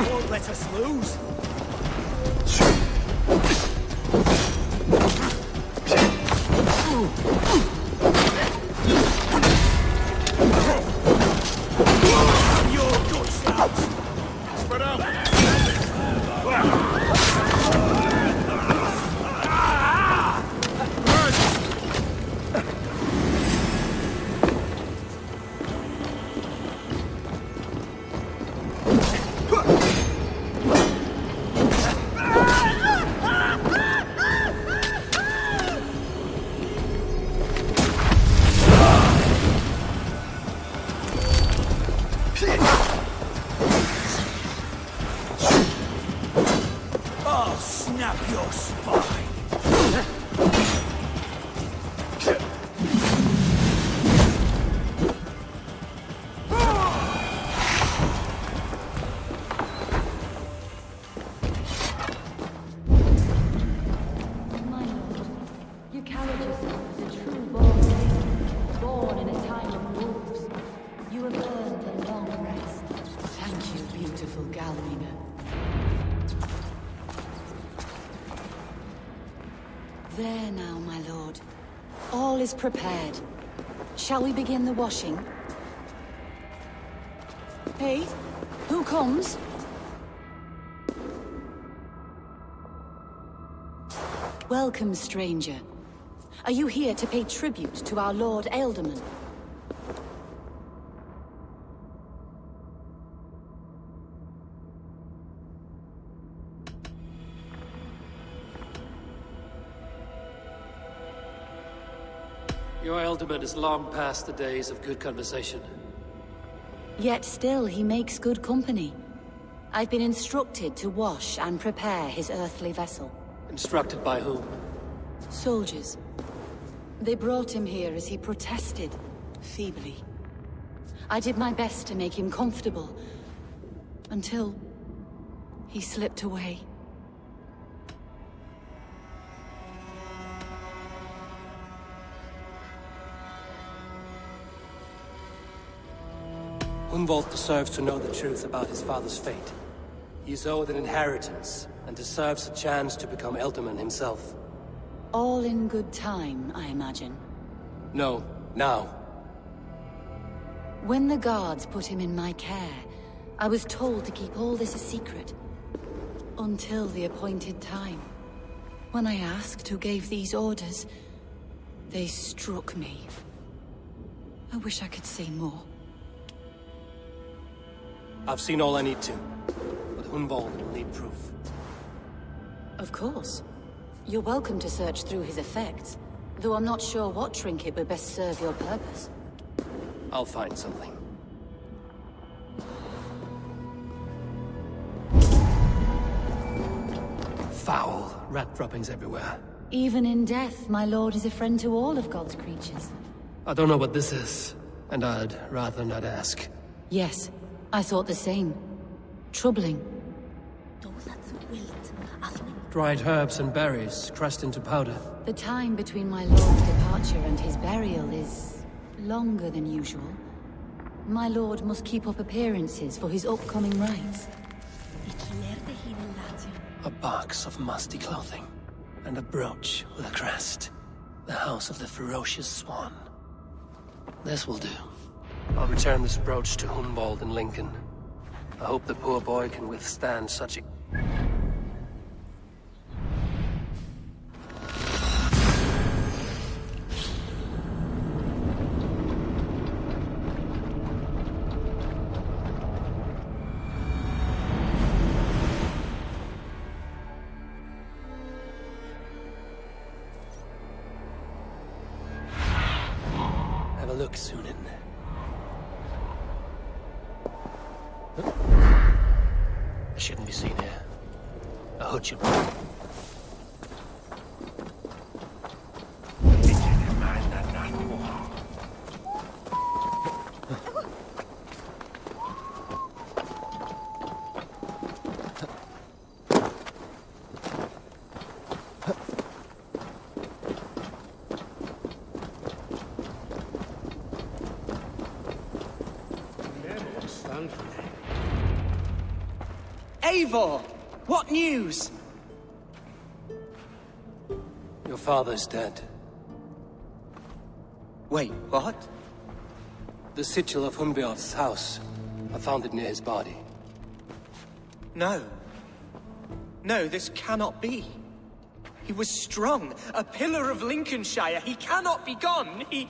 Won't let us lose. yourself as a true born king, born in a time of wolves. You have earned a long rest. Thank you, beautiful Galwina. There now, my lord. All is prepared. Shall we begin the washing? Hey, who comes? Welcome, stranger. Are you here to pay tribute to our Lord Ealdorman? Your Ealdorman is long past the days of good conversation. Yet still he makes good company. I've been instructed to wash and prepare his earthly vessel. Instructed by whom? Soldiers. They brought him here as he protested, feebly. I did my best to make him comfortable, until he slipped away. Hunwald deserves to know the truth about his father's fate. He is owed an inheritance, and deserves a chance to become Ealdorman himself. All in good time, I imagine. No, now. When the guards put him in my care, I was told to keep all this a secret. Until the appointed time. When I asked who gave these orders, they struck me. I wish I could say more. I've seen all I need to, but Hunwald will need proof. Of course. You're welcome to search through his effects, though I'm not sure what trinket would best serve your purpose. I'll find something. Foul rat droppings everywhere. Even in death, my lord is a friend to all of God's creatures. I don't know what this is, and I'd rather not ask. Yes, I thought the same. Troubling. Dried herbs and berries, crushed into powder. The time between my lord's departure and his burial is longer than usual. My lord must keep up appearances for his upcoming rites. A box of musty clothing, and a brooch with a crest. The house of the ferocious swan. This will do. I'll return this brooch to Hunwald in Lincoln. I hope the poor boy can withstand such a... Have a look, Sunan. I shouldn't be seen here. A hood should work. Eivor! What news? Your father's dead. Wait, what? The sigil of Hunbeorth's house. I found it near his body. No. No, this cannot be. He was strong, a pillar of Lincolnshire. He cannot be gone. He...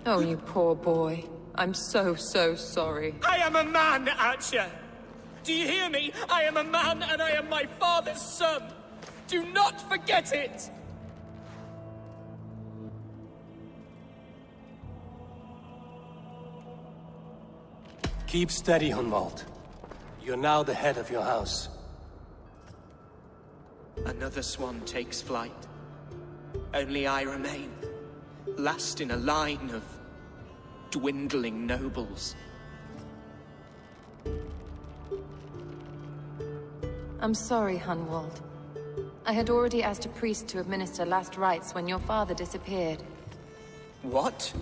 Oh, you poor boy. I'm so sorry. I am a man, Archer! Do you hear me? I am a man and I am my father's son! Do not forget it! Keep steady, Hunwald. You're now the head of your house. Another swan takes flight. Only I remain. Last in a line of dwindling nobles. I'm sorry, Hunwald. I had already asked a priest to administer last rites when your father disappeared. What?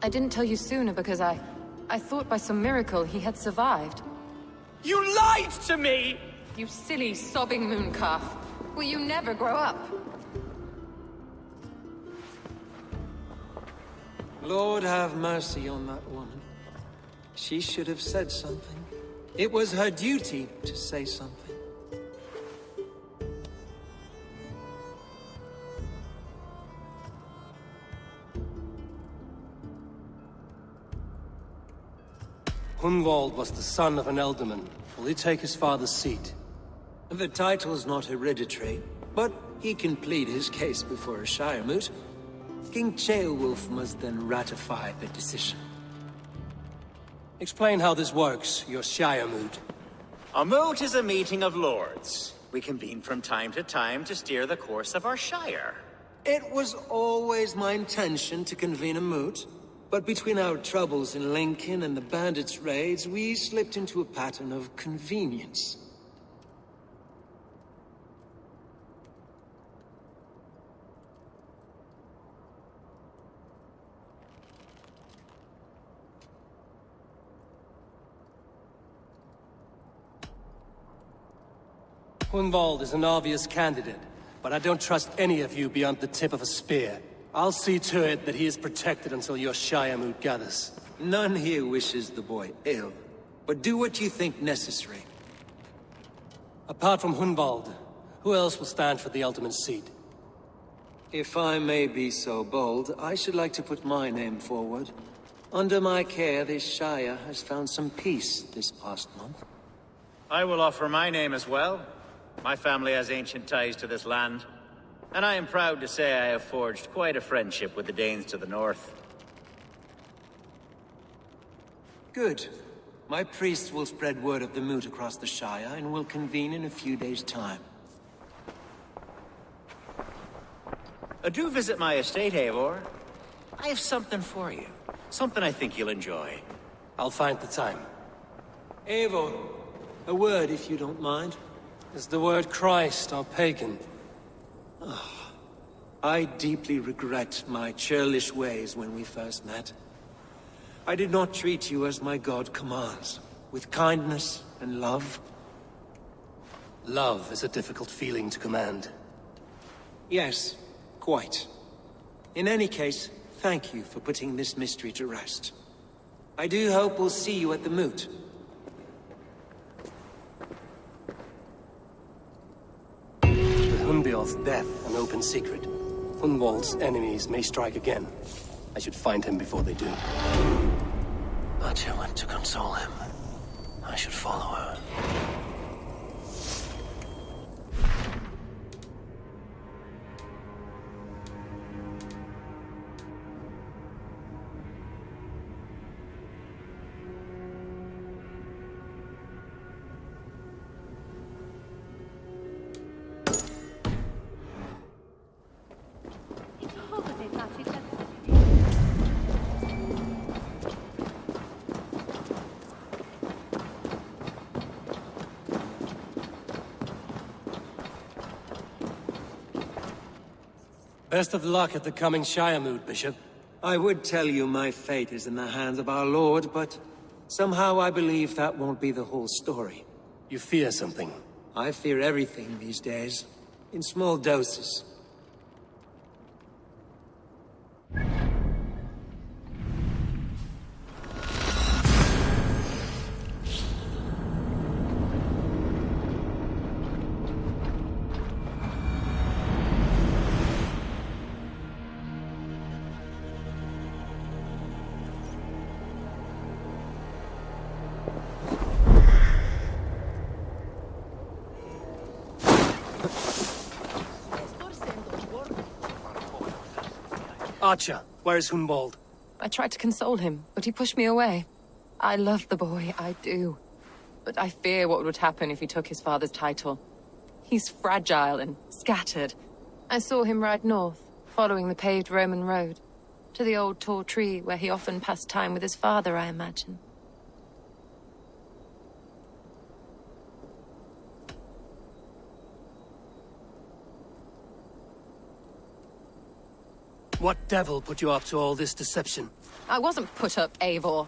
I didn't tell you sooner because I thought by some miracle he had survived. You lied to me! You silly, sobbing mooncalf. Will you never grow up? Lord have mercy on that woman. She should have said something. It was her duty to say something. Hunwald was the son of an ealdorman. Will he take his father's seat? The title's not hereditary, but he can plead his case before a Shire moot. King Ceolwulf must then ratify the decision. Explain how this works, your Shire moot. A moot is a meeting of lords. We convene from time to time to steer the course of our Shire. It was always my intention to convene a moot, but between our troubles in Lincoln and the bandits' raids, we slipped into a pattern of convenience. Hunwald is an obvious candidate, but I don't trust any of you beyond the tip of a spear. I'll see to it that he is protected until your Shire moot gathers. None here wishes the boy ill, but do what you think necessary. Apart from Hunwald, who else will stand for the ultimate seat? If I may be so bold, I should like to put my name forward. Under my care, this Shire has found some peace this past month. I will offer my name as well. My family has ancient ties to this land, and I am proud to say I have forged quite a friendship with the Danes to the north. Good. My priests will spread word of the moot across the Shire, and will convene in a few days' time. Do visit my estate, Eivor. I have something for you. Something I think you'll enjoy. I'll find the time. Eivor, a word if you don't mind. Is the word Christ or pagan? I deeply regret my churlish ways when we first met. I did not treat you as my god commands, with kindness and love. Love is a difficult feeling to command. Yes, quite. In any case, thank you for putting this mystery to rest. I do hope we'll see you at the moot. Hunbeor's death an open secret. Hunwald's enemies may strike again. I should find him before they do. Archer went to console him. I should follow her. Best of luck at the coming Shire moot, Bishop. I would tell you my fate is in the hands of our Lord, but somehow I believe that won't be the whole story. You fear something? I fear everything these days, in small doses. Archer, where is Hunwald? I tried to console him, but he pushed me away. I love the boy, I do. But I fear what would happen if he took his father's title. He's fragile and scattered. I saw him ride north, following the paved Roman road. To the old tall tree where he often passed time with his father, I imagine. What devil put you up to all this deception? I wasn't put up, Eivor.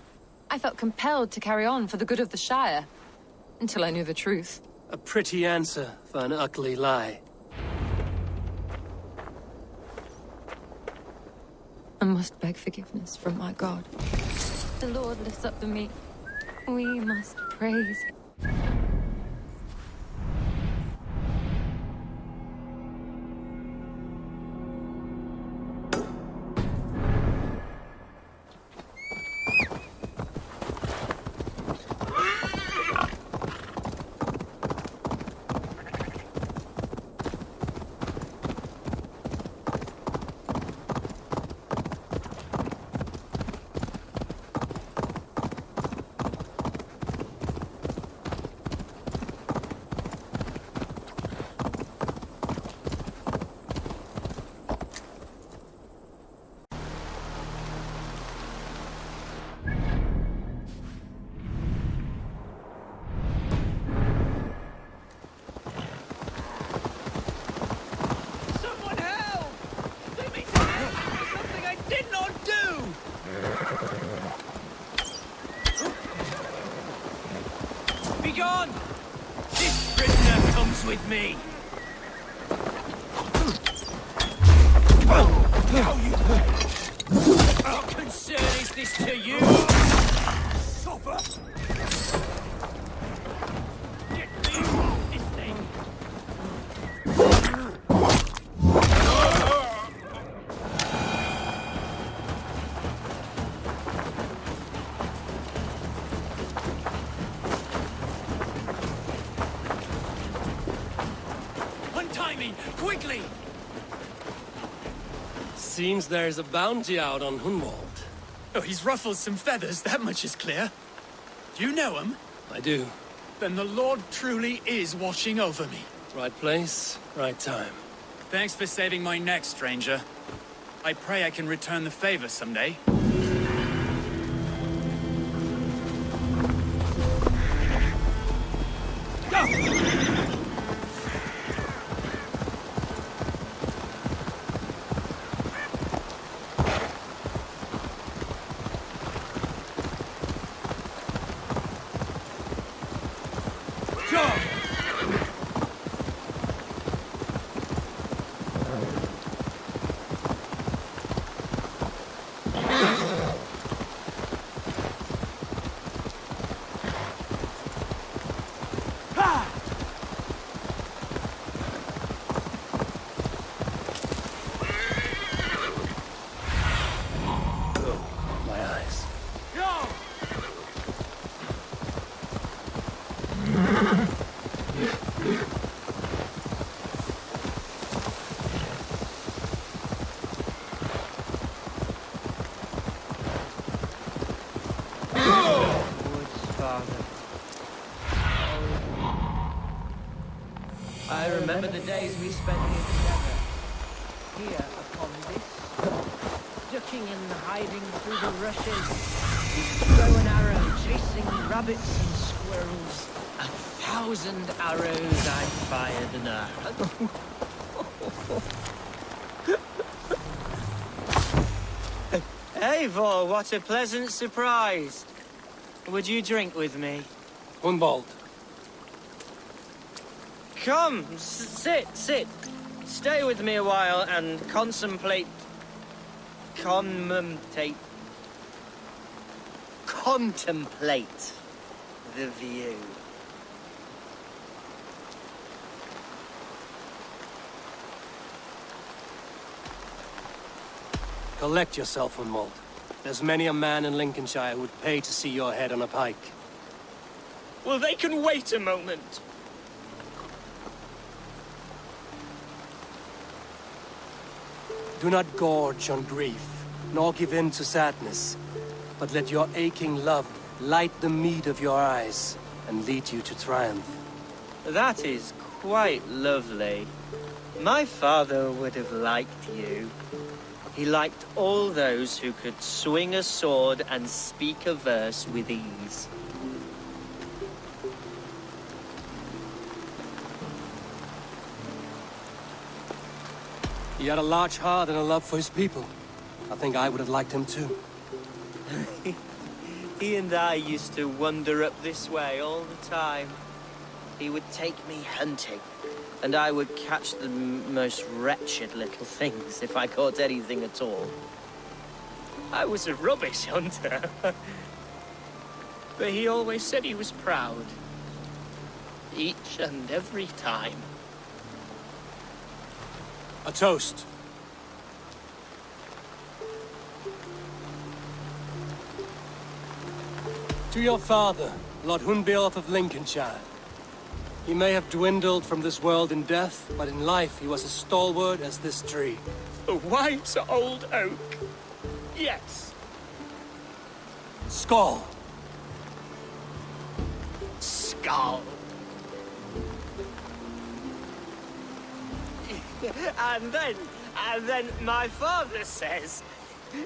I felt compelled to carry on for the good of the Shire. Until I knew the truth. A pretty answer for an ugly lie. I must beg forgiveness from my God. The Lord lifts up the meek. We must praise him. Begone! This prisoner comes with me! What concern is this to you? Suffer! Get me off this thing! Untie me! Quickly! Seems there's a bounty out on Hunwald. Oh, he's ruffled some feathers, that much is clear. Do you know him? I do. Then the Lord truly is watching over me. Right place, right time. Thanks for saving my neck, stranger. I pray I can return the favor someday. I remember the days we spent here together. Here upon this, ducking and hiding through the rushes, bow and arrow, chasing rabbits and squirrels. 1,000 arrows I fired and Eivor, what a pleasant surprise. Would you drink with me? Hunwald. Come, sit. Stay with me a while and contemplate the view. Collect yourself, Hunwald. There's many a man in Lincolnshire who'd pay to see your head on a pike. Well, they can wait a moment. Do not gorge on grief, nor give in to sadness, but let your aching love light the mead of your eyes and lead you to triumph. That is quite lovely. My father would have liked you. He liked all those who could swing a sword and speak a verse with ease. He had a large heart and a love for his people. I think I would have liked him too. He and I used to wander up this way all the time. He would take me hunting, and I would catch the most wretched little things if I caught anything at all. I was a rubbish hunter. But he always said he was proud. Each and every time. A toast. To your father, Lord Hunbeorth of Lincolnshire. He may have dwindled from this world in death, but in life he was as stalwart as this tree. A white old oak. Yes. Skull. Skull. And then my father says,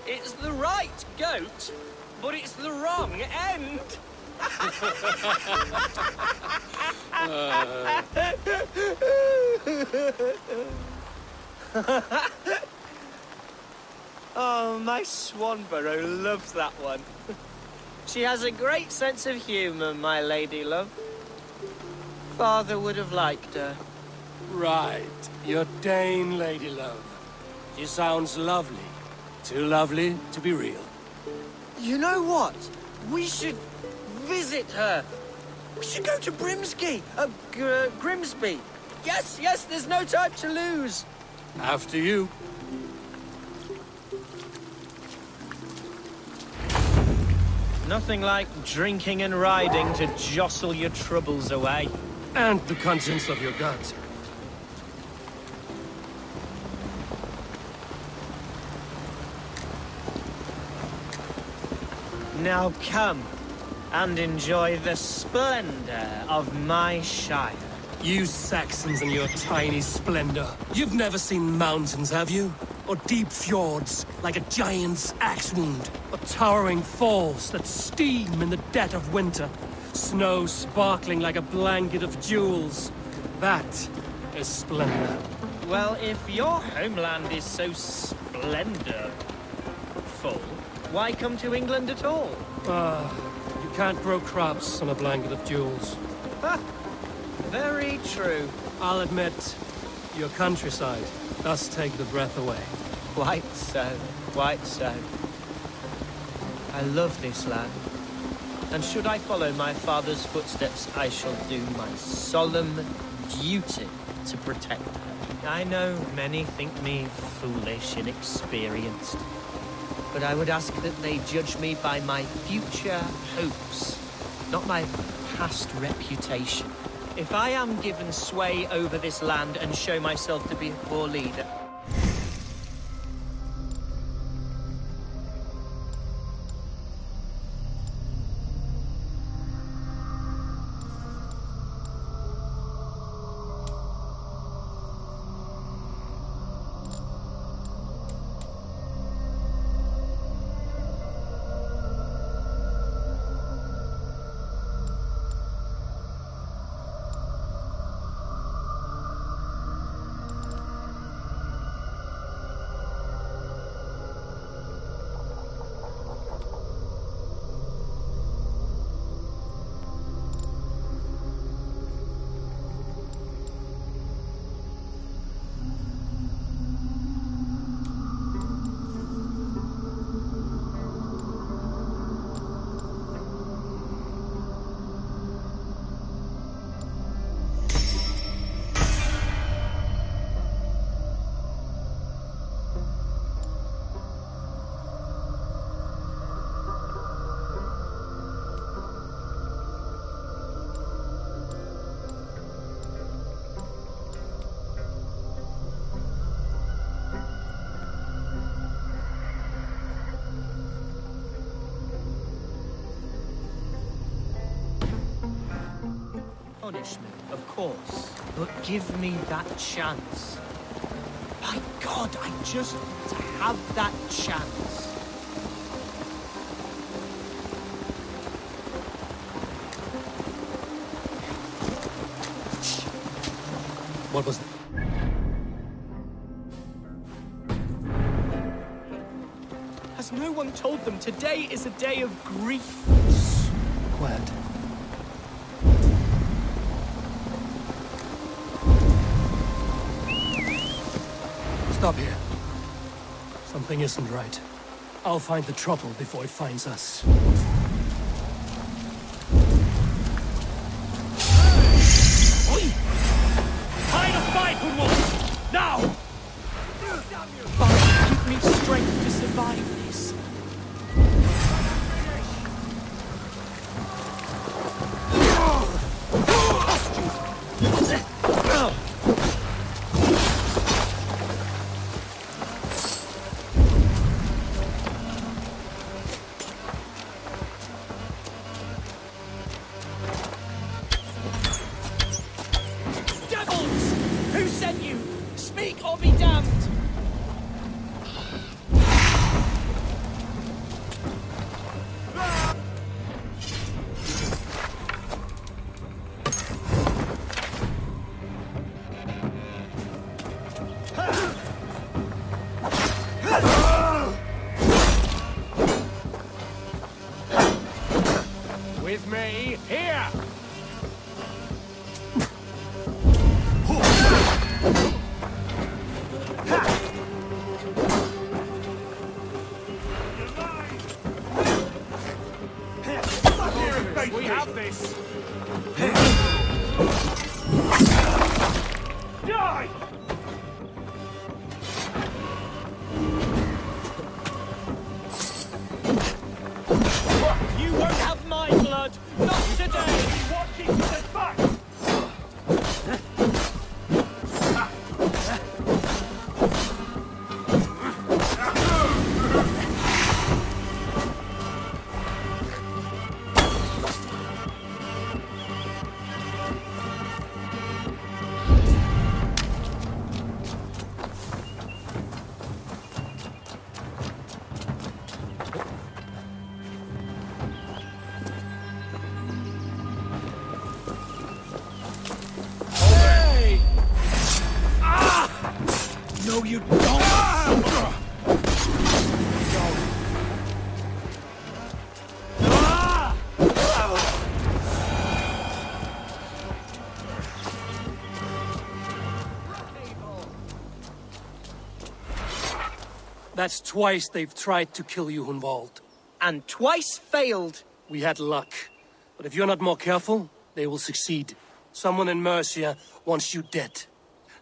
it's the right goat, but it's the wrong end. Oh, my Swanborough loves that one. She has a great sense of humor, my lady love. Father would have liked her. Right. Your Dane lady love. She sounds lovely. Too lovely to be real. You know what? We should visit her. We should go to Grimsby. Yes, there's no time to lose. After you. Nothing like drinking and riding to jostle your troubles away. And the contents of your gut. Now come and enjoy the splendor of my shire. You Saxons and your tiny splendor. You've never seen mountains, have you? Or deep fjords, like a giant's axe wound. Or towering falls that steam in the dead of winter. Snow sparkling like a blanket of jewels. That is splendor. Well, if your homeland is so splendorful, why come to England at all? You can't grow crops on a blanket of jewels. Ha! Very true. I'll admit, your countryside does take the breath away. Quite so, quite so. I love this land. And should I follow my father's footsteps, I shall do my solemn duty to protect her. I know many think me foolish, inexperienced. But I would ask that they judge me by my future hopes, not my past reputation. If I am given sway over this land and show myself to be a poor leader... Punishment, of course, but give me that chance. My God, I just want to have that chance. What was... Everyone told them today is a day of grief. Quiet. Stop here. Something isn't right. I'll find the trouble before it finds us. Hide a fight, Hoodwolf! Now! Father, give me strength to survive this. Devils! Who sent you? Speak or be damned! With me, here! We have this! Die! You won't have my blood! Not today! Watching the back! No, you don't! That's twice they've tried to kill you, Hunwald. And twice failed. We had luck. But if you're not more careful, they will succeed. Someone in Mercia wants you dead.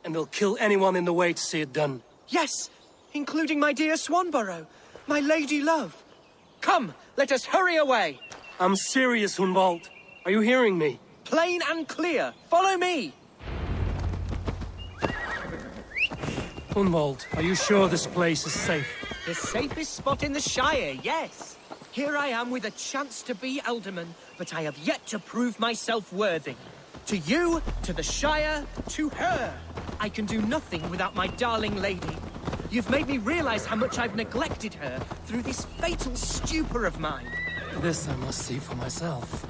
And they'll kill anyone in the way to see it done. Yes, including my dear Swanborough, my lady love. Come, let us hurry away. I'm serious, Hunwald. Are you hearing me? Plain and clear. Follow me. Hunwald, are you sure this place is safe? The safest spot in the Shire, yes. Here I am with a chance to be Alderman, but I have yet to prove myself worthy. To you, to the Shire, to her. I can do nothing without my darling lady. You've made me realize how much I've neglected her through this fatal stupor of mine. This I must see for myself.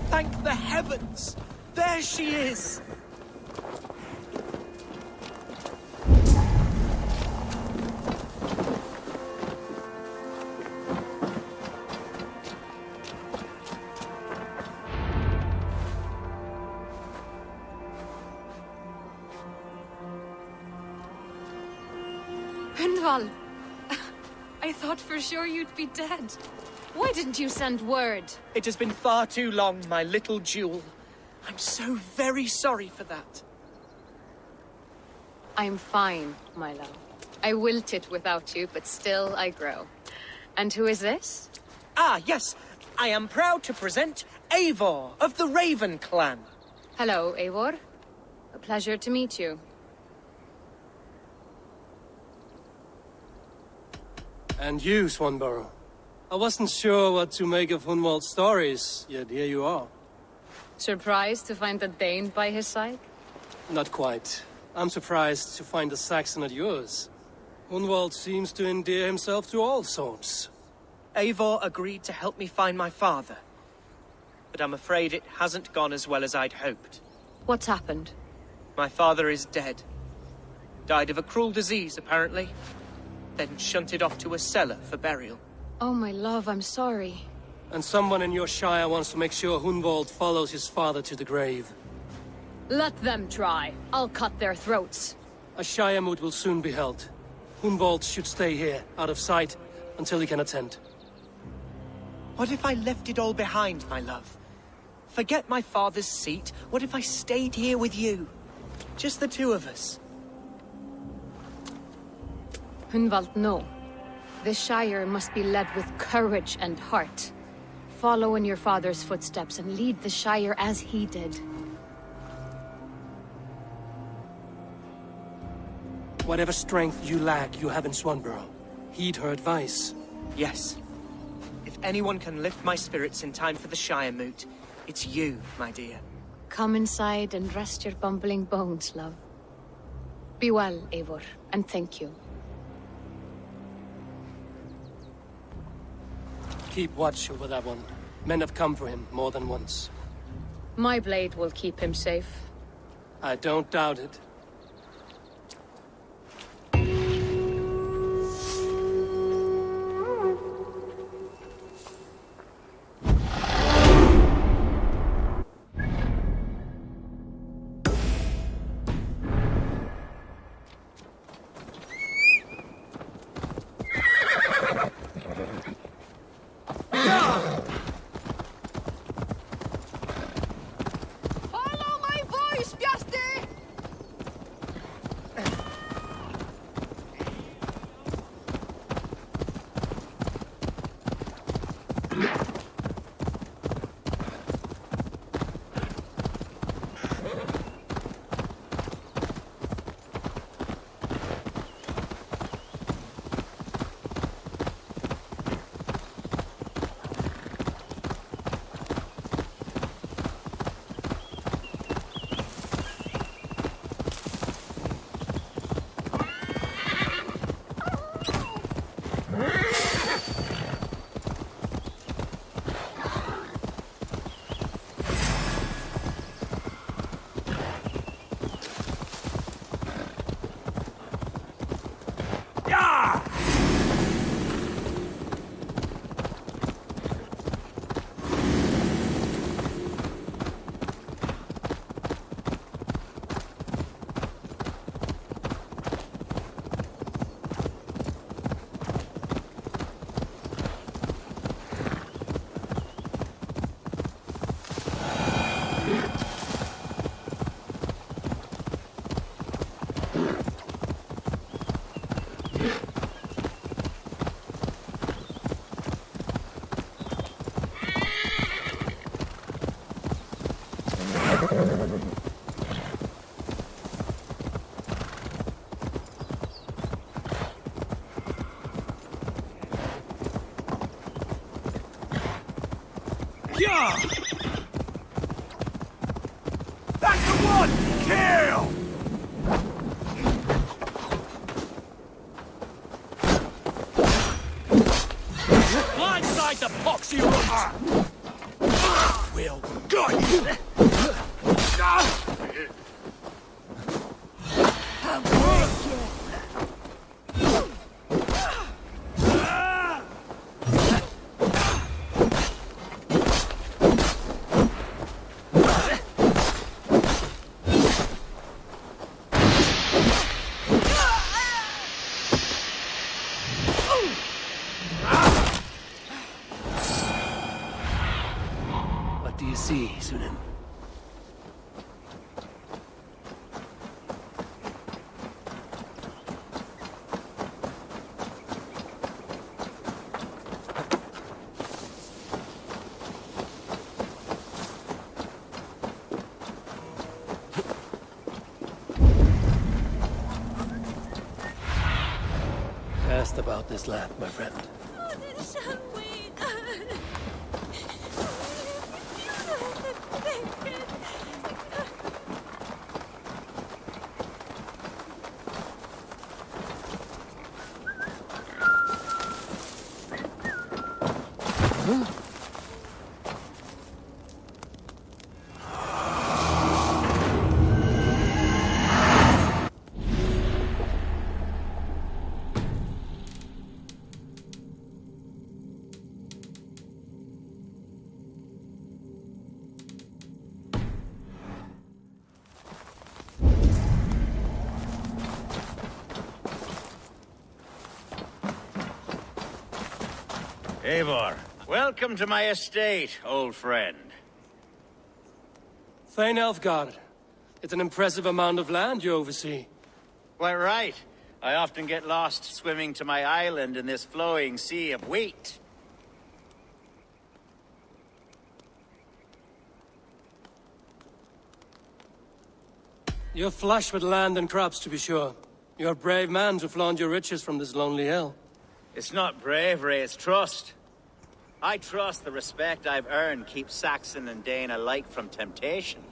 Thank the heavens! There she is! Hundval! I thought for sure you'd be dead. Why didn't you send word? It has been far too long, my little jewel. I'm so very sorry for that. I'm fine, my love. I wilted without you, but still I grow. And who is this? Ah, yes. I am proud to present Eivor of the Raven clan. Hello, Eivor. A pleasure to meet you. And you, Swanborough. I wasn't sure what to make of Hunwald's stories, yet here you are. Surprised to find a Dane by his side? Not quite. I'm surprised to find a Saxon at yours. Hunwald seems to endear himself to all sorts. Eivor agreed to help me find my father. But I'm afraid it hasn't gone as well as I'd hoped. What's happened? My father is dead. Died of a cruel disease, apparently. Then shunted off to a cellar for burial. Oh, my love, I'm sorry. And someone in your shire wants to make sure Hunwald follows his father to the grave. Let them try. I'll cut their throats. A shire moot will soon be held. Hunwald should stay here, out of sight, until he can attend. What if I left it all behind, my love? Forget my father's seat. What if I stayed here with you? Just the two of us. Hunwald, no. The Shire must be led with courage and heart. Follow in your father's footsteps and lead the Shire as he did. Whatever strength you lack, you have in Swanborough. Heed her advice. Yes. If anyone can lift my spirits in time for the Shire moot, it's you, my dear. Come inside and rest your bumbling bones, love. Be well, Eivor, and thank you. Keep watch over that one. Men have come for him more than once. My blade will keep him safe. I don't doubt it. Yeah! That's the one! Kill! Blindside the poxy roots! Will got you! What do you see, Sunan? Asked about this land, my friend. Oh, there shall we Eivor, welcome to my estate, old friend. Thane Elfgard. It's an impressive amount of land you oversee. Quite right. I often get lost swimming to my island in this flowing sea of wheat. You're flush with land and crops, to be sure. You're a brave man to flaunt your riches from this lonely hill. It's not bravery, it's trust. I trust the respect I've earned keeps Saxon and Dane alike from temptation.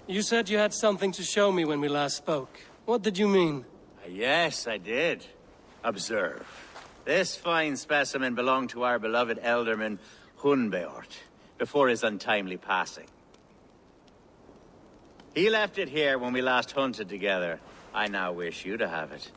You said you had something to show me when we last spoke. What did you mean? Yes, I did. Observe. This fine specimen belonged to our beloved elderman, Hunbeort, before his untimely passing. He left it here when we last hunted together. I now wish you to have it.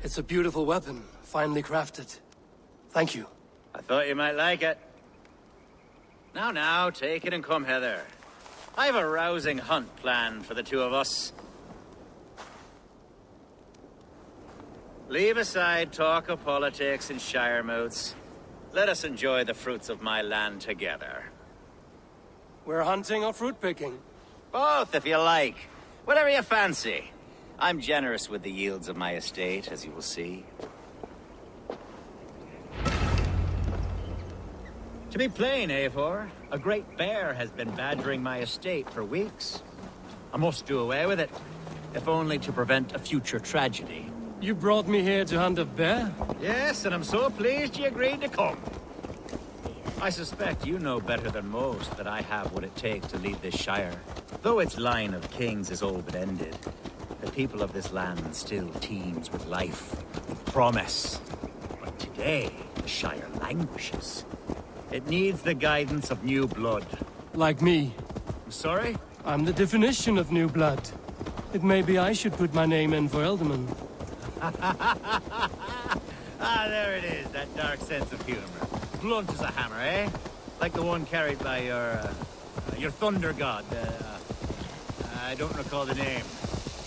It's a beautiful weapon, finely crafted. Thank you. I thought you might like it. Now, take it and come hither. I've a rousing hunt planned for the two of us. Leave aside talk of politics and shire moats. Let us enjoy the fruits of my land together. We're hunting or fruit picking? Both, if you like. Whatever you fancy. I'm generous with the yields of my estate, as you will see. To be plain, Eivor, a great bear has been badgering my estate for weeks. I must do away with it, if only to prevent a future tragedy. You brought me here to hunt a bear? Yes, and I'm so pleased you agreed to come. I suspect you know better than most that I have what it takes to lead this shire. Though its line of kings is all but ended, the people of this land still teems with life, with promise. But today, the shire languishes. It needs the guidance of new blood. Like me. I'm sorry? I'm the definition of new blood. It may be I should put my name in for Elderman. There it is, that dark sense of humor. Blunt as a hammer, eh? Like the one carried by your thunder god. I don't recall the name.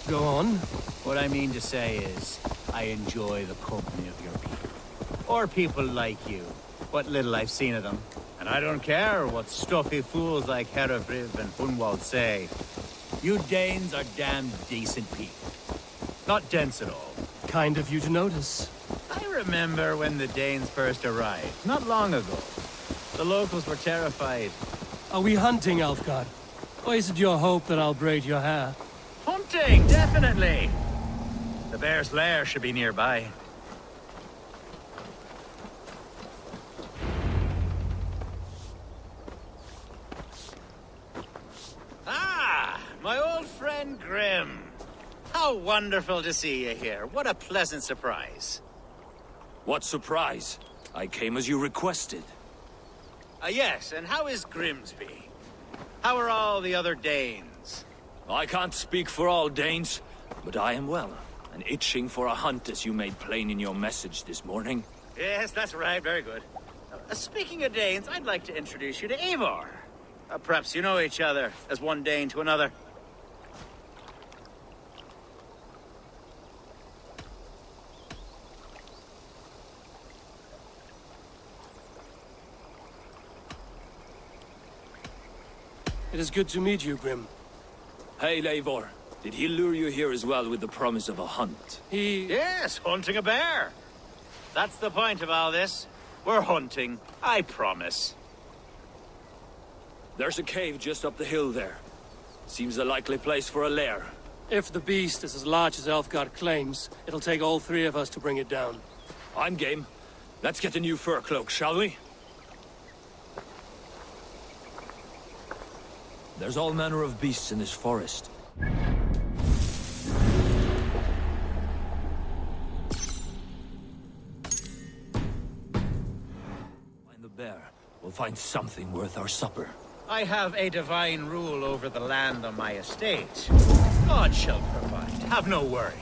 Go on. What I mean to say is, I enjoy the company of your people. Or people like you. What little I've seen of them. And I don't care what stuffy fools like Herefriv and Hunwald say. You Danes are damn decent people. Not dense at all. Kind of you to notice. I remember when the Danes first arrived, not long ago. The locals were terrified. Are we hunting, Alfgard? Or is it your hope that I'll braid your hair? Hunting, definitely! The bear's lair should be nearby. Ah, my old friend Grim. How wonderful to see you here. What a pleasant surprise. What surprise? I came as you requested. Yes, and how is Grimsby? How are all the other Danes? I can't speak for all Danes, but I am well, and itching for a hunt as you made plain in your message this morning. Yes, that's right. Very good. Speaking of Danes, I'd like to introduce you to Eivor. Perhaps you know each other, as one Dane to another. It is good to meet you, Grim. Hey, Eivor. Did he lure you here as well with the promise of a hunt? Yes, hunting a bear. That's the point of all this. We're hunting, I promise. There's a cave just up the hill there. Seems a likely place for a lair. If the beast is as large as Elfgard claims, it'll take all three of us to bring it down. I'm game. Let's get a new fur cloak, shall we? There's all manner of beasts in this forest. Find the bear. We'll find something worth our supper. I have a divine rule over the land on my estate. God shall provide. Have no worry.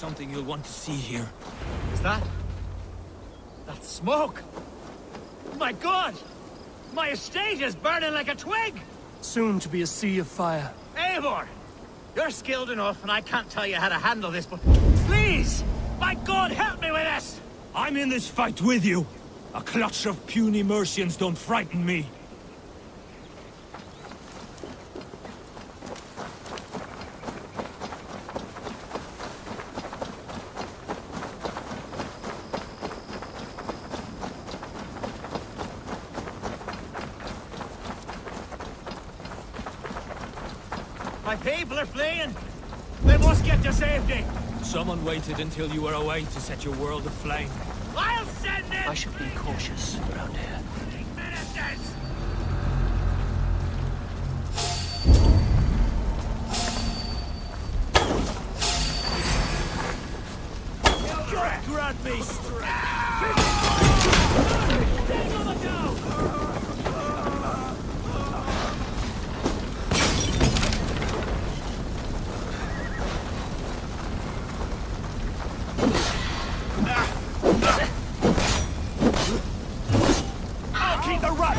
something you'll want to see here. Is that? That's smoke! My God! My estate is burning like a twig! Soon to be a sea of fire. Eivor! You're skilled enough, and I can't tell you how to handle this, but please! My God, help me with this! I'm in this fight with you. A clutch of puny Mercians don't frighten me. My people are fleeing! They must get to safety! Someone waited until you were away to set your world aflame. I'll send it! I should be cautious around here. Ministers! Grant me strength! I'll keep the rat!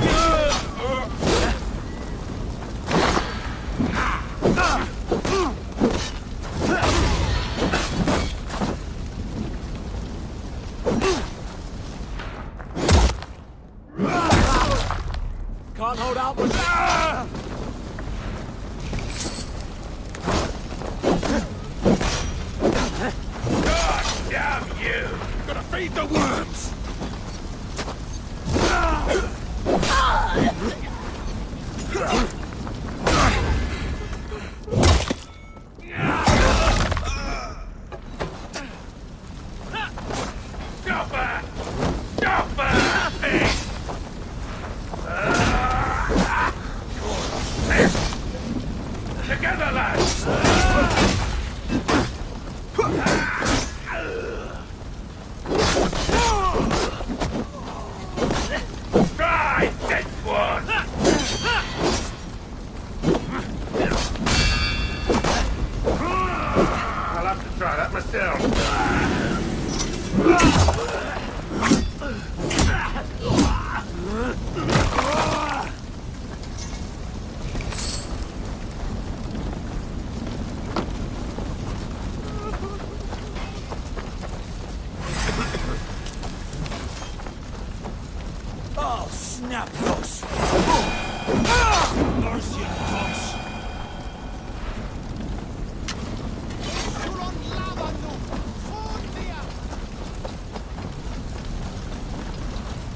Can't hold out much. God damn you! Gonna feed the worms! Together, lads! Try, dead one! I'll have to try that myself. I'll snap yours! Mercian dogs!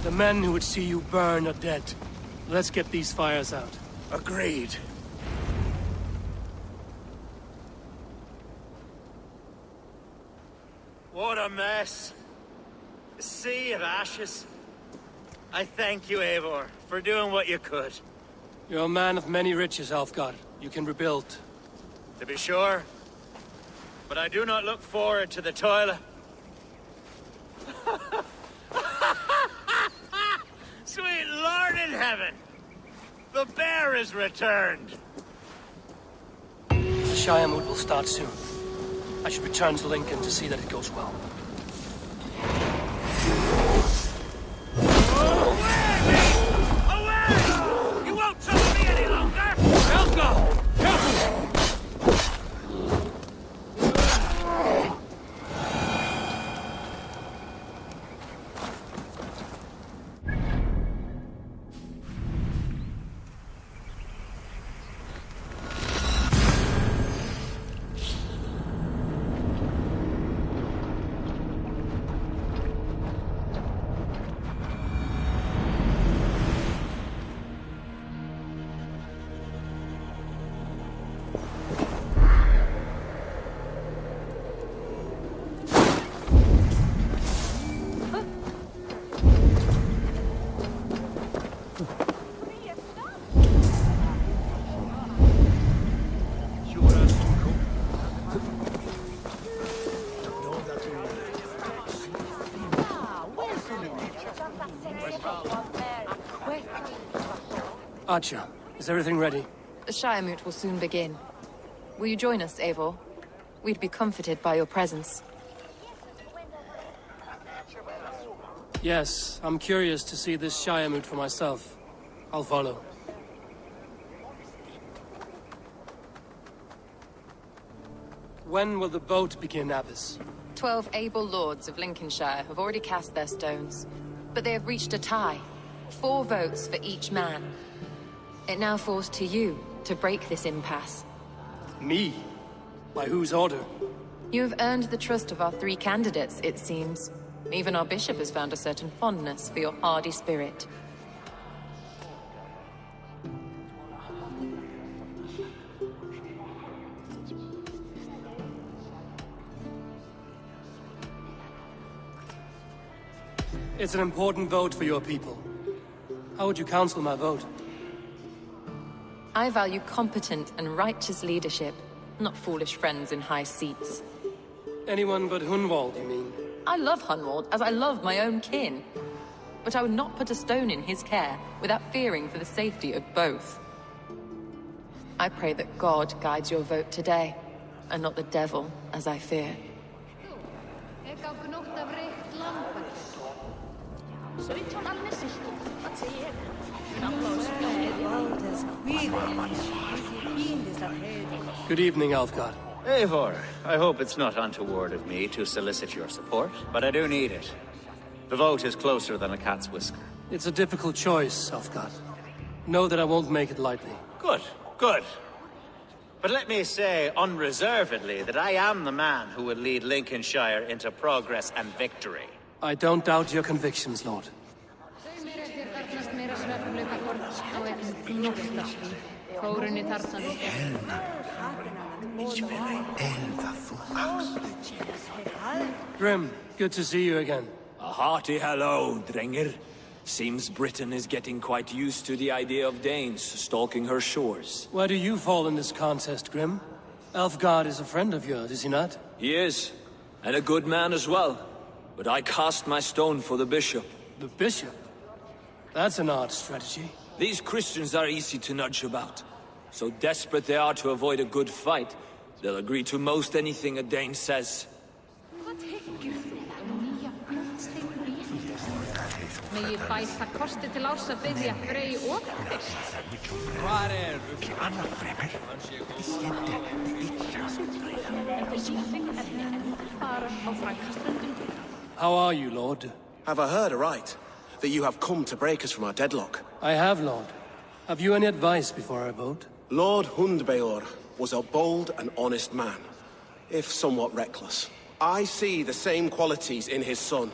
The men who would see you burn are dead. Let's get these fires out. Agreed. What a mess. A sea of ashes. I thank you, Eivor, for doing what you could. You're a man of many riches, Alfgar. You can rebuild. To be sure. But I do not look forward to the toil. Sweet Lord in heaven! The bear is returned! The Shire mood will start soon. I should return to Lincoln to see that it goes well. Away! You won't trouble me any longer! Elfgar! Careful! Archer, is everything ready? The Shire moot will soon begin. Will you join us, Eivor? We'd be comforted by your presence. Yes, I'm curious to see this Shire moot for myself. I'll follow. When will the vote begin, Abbess? 12 able lords of Lincolnshire have already cast their stones, but they have reached a tie. 4 votes for each man. It now falls to you to break this impasse. Me? By whose order? You have earned the trust of our 3 candidates, it seems. Even our bishop has found a certain fondness for your hardy spirit. It's an important vote for your people. How would you counsel my vote? I value competent and righteous leadership, not foolish friends in high seats. Anyone but Hunwald, you mean? I love Hunwald as I love my own kin. But I would not put a stone in his care without fearing for the safety of both. I pray that God guides your vote today, and not the devil, as I fear. Good evening, Alfgard. Eivor, I hope it's not untoward of me to solicit your support, but I do need it. The vote is closer than a cat's whisker. It's a difficult choice, Alfgard. Know that I won't make it lightly. Good, good. But let me say unreservedly that I am the man who will lead Lincolnshire into progress and victory. I don't doubt your convictions, Lord. Grim, good to see you again. A hearty hello, Drenger. Seems Britain is getting quite used to the idea of Danes stalking her shores. Where do you fall in this contest, Grim? Alfgard is a friend of yours, is he not? He is, and a good man as well. But I cast my stone for the bishop. The bishop? That's an odd strategy. These Christians are easy to nudge about. So desperate they are to avoid a good fight, they'll agree to most anything a Dane says. How are you, Lord? Have I heard aright? That you have come to break us from our deadlock? I have, Lord. Have you any advice before I vote? Lord Hundbeor was a bold and honest man, if somewhat reckless. I see the same qualities in his son.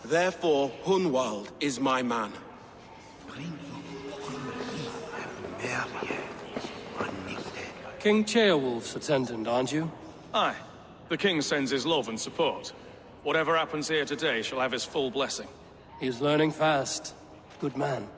Therefore, Hunwald is my man. King Ceolwulf's attendant, aren't you? Aye. The king sends his love and support. Whatever happens here today shall have his full blessing. He's learning fast. Good man.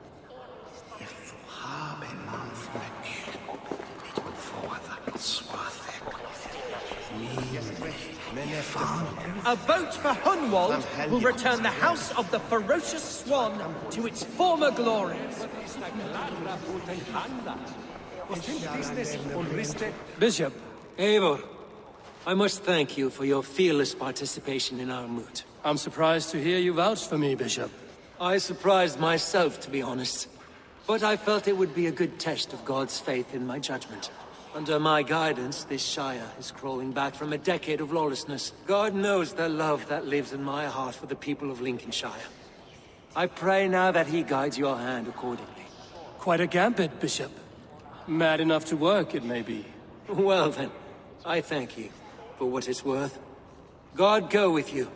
A vote for Hunwald will return the House of the Ferocious Swan to its former glories. Bishop, Eivor, I must thank you for your fearless participation in our moot. I'm surprised to hear you vouch for me, Bishop. I surprised myself, to be honest. But I felt it would be a good test of God's faith in my judgment. Under my guidance, this Shire is crawling back from a decade of lawlessness. God knows the love that lives in my heart for the people of Lincolnshire. I pray now that he guides your hand accordingly. Quite a gambit, Bishop. Mad enough to work, it may be. Well then, I thank you for what it's worth. God go with you.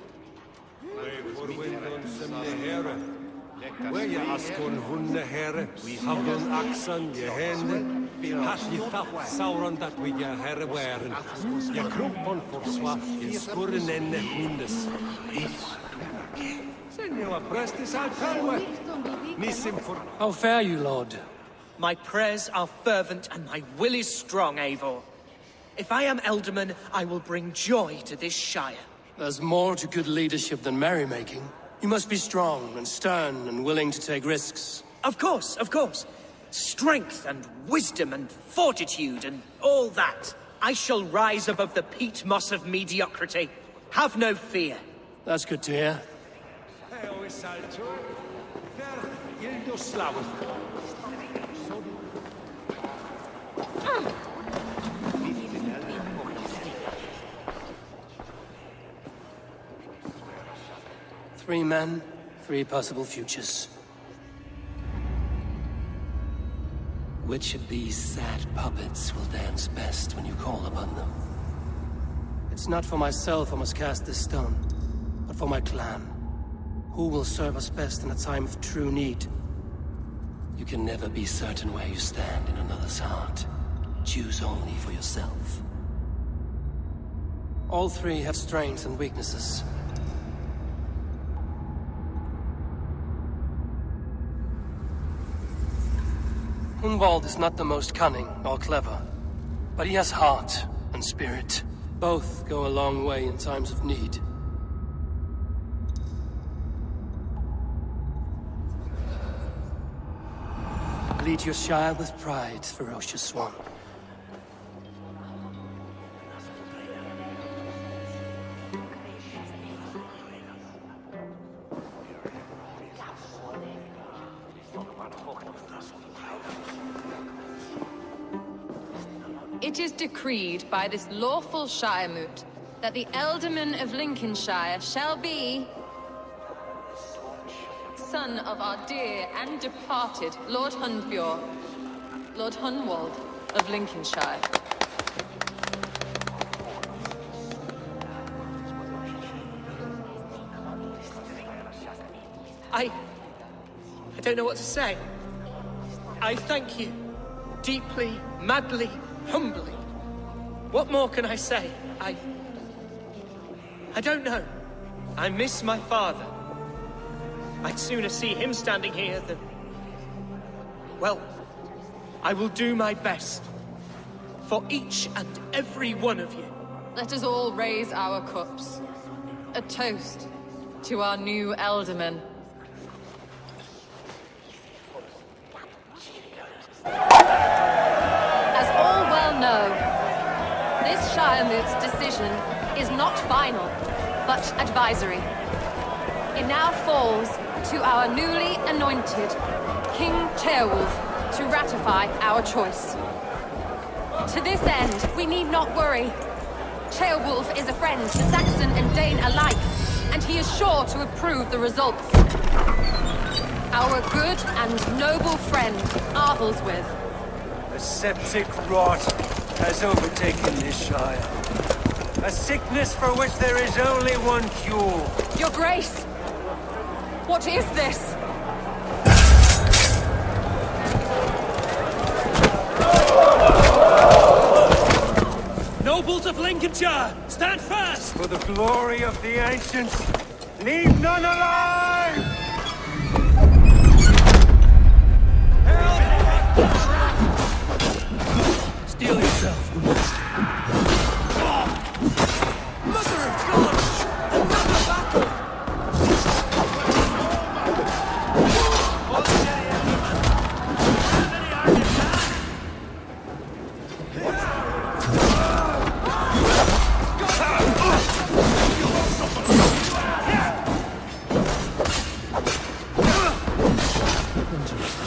Where askon hunde herre, we have on axan je hände, hash je tap sauron dat we je herre wären. Je kroppon forsvar, je skurren enne minnes. Senor Prestis Alcalwe, missim for... How fare you, Lord? My prayers are fervent and my will is strong, Eivor. If I am Elderman, I will bring joy to this Shire. There's more to good leadership than merrymaking. You must be strong and stern and willing to take risks. Of course, of course. Strength and wisdom and fortitude and all that. I shall rise above the peat moss of mediocrity. Have no fear. That's good to hear. Three men, three possible futures. Which of these sad puppets will dance best when you call upon them? It's not for myself I must cast this stone, but for my clan. Who will serve us best in a time of true need? You can never be certain where you stand in another's heart. Choose only for yourself. All three have strengths and weaknesses. Hunwald is not the most cunning or clever, but he has heart and spirit. Both go a long way in times of need. Lead your shire with pride, ferocious one. It is decreed by this lawful Shiremoot that the Ealdorman of Lincolnshire shall be son of our dear and departed Lord Hundbjorn, Lord Hunwald of Lincolnshire. I don't know what to say. I thank you. Deeply, madly, humbly. What more can I say? I don't know. I miss my father. I'd sooner see him standing here than... Well, I will do my best. For each and every one of you. Let us all raise our cups. A toast to our new Ealdorman. As all well know, this Shiremoot's decision is not final, but advisory. It now falls to our newly anointed King Ceolwulf to ratify our choice. To this end, we need not worry. Ceolwulf is a friend to Saxon and Dane alike, and he is sure to approve the results. Our good and noble friend, Arthelswith. A septic rot has overtaken this shire. A sickness for which there is only one cure. Your Grace! What is this? Nobles of Lincolnshire, stand fast! For the glory of the ancients, leave none alive! Steel yourself. Mother of God! Another battle!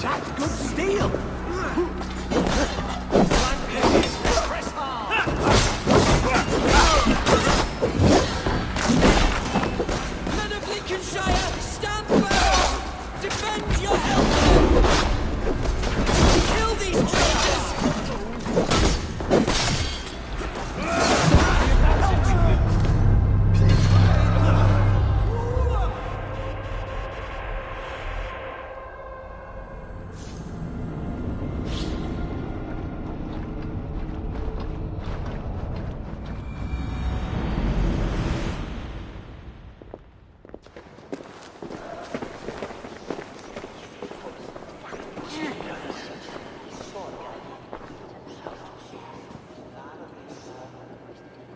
That's good steel! Men of Lincolnshire, stand firm! Defend your Ealdorman! Kill these traitors!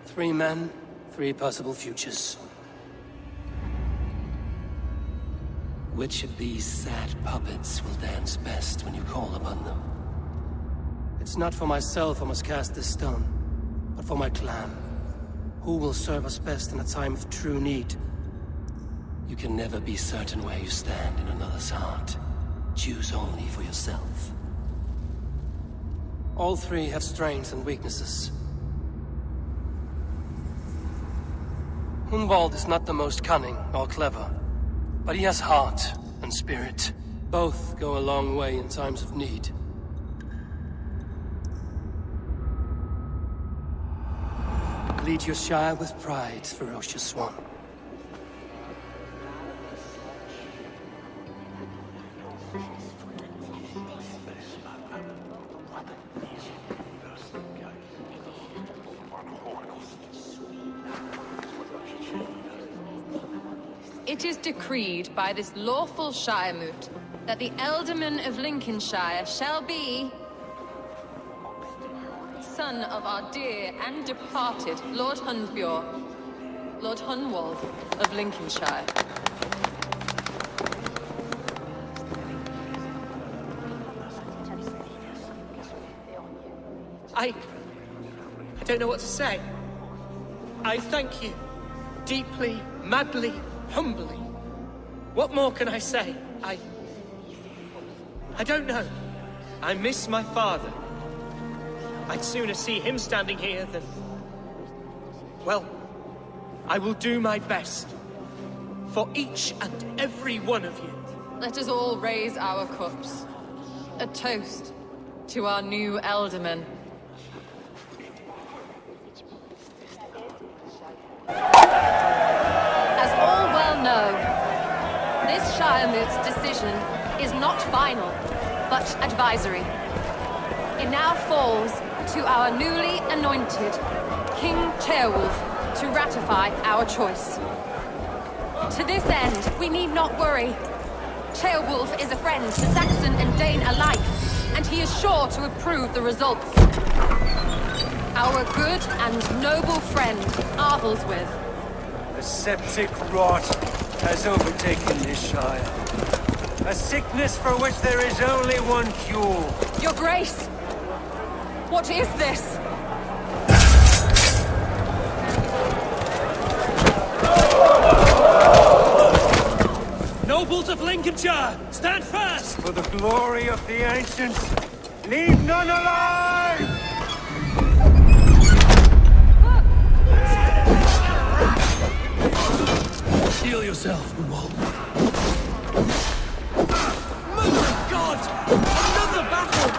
Three men, three possible futures. Which of these sad puppets will dance best when you call upon them? It's not for myself I must cast this stone, but for my clan. Who will serve us best in a time of true need? You can never be certain where you stand in another's heart. Choose only for yourself. All three have strengths and weaknesses. Hunwald is not the most cunning or clever, but he has heart and spirit. Both go a long way in times of need. Lead your Shire with pride, ferocious one. It is decreed by this lawful Shiremoot that the Ealdorman of Lincolnshire shall be son of our dear and departed Lord Hunbjorn, Lord Hunwald of Lincolnshire. I don't know what to say. I thank you. Deeply, madly, humbly. What more can I say? I don't know. I miss my father. I'd sooner see him standing here than... Well, I will do my best. For each and every one of you. Let us all raise our cups. A toast to our new Ealdorman. As all well know, this Shiremoot's decision is not final, but advisory. It now falls to our newly anointed King Ceolwulf to ratify our choice. To this end, we need not worry. Ceolwulf is a friend to Saxon and Dane alike, and he is sure to approve the results. Our good and noble friend, Arthelswith. A septic rot has overtaken this Shire. A sickness for which there is only one cure. Your Grace! What is this? Nobles of Lincolnshire, stand fast! For the glory of the ancients, leave none alive! Heal yourself, Hunwald. Mother of God! Another battle!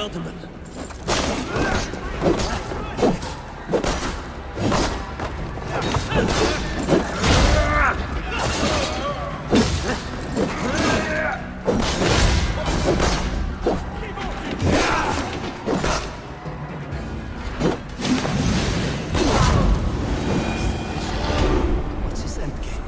Elderman. What's his endgame?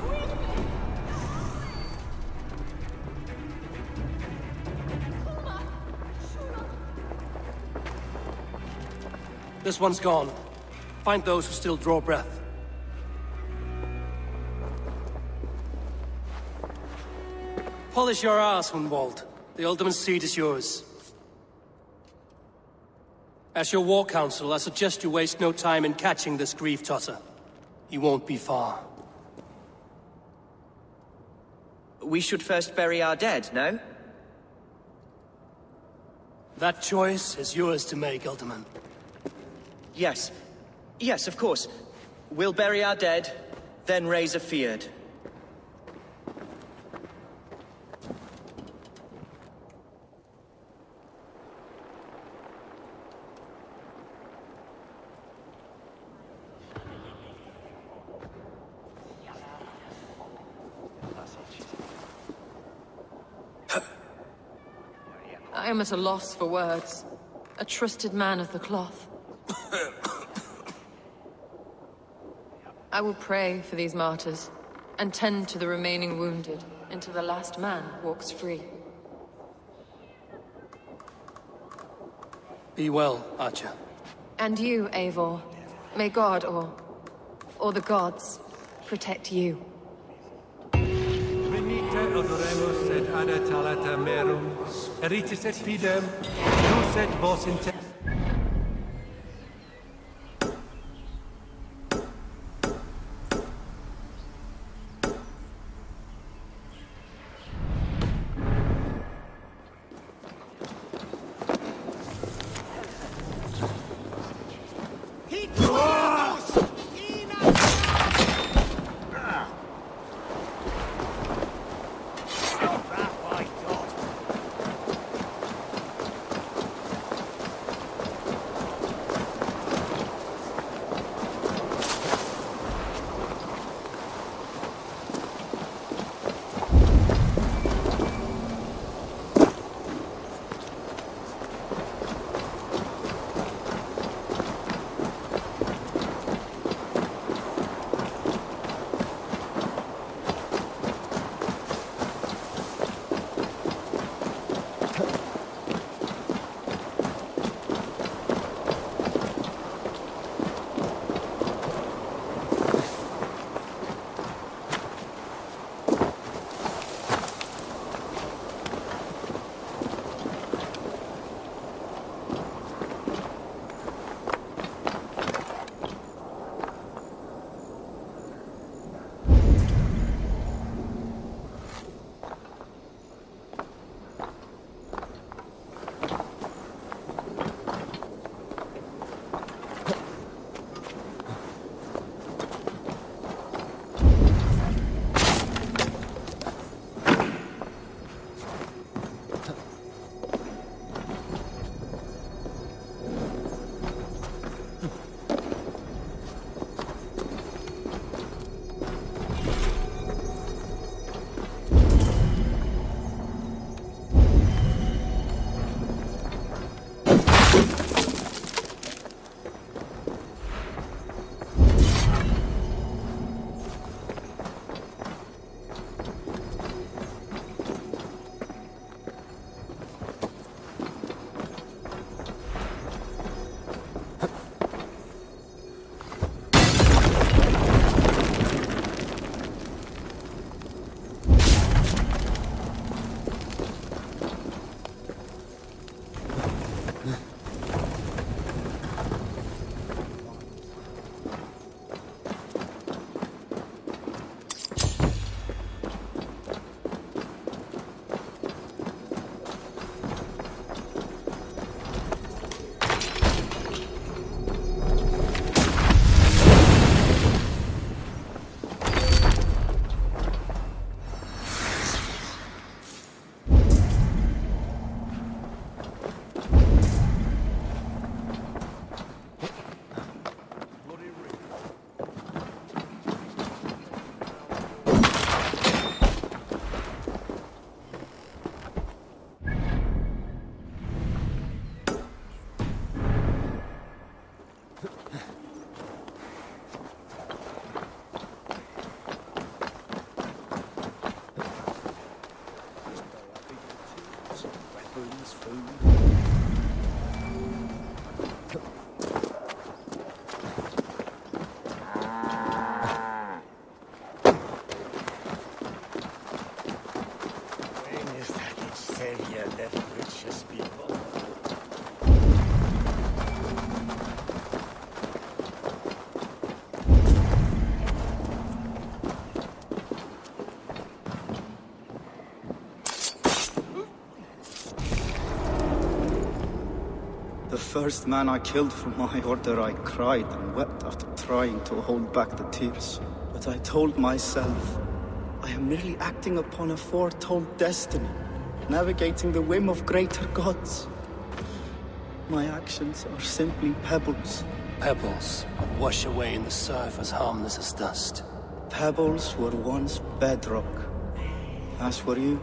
This one's gone. Find those who still draw breath. Polish your ass, Hunwald. The Alderman's seat is yours. As your war council, I suggest you waste no time in catching this grief-tosser. He won't be far. We should first bury our dead, no? That choice is yours to make, Alderman. Yes. Yes, of course. We'll bury our dead, then raise a feared. I am at a loss for words. A trusted man of the cloth. I will pray for these martyrs, and tend to the remaining wounded, until the last man walks free. Be well, Archer. And you, Eivor. May God, or the gods, protect you. Venite odoremus et ada talata merum, eritis et pidem, nos et vos inter... The first man I killed for my order, I cried and wept after trying to hold back the tears. But I told myself, I am merely acting upon a foretold destiny, navigating the whim of greater gods. My actions are simply pebbles. Pebbles wash away in the surf as harmless as dust. Pebbles were once bedrock. As were you.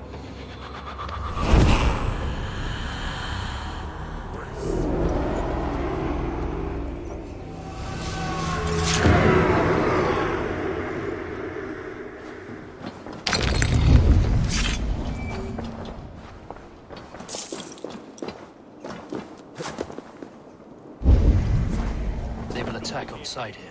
They will attack on sight here.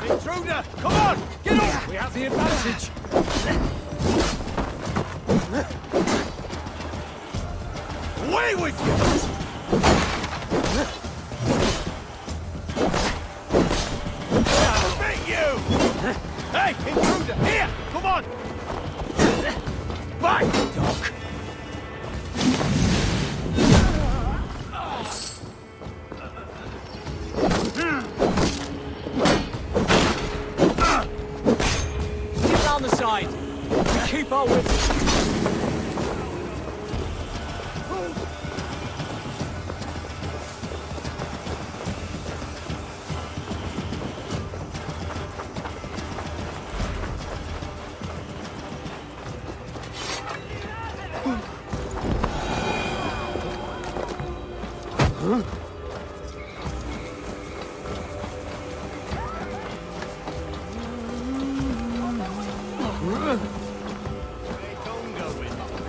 Intruder! Come on! Get on! We have the advantage! Away with you! I'll beat you! Hey, intruder! Here! Come on! Back, dog! Down the side. Keep our wits.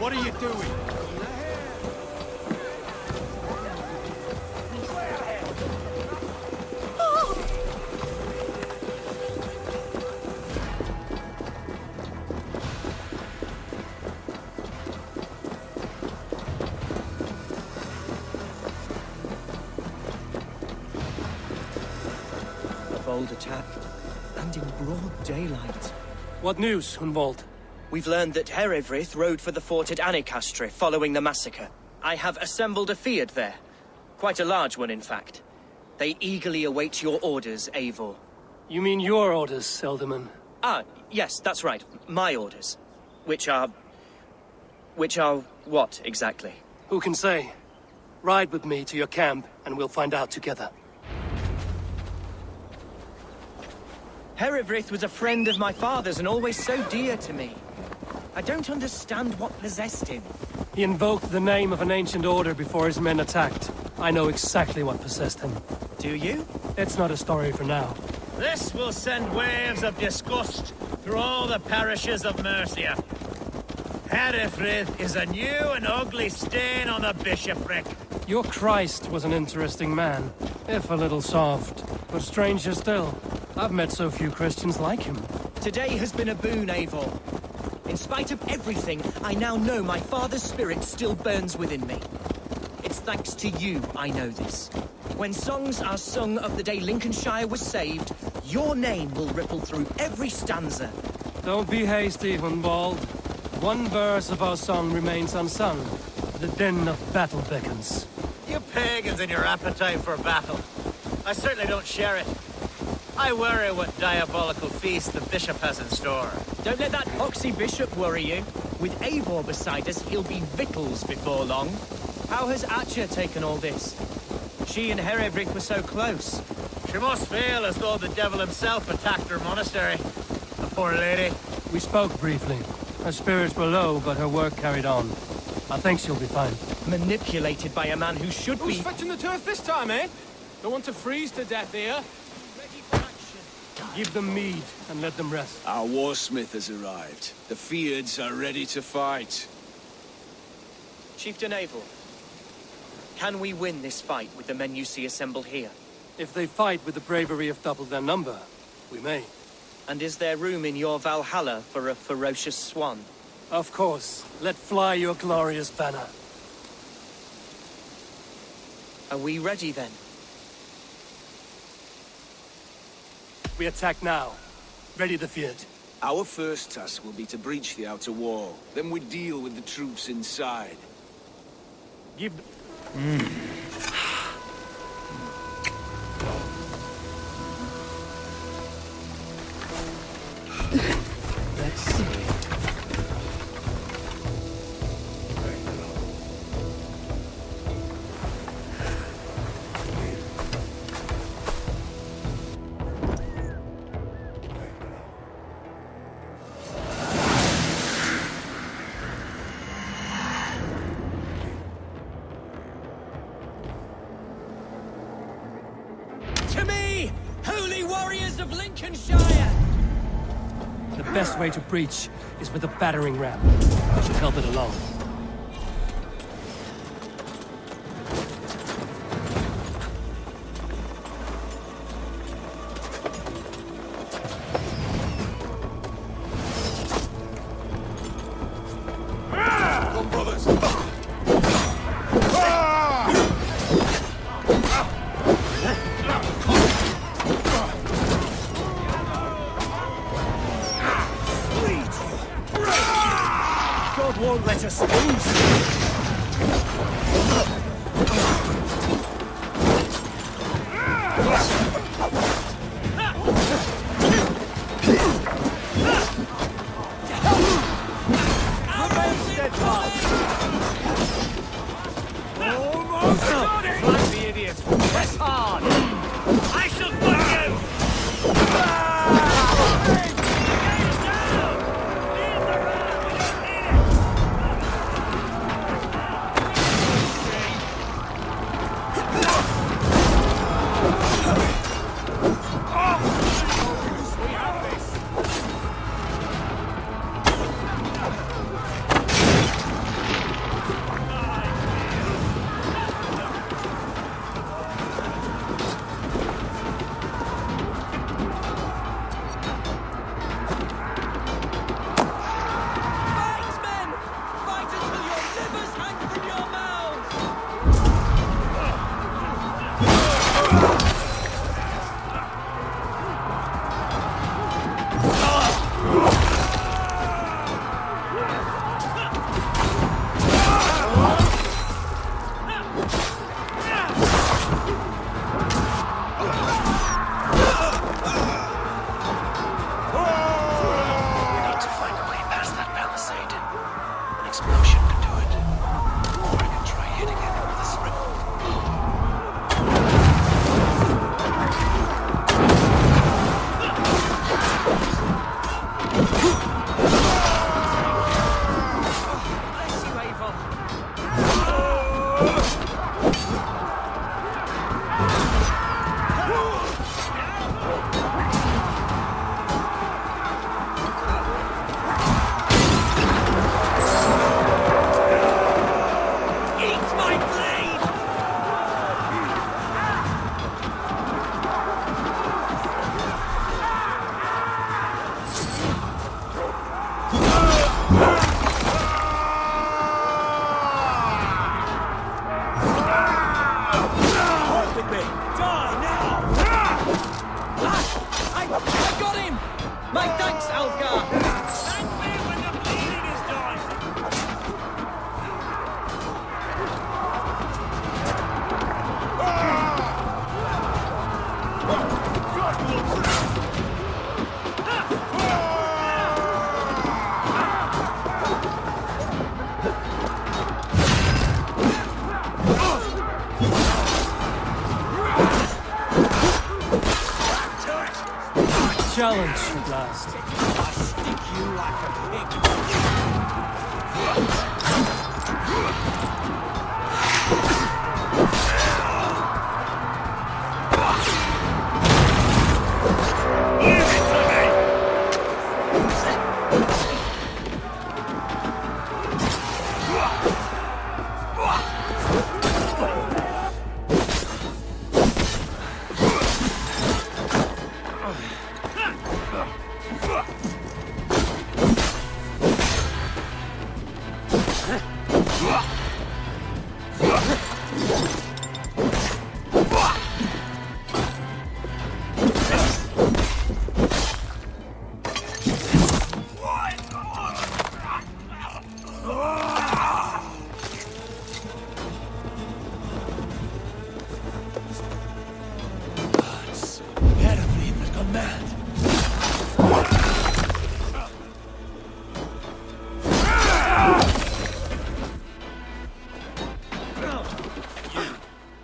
What are you doing? A bold attack, and in broad daylight. What news, Hunwald? We've learned that Herewrith rode for the fort at Annikastre following the massacre. I have assembled a field there. Quite a large one, in fact. They eagerly await your orders, Eivor. You mean your orders, Elderman? Ah, yes, that's right. My orders. Which are what, exactly? Who can say? Ride with me to your camp, and we'll find out together. Herewrith was a friend of my father's and always so dear to me. I don't understand what possessed him. He invoked the name of an ancient order before his men attacked. I know exactly what possessed him. Do you? It's not a story for now. This will send waves of disgust through all the parishes of Mercia. Herefrith is a new and ugly stain on the bishopric. Your Christ was an interesting man, if a little soft. But stranger still, I've met so few Christians like him. Today has been a boon, Eivor. In spite of everything, I now know my father's spirit still burns within me. It's thanks to you I know this. When songs are sung of the day Lincolnshire was saved, your name will ripple through every stanza. Don't be hasty, Hunwald. One verse of our song remains unsung. The din of battle beckons. You pagans and your appetite for battle. I certainly don't share it. I worry what diabolical feast the bishop has in store. Don't let that poxy bishop worry you. With Eivor beside us, he'll be victuals before long. How has Atcha taken all this? She and Herewrith were so close. She must feel as though the devil himself attacked her monastery. The poor lady. We spoke briefly. Her spirits were low, but her work carried on. I think she'll be fine. Manipulated by a man who should be... Who's fetching the turf this time, eh? Don't want to freeze to death here. Give them mead and let them rest. Our warsmith has arrived. The Fiends are ready to fight. Chieftain Eivor, can we win this fight with the men you see assembled here? If they fight with the bravery of double their number, we may. And is there room in your Valhalla for a ferocious swan? Of course. Let fly your glorious banner. Are we ready then? We attack now. Ready the field. Our first task will be to breach the outer wall. Then we deal with the troops inside. Give... Let's see. To me, holy warriors of Lincolnshire! The best way to breach is with a battering ram. I should help it along. Come, brothers! God won't let us lose! Like the idiot. Press hard. I shall cut you! challenge at last. I stick you like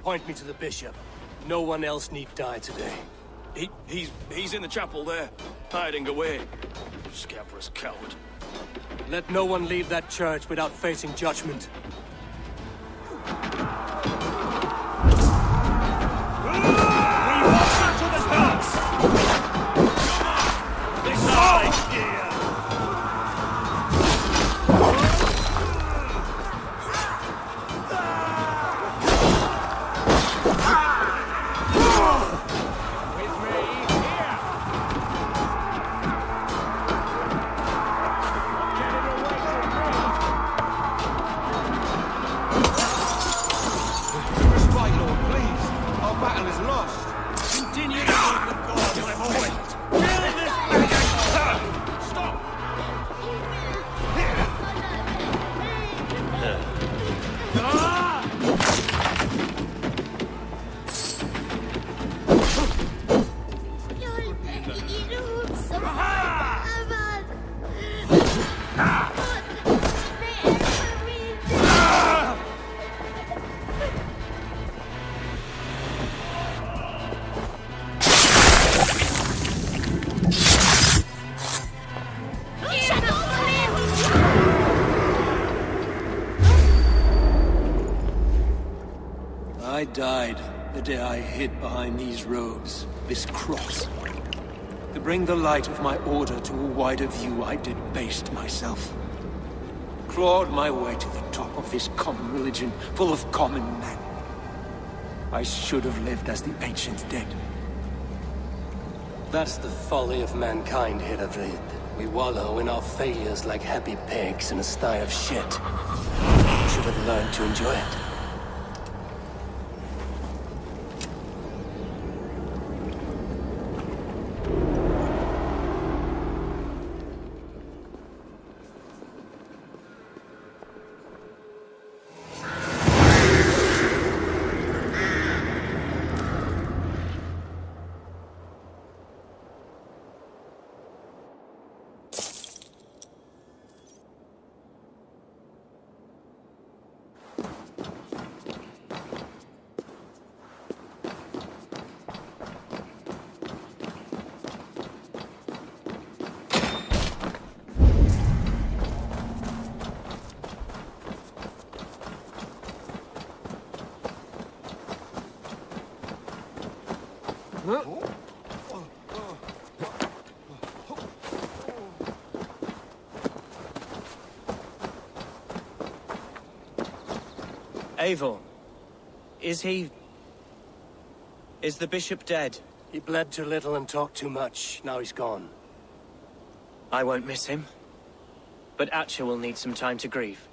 Point me to the bishop. No one else need die today. He's in the chapel there, hiding away. Scabrous coward. Let no one leave that church without facing judgment. I died the day I hid behind these robes, this cross. To bring the light of my order to a wider view, I did baste myself. Clawed my way to the top of this common religion, full of common men. I should have lived as the ancient dead. That's the folly of mankind, Hedavrid. We wallow in our failures like happy pigs in a sty of shit. We should have learned to enjoy it. Eivor, is the bishop dead? He bled too little and talked too much. Now he's gone. I won't miss him. But Atcha will need some time to grieve.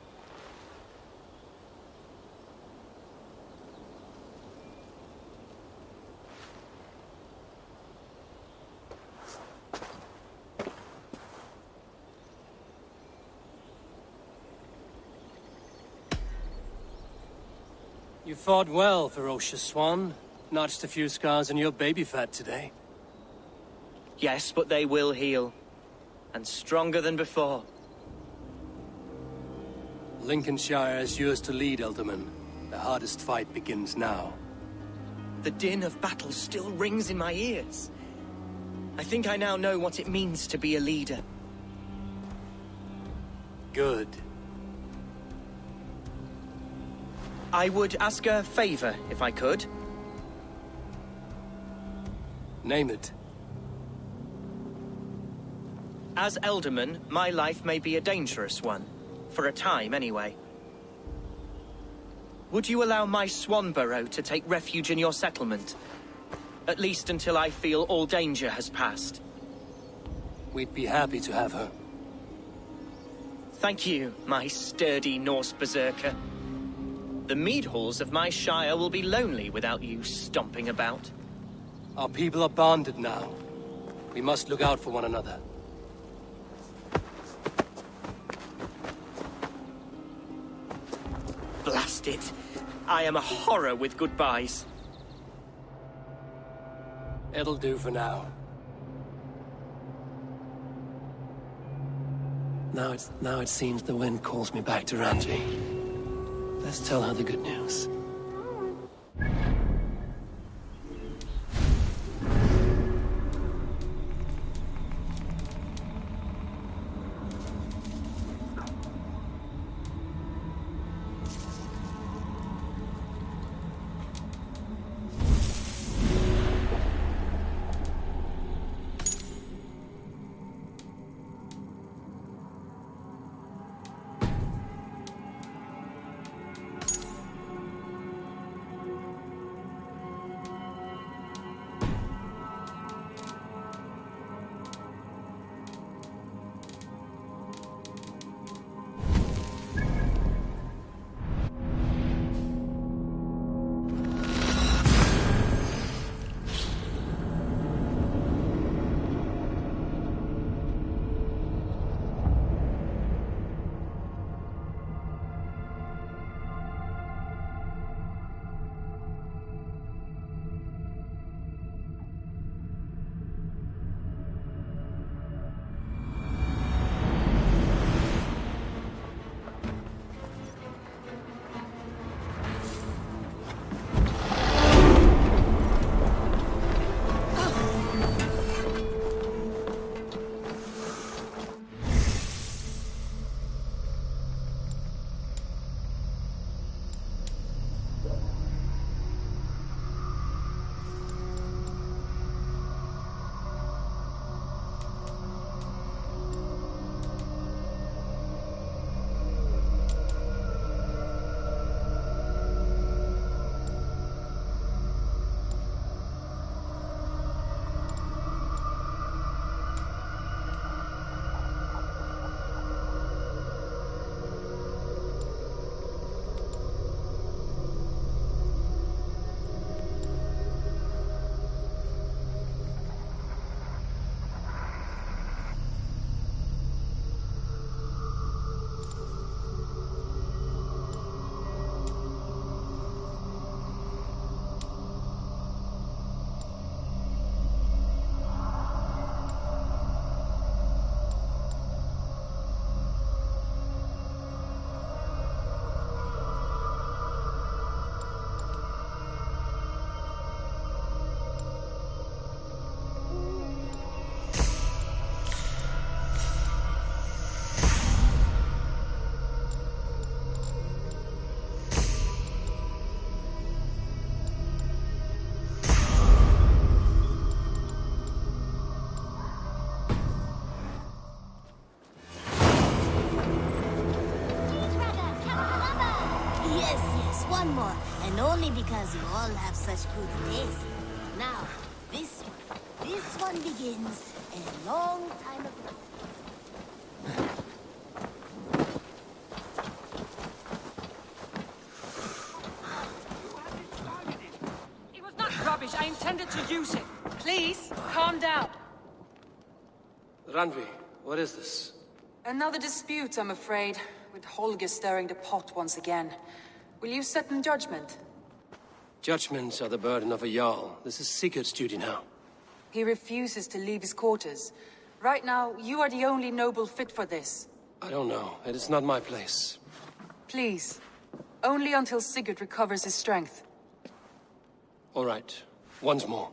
You fought well, ferocious swan. Notched a few scars on your baby fat today. Yes, but they will heal. And stronger than before. Lincolnshire is yours to lead, Elderman. The hardest fight begins now. The din of battle still rings in my ears. I think I now know what it means to be a leader. Good. I would ask a favor, if I could. Name it. As Elderman, my life may be a dangerous one. For a time, anyway. Would you allow my swan burrow to take refuge in your settlement? At least until I feel all danger has passed. We'd be happy to have her. Thank you, my sturdy Norse berserker. The mead halls of my shire will be lonely without you stomping about. Our people are bonded now. We must look out for one another. Blast it. I am a horror with goodbyes. It'll do for now. Now it seems the wind calls me back to Ranji. Let's tell her the good news. One more, and only because you all have such good taste. Now, this one begins a long time ago. It was not rubbish. I intended to use it. Please, calm down. Ranvi, what is this? Another dispute, I'm afraid, with Holger stirring the pot once again. Will you sit in judgment? Judgments are the burden of a Jarl. This is Sigurd's duty now. He refuses to leave his quarters. Right now, you are the only noble fit for this. I don't know. It is not my place. Please. Only until Sigurd recovers his strength. All right. Once more.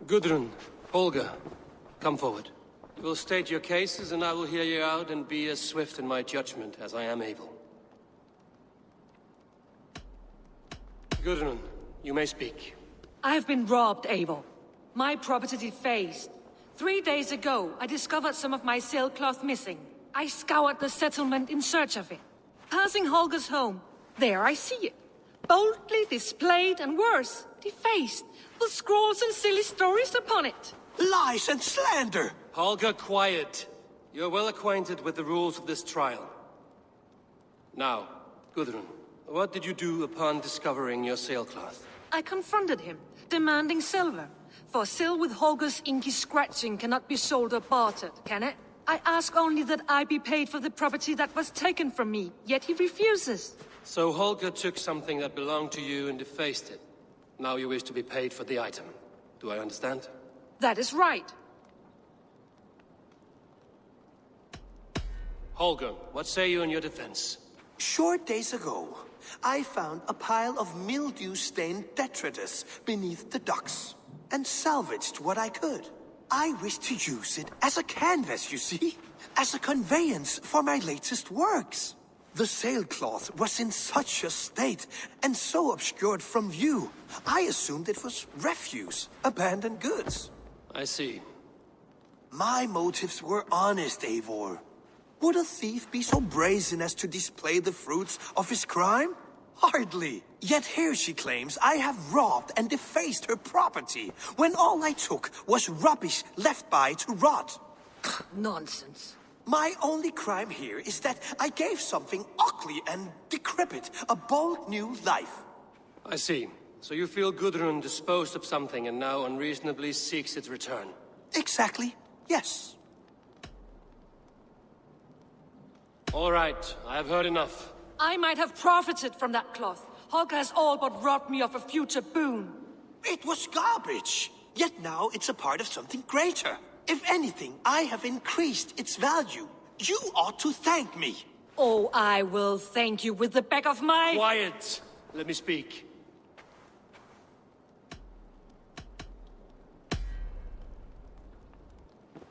Gudrun, Olga, come forward. You will state your cases, and I will hear you out and be as swift in my judgment as I am able. Gudrun, you may speak. I have been robbed, Eivor. My property defaced. 3 days ago, I discovered some of my sailcloth missing. I scoured the settlement in search of it. Passing Holger's home, there I see it. Boldly displayed and worse, defaced, with scrawls and silly stories upon it. Lies and slander! Holger, quiet. You're well acquainted with the rules of this trial. Now, Gudrun, what did you do upon discovering your sailcloth? I confronted him, demanding silver. For sil with Holger's inky scratching cannot be sold or bartered, can it? I ask only that I be paid for the property that was taken from me, yet he refuses. So Holger took something that belonged to you and defaced it. Now you wish to be paid for the item. Do I understand? That is right. Holger, what say you in your defense? Short days ago, I found a pile of mildew-stained detritus beneath the docks, and salvaged what I could. I wish to use it as a canvas, you see? As a conveyance for my latest works. The sailcloth was in such a state, and so obscured from view, I assumed it was refuse, abandoned goods. I see. My motives were honest, Eivor. Would a thief be so brazen as to display the fruits of his crime? Hardly. Yet here she claims I have robbed and defaced her property, when all I took was rubbish left by to rot. Nonsense. My only crime here is that I gave something ugly and decrepit a bold new life. I see. So you feel Gudrun disposed of something and now unreasonably seeks its return? Exactly, yes. All right, I have heard enough. I might have profited from that cloth. Holger has all but robbed me of a future boon. It was garbage. Yet now it's a part of something greater. If anything, I have increased its value. You ought to thank me. Oh, I will thank you with the back of my... Quiet! Let me speak.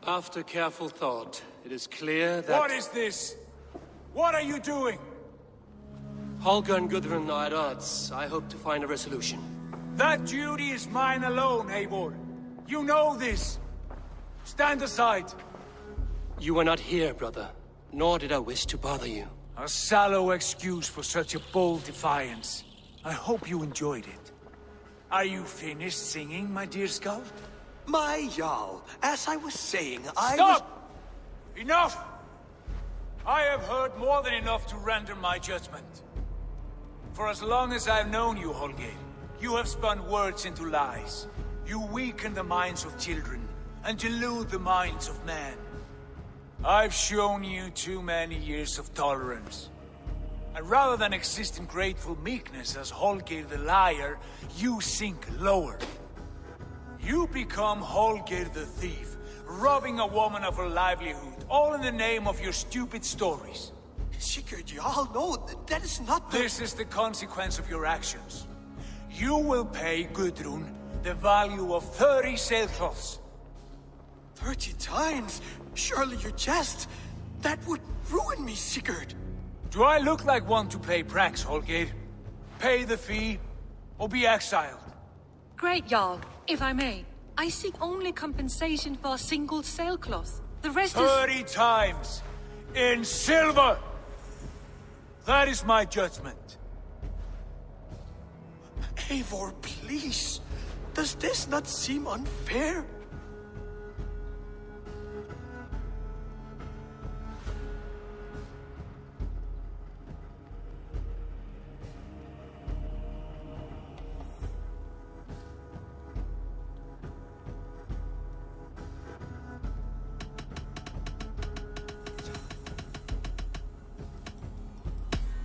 After careful thought, it is clear that... What is this? What are you doing? Holger and Gudrun are at odds. I hope to find a resolution. That duty is mine alone, Eivor. You know this. Stand aside. You were not here, brother. Nor did I wish to bother you. A sallow excuse for such a bold defiance. I hope you enjoyed it. Are you finished singing, my dear Skald? My Jarl, as I was saying, I Stop! Enough! I have heard more than enough to render my judgment. For as long as I've known you, Holger, you have spun words into lies. You weaken the minds of children, and delude the minds of men. I've shown you too many years of tolerance. And rather than exist in grateful meekness as Holger the liar, you sink lower. You become Holger the thief, robbing a woman of her livelihood, all in the name of your stupid stories. Sigurd, Jarl, no, that is not the... This is the consequence of your actions. You will pay Gudrun the value of 30 sailcloths. 30 times? Surely you jest. That would ruin me, Sigurd. Do I look like one to play pranks, Holger? Pay the fee, or be exiled. Great, Jarl, if I may. I seek only compensation for a single sailcloth. The rest 30 times! In silver! That is my judgment. Eivor, please. Does this not seem unfair?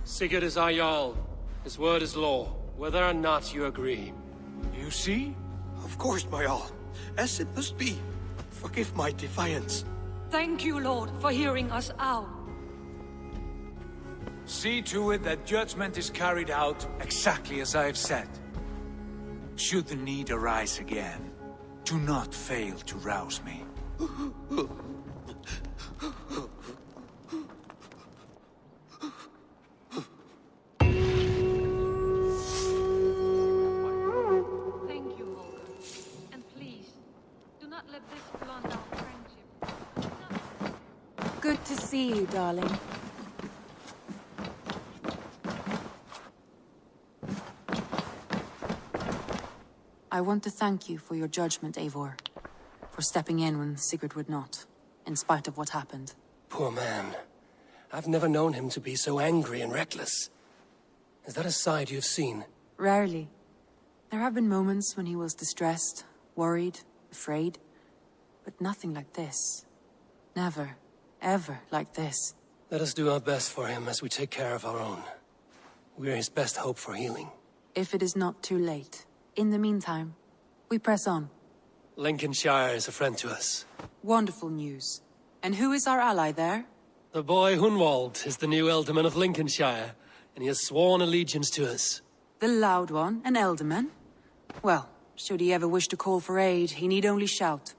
Sigurd is our Jarl. His word is law, whether or not you agree. You see? Of course, my Jarl. As it must be. Forgive my defiance. Thank you, Lord, for hearing us out. See to it that judgment is carried out exactly as I have said. Should the need arise again. Do not fail to rouse me. Thank you, Holger. And please, do not let this blunt our friendship. Good to see you, darling. I want to thank you for your judgment, Eivor. For stepping in when Sigurd would not, in spite of what happened. Poor man. I've never known him to be so angry and reckless. Is that a side you've seen? Rarely. There have been moments when he was distressed, worried, afraid. But nothing like this. Never, ever like this. Let us do our best for him as we take care of our own. We're his best hope for healing. If it is not too late. In the meantime, we press on. Lincolnshire is a friend to us. Wonderful news. And who is our ally there? The boy Hunwald is the new Ealdorman of Lincolnshire, and he has sworn allegiance to us. The loud one, an Ealdorman? Well, should he ever wish to call for aid, he need only shout.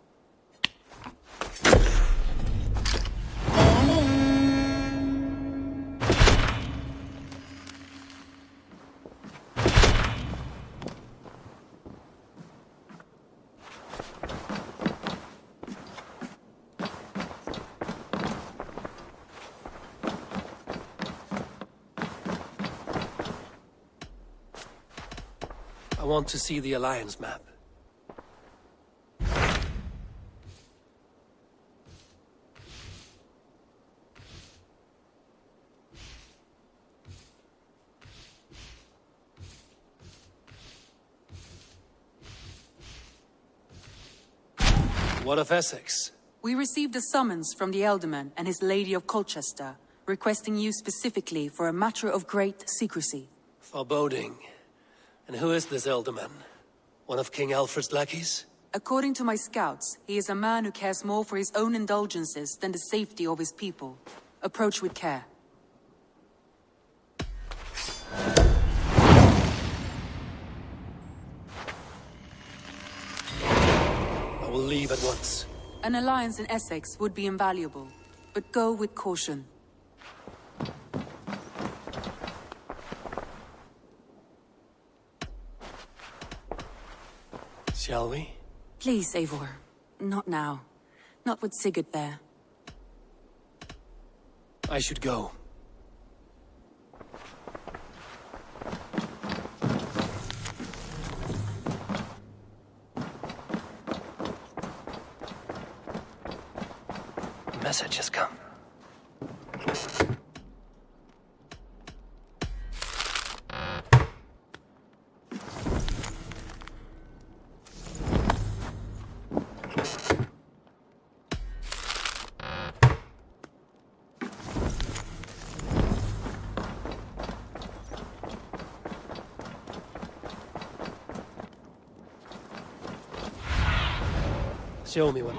I want to see the Alliance map. What of Essex? We received a summons from the Ealdorman and his Lady of Colchester, requesting you specifically for a matter of great secrecy. Foreboding. And who is this Ealdorman? One of King Alfred's lackeys? According to my scouts, he is a man who cares more for his own indulgences than the safety of his people. Approach with care. I will leave at once. An alliance in Essex would be invaluable, but go with caution. Shall we? Please, Eivor. Not now. Not with Sigurd there. I should go. A message has come. Show me what.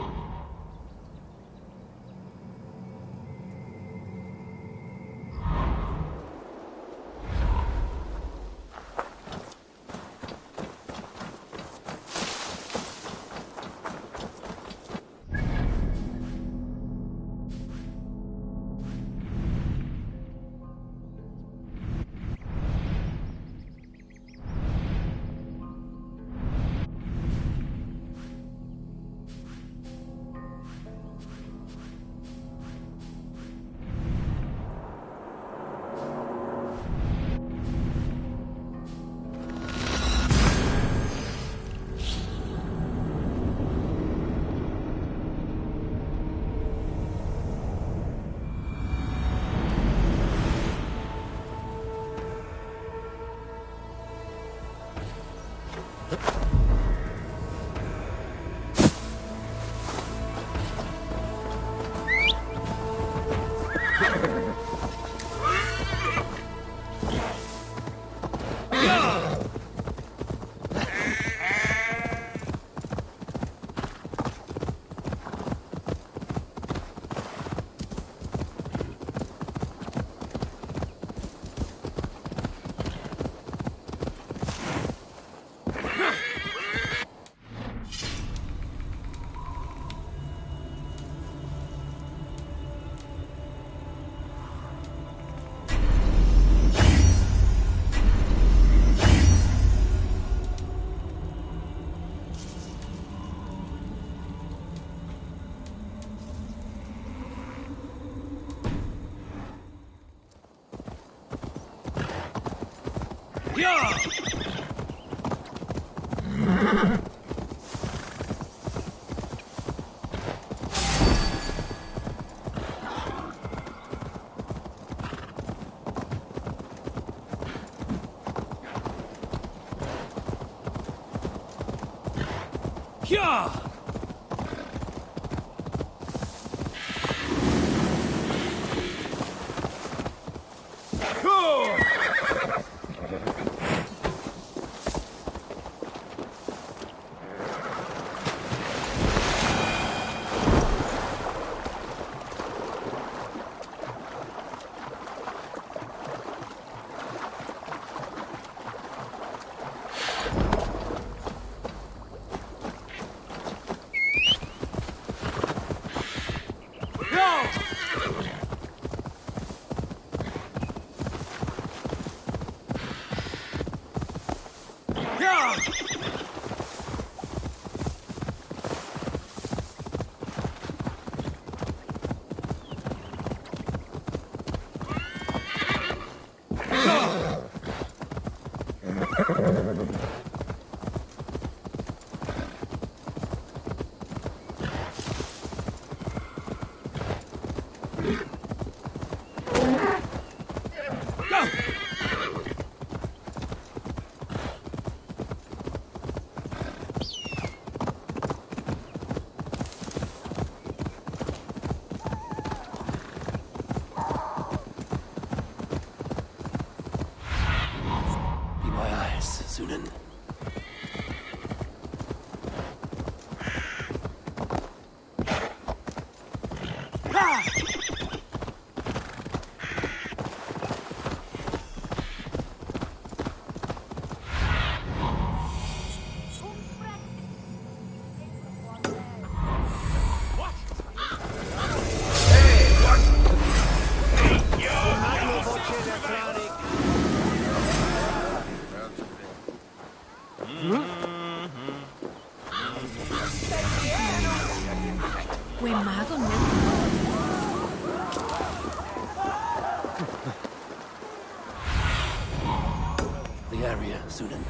The area, Sunan.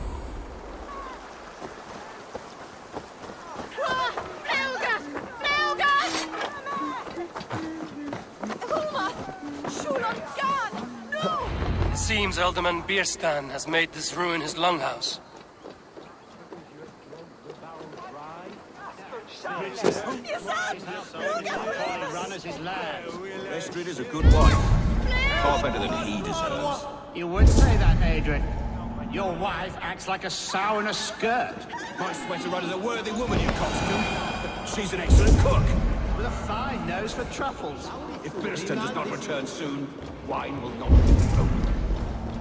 It seems Alderman Bierstan has made this ruin his longhouse. Estrid is a good wife. Far better than he deserves. You would say that, Adrian. Your wife acts like a sow in a skirt. My sweater run is a worthy woman, you coxcomb. She's an excellent cook. With a fine nose for truffles. If Bierstan does not return soon, wine will not be the only.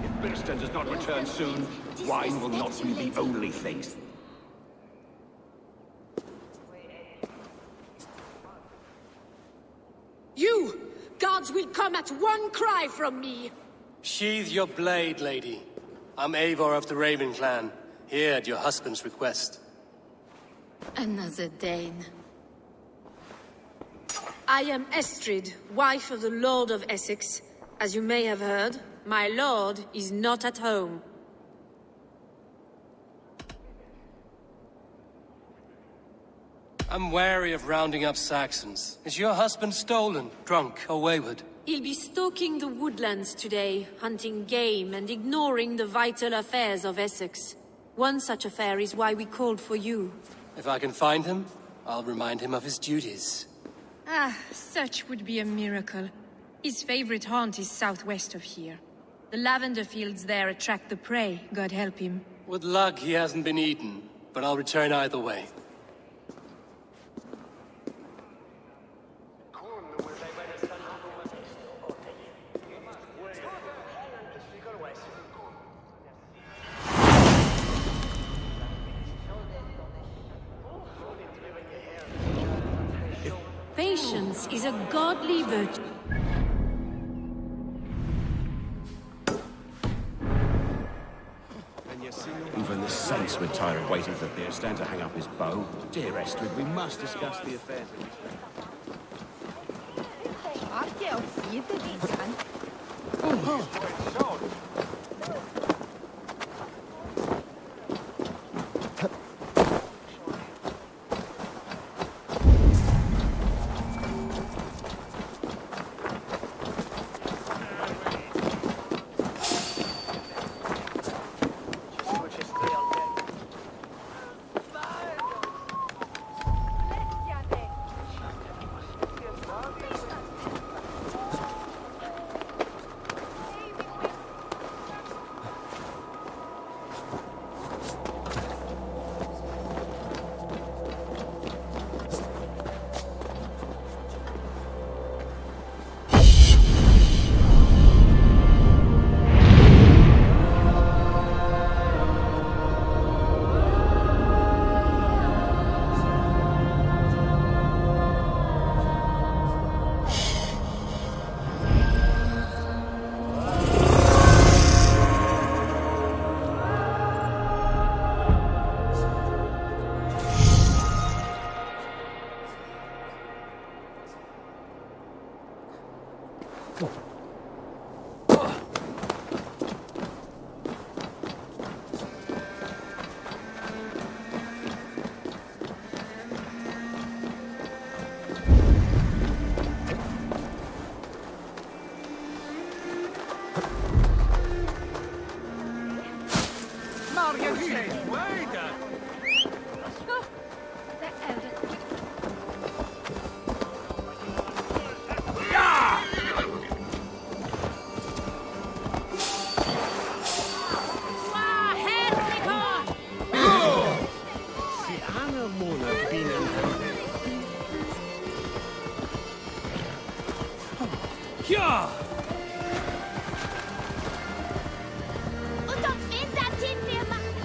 If Bierstan does not return soon, wine will not be the only thing. You! Gods will come at one cry from me! Sheathe your blade, lady. I'm Eivor of the Raven clan, here at your husband's request. Another Dane. I am Estrid, wife of the Lord of Essex. As you may have heard, my lord is not at home. I'm wary of rounding up Saxons. Is your husband stolen, drunk, or wayward? He'll be stalking the woodlands today, hunting game and ignoring the vital affairs of Essex. One such affair is why we called for you. If I can find him, I'll remind him of his duties. Ah, such would be a miracle. His favorite haunt is southwest of here. The lavender fields there attract the prey, God help him. With luck, he hasn't been eaten, but I'll return either way. Patience is a godly virtue. Even the saints would tire of waiting for Bierstan to hang up his bow. Dear Estrid, we must discuss the affair. Ja! Und auf Wintertin wir machen.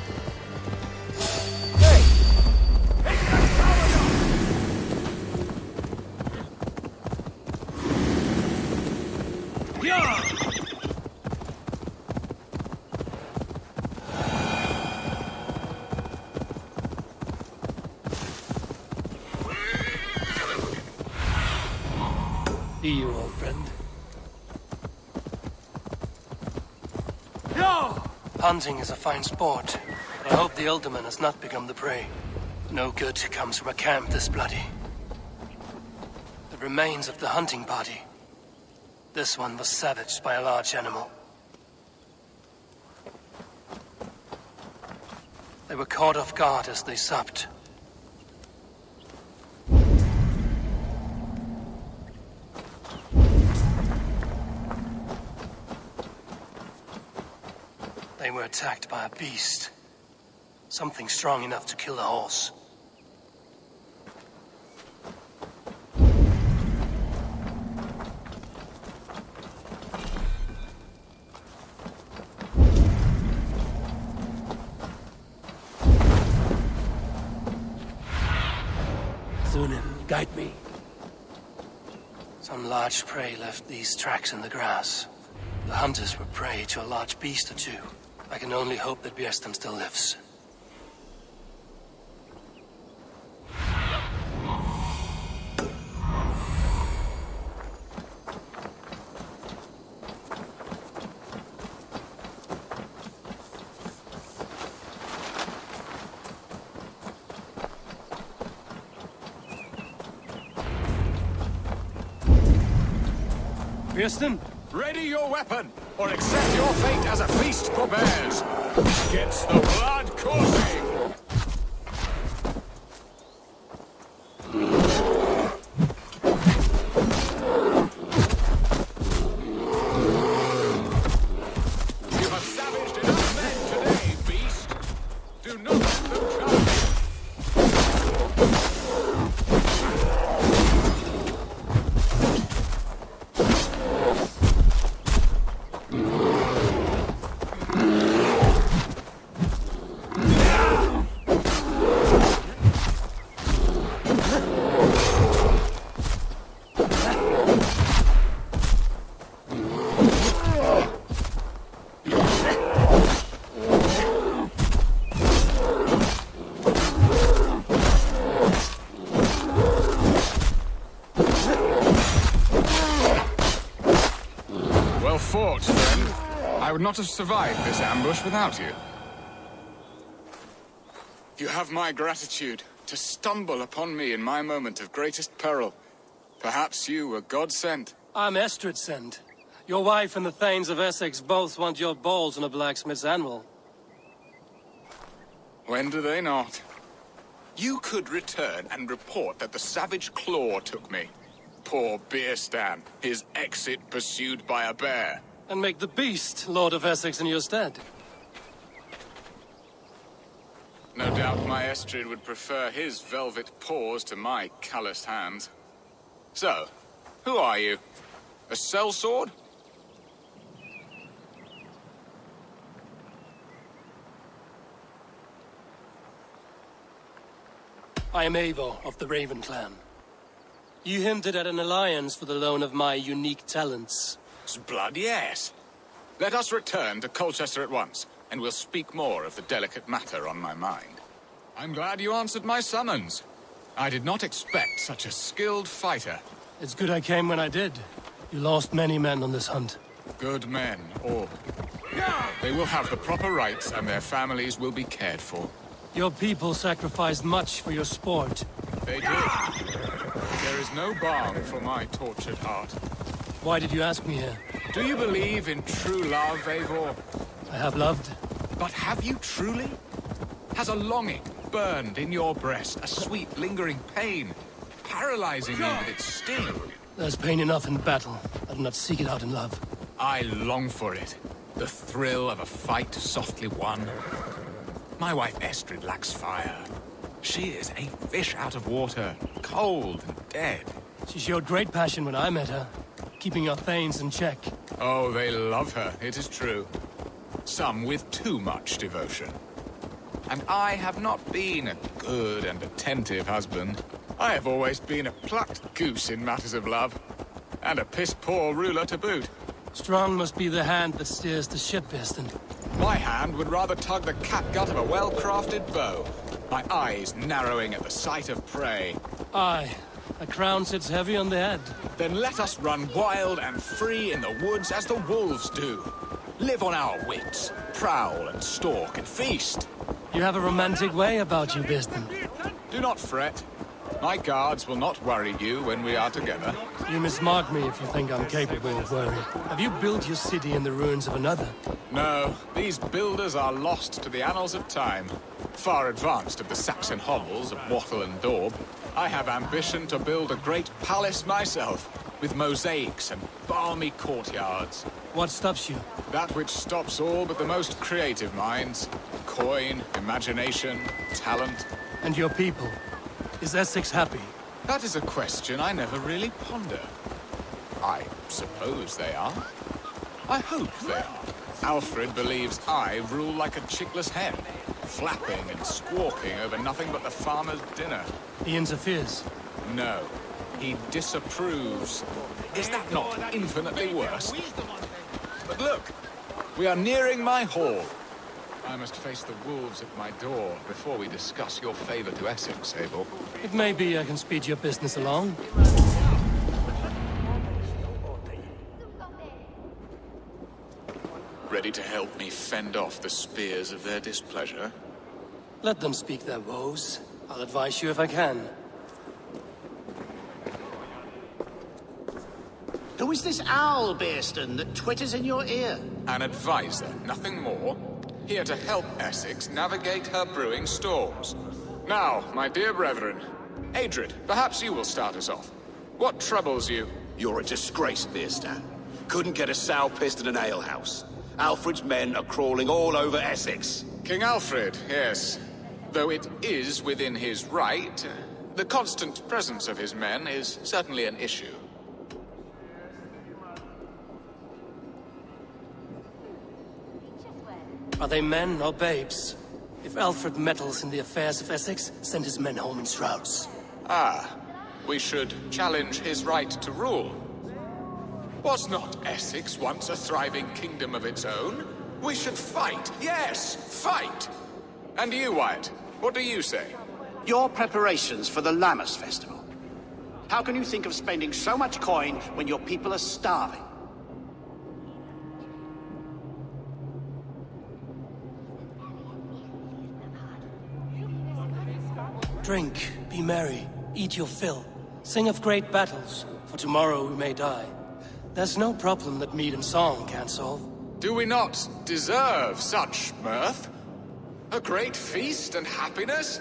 Ja! See you, old friend. Hunting is a fine sport, but I hope the Alderman has not become the prey. No good comes from a camp this bloody. The remains of the hunting party. This one was savaged by a large animal. They were caught off guard as they supped. They were attacked by a beast. Something strong enough to kill a horse. Thunin, guide me. Some large prey left these tracks in the grass. The hunters were prey to a large beast or two. I can only hope that Bjersten still lives. Bjersten? Ready your weapon, or accept your fate as a feast for bears. Gets the blood coursing. You have savaged enough men today, beast. Do not let them charge. Well fought, friend. I would not have survived this ambush without you. You have my gratitude to stumble upon me in my moment of greatest peril. Perhaps you were God-sent. I'm Estrid sent. Your wife and the Thanes of Essex both want your balls on a blacksmith's anvil. When do they not? You could return and report that the savage Claw took me. Poor Bierstan, his exit pursued by a bear. And make the beast Lord of Essex in your stead. No doubt my Estrid would prefer his velvet paws to my calloused hands. So, who are you? A sellsword? I am Eivor of the Raven clan. You hinted at an alliance for the loan of my unique talents. Blood, yes. Let us return to Colchester at once, and we'll speak more of the delicate matter on my mind. I'm glad you answered my summons. I did not expect such a skilled fighter. It's good I came when I did. You lost many men on this hunt. Good men, all. They will have the proper rights and their families will be cared for. Your people sacrificed much for your sport. They did. There is no balm for my tortured heart. Why did you ask me here? Do you believe in true love, Eivor? I have loved. But have you truly? Has a longing burned in your breast, a sweet, lingering pain, paralyzing you with its sting? There's pain enough in battle. I do not seek it out in love. I long for it. The thrill of a fight softly won. My wife Estrid lacks fire. She is a fish out of water, cold and dead. She showed great passion when I met her, keeping your thanes in check. Oh, they love her, it is true. Some with too much devotion. And I have not been a good and attentive husband. I have always been a plucked goose in matters of love. And a piss-poor ruler to boot. Strong must be the hand that steers the ship, Birsten. My hand would rather tug the catgut of a well-crafted bow. My eyes narrowing at the sight of prey. Aye. A crown sits heavy on the head. Then let us run wild and free in the woods as the wolves do. Live on our wits, prowl and stalk and feast. You have a romantic way about you, Birsten. Do not fret. My guards will not worry you when we are together. You mismark me if you think I'm capable of worry. Have you built your city in the ruins of another? No, these builders are lost to the annals of time. Far advanced of the Saxon hovels of Wattle and Daub. I have ambition to build a great palace myself, with mosaics and balmy courtyards. What stops you? That which stops all but the most creative minds. Coin, imagination, talent. And your people? Is Essex happy? That is a question I never really ponder. I suppose they are. I hope they are. Alfred believes I rule like a chickless hen, flapping and squawking over nothing but the farmer's dinner. He interferes? No. He disapproves. Is that not infinitely worse? But look, we are nearing my hall. I must face the wolves at my door before we discuss your favor to Essex, Abel. It may be I can speed your business along. Ready to help me fend off the spears of their displeasure? Let them speak their woes. I'll advise you if I can. Who is this owl, Birsten, that twitters in your ear? An advisor, nothing more. Here to help Essex navigate her brewing storms. Now, my dear brethren, Adrid, perhaps you will start us off. What troubles you? You're a disgrace, Birsten. Couldn't get a sow pissed in an alehouse. Alfred's men are crawling all over Essex. King Alfred, yes. Though it is within his right, the constant presence of his men is certainly an issue. Are they men or babes? If Alfred meddles in the affairs of Essex, send his men home in shrouds. Ah, we should challenge his right to rule. Was not Essex once a thriving kingdom of its own? We should fight, yes, fight! And you, Wyatt, what do you say? Your preparations for the Lammas festival. How can you think of spending so much coin when your people are starving? Drink, be merry, eat your fill. Sing of great battles, for tomorrow we may die. There's no problem that mead and song can't solve. Do we not deserve such mirth? A great feast and happiness?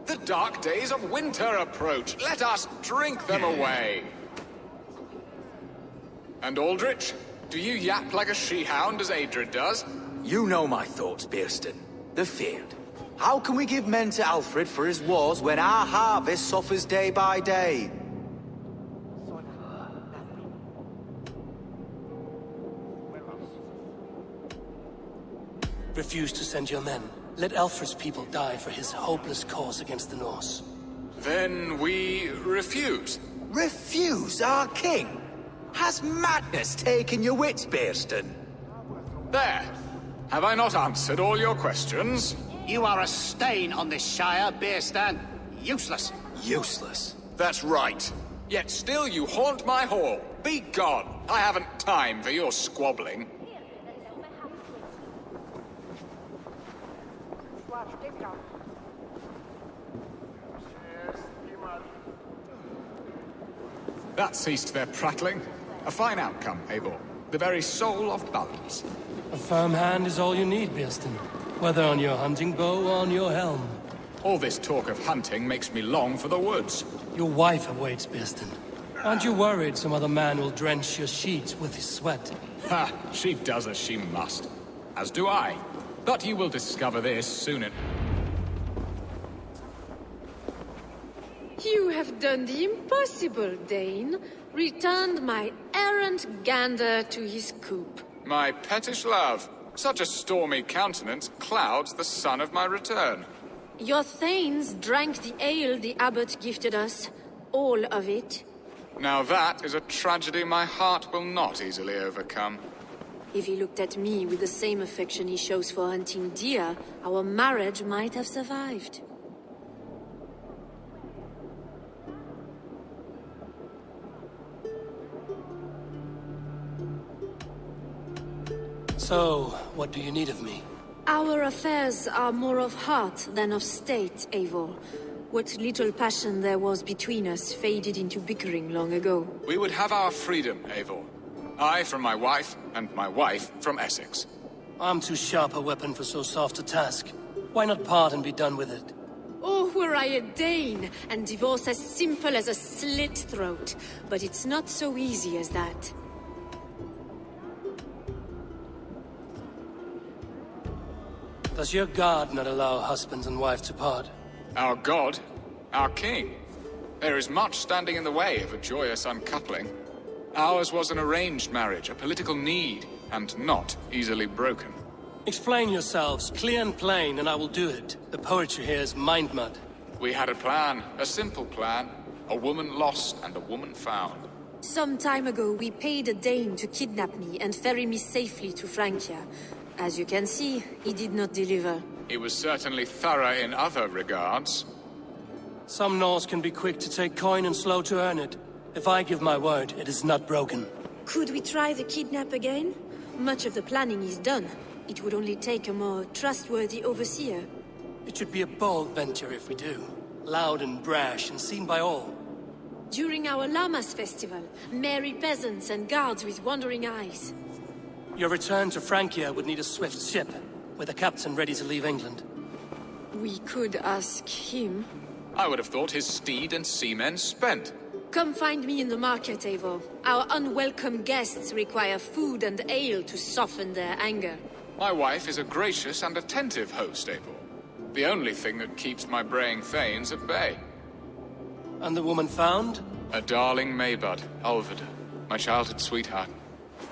The dark days of winter approach. Let us drink them away. And Aldrich, do you yap like a she-hound as Adrid does? You know my thoughts, Birsten. The field. How can we give men to Alfred for his wars when our harvest suffers day by day? Refuse to send your men. Let Alfred's people die for his hopeless cause against the Norse. Then we refuse. Refuse our king? Has madness taken your wits, Birsten? There. Have I not answered all your questions? You are a stain on this shire, Birsten. Useless. Useless? That's right. Yet still you haunt my hall. Be gone. I haven't time for your squabbling. That ceased their prattling. A fine outcome, Eivor. The very soul of balance. A firm hand is all you need, Birsten. Whether on your hunting bow or on your helm. All this talk of hunting makes me long for the woods. Your wife awaits, Birsten. Aren't you worried some other man will drench your sheets with his sweat? Ha! She does as she must. As do I. But you will discover this soon enough. You have done the impossible, Dane. Returned my errant gander to his coop. My pettish love. Such a stormy countenance clouds the sun of my return. Your thanes drank the ale the abbot gifted us. All of it. Now that is a tragedy my heart will not easily overcome. If he looked at me with the same affection he shows for hunting deer, our marriage might have survived. So, what do you need of me? Our affairs are more of heart than of state, Eivor. What little passion there was between us faded into bickering long ago. We would have our freedom, Eivor. I from my wife, and my wife from Essex. I'm too sharp a weapon for so soft a task. Why not part and be done with it? Oh, were I a Dane, and divorce as simple as a slit throat. But it's not so easy as that. Does your god not allow husband and wife to part? Our god? Our king? There is much standing in the way of a joyous uncoupling. Ours was an arranged marriage, a political need, and not easily broken. Explain yourselves, clear and plain, and I will do it. The poetry here is mind mud. We had a plan, a simple plan. A woman lost and a woman found. Some time ago, we paid a Dane to kidnap me and ferry me safely to Francia. As you can see, he did not deliver. He was certainly thorough in other regards. Some Norse can be quick to take coin and slow to earn it. If I give my word, it is not broken. Could we try the kidnap again? Much of the planning is done. It would only take a more trustworthy overseer. It should be a bold venture if we do. Loud and brash and seen by all. During our Llamas festival, merry peasants and guards with wandering eyes. Your return to Francia would need a swift ship, with a captain ready to leave England. We could ask him. I would have thought his steed and seamen spent. Come find me in the market, Eivor. Our unwelcome guests require food and ale to soften their anger. My wife is a gracious and attentive host, Eivor. The only thing that keeps my braying thanes at bay. And the woman found? A darling Maybud, Ulvida, my childhood sweetheart.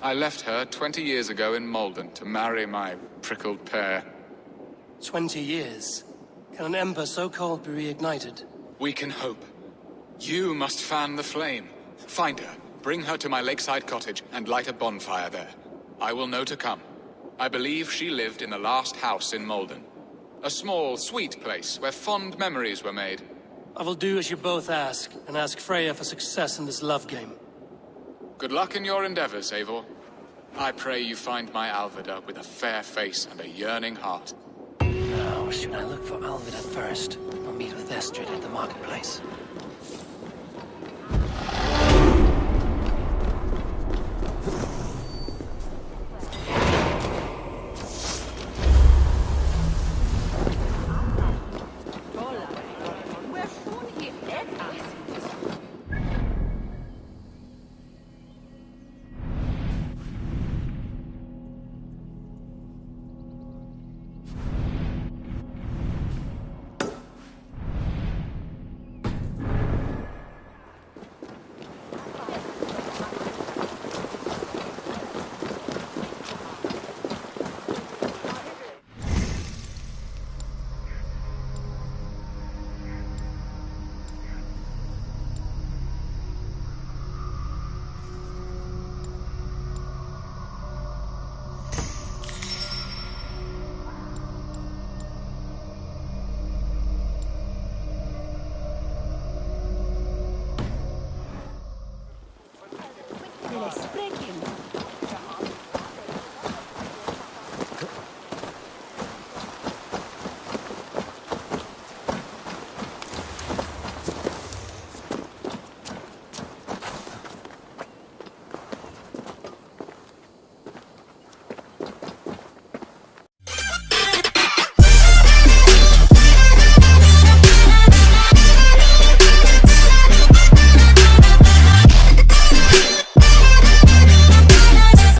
I left her 20 years ago in Malden to marry my prickled pear. 20 years? Can an ember so cold be reignited? We can hope. You must fan the flame. Find her, bring her to my lakeside cottage, and light a bonfire there. I will know to come. I believe she lived in the last house in Malden. A small, sweet place where fond memories were made. I will do as you both ask, and ask Freya for success in this love game. Good luck in your endeavors, Eivor. I pray you find my Alvida with a fair face and a yearning heart. Now, should I look for Alvida first, or meet with Estrid at the marketplace?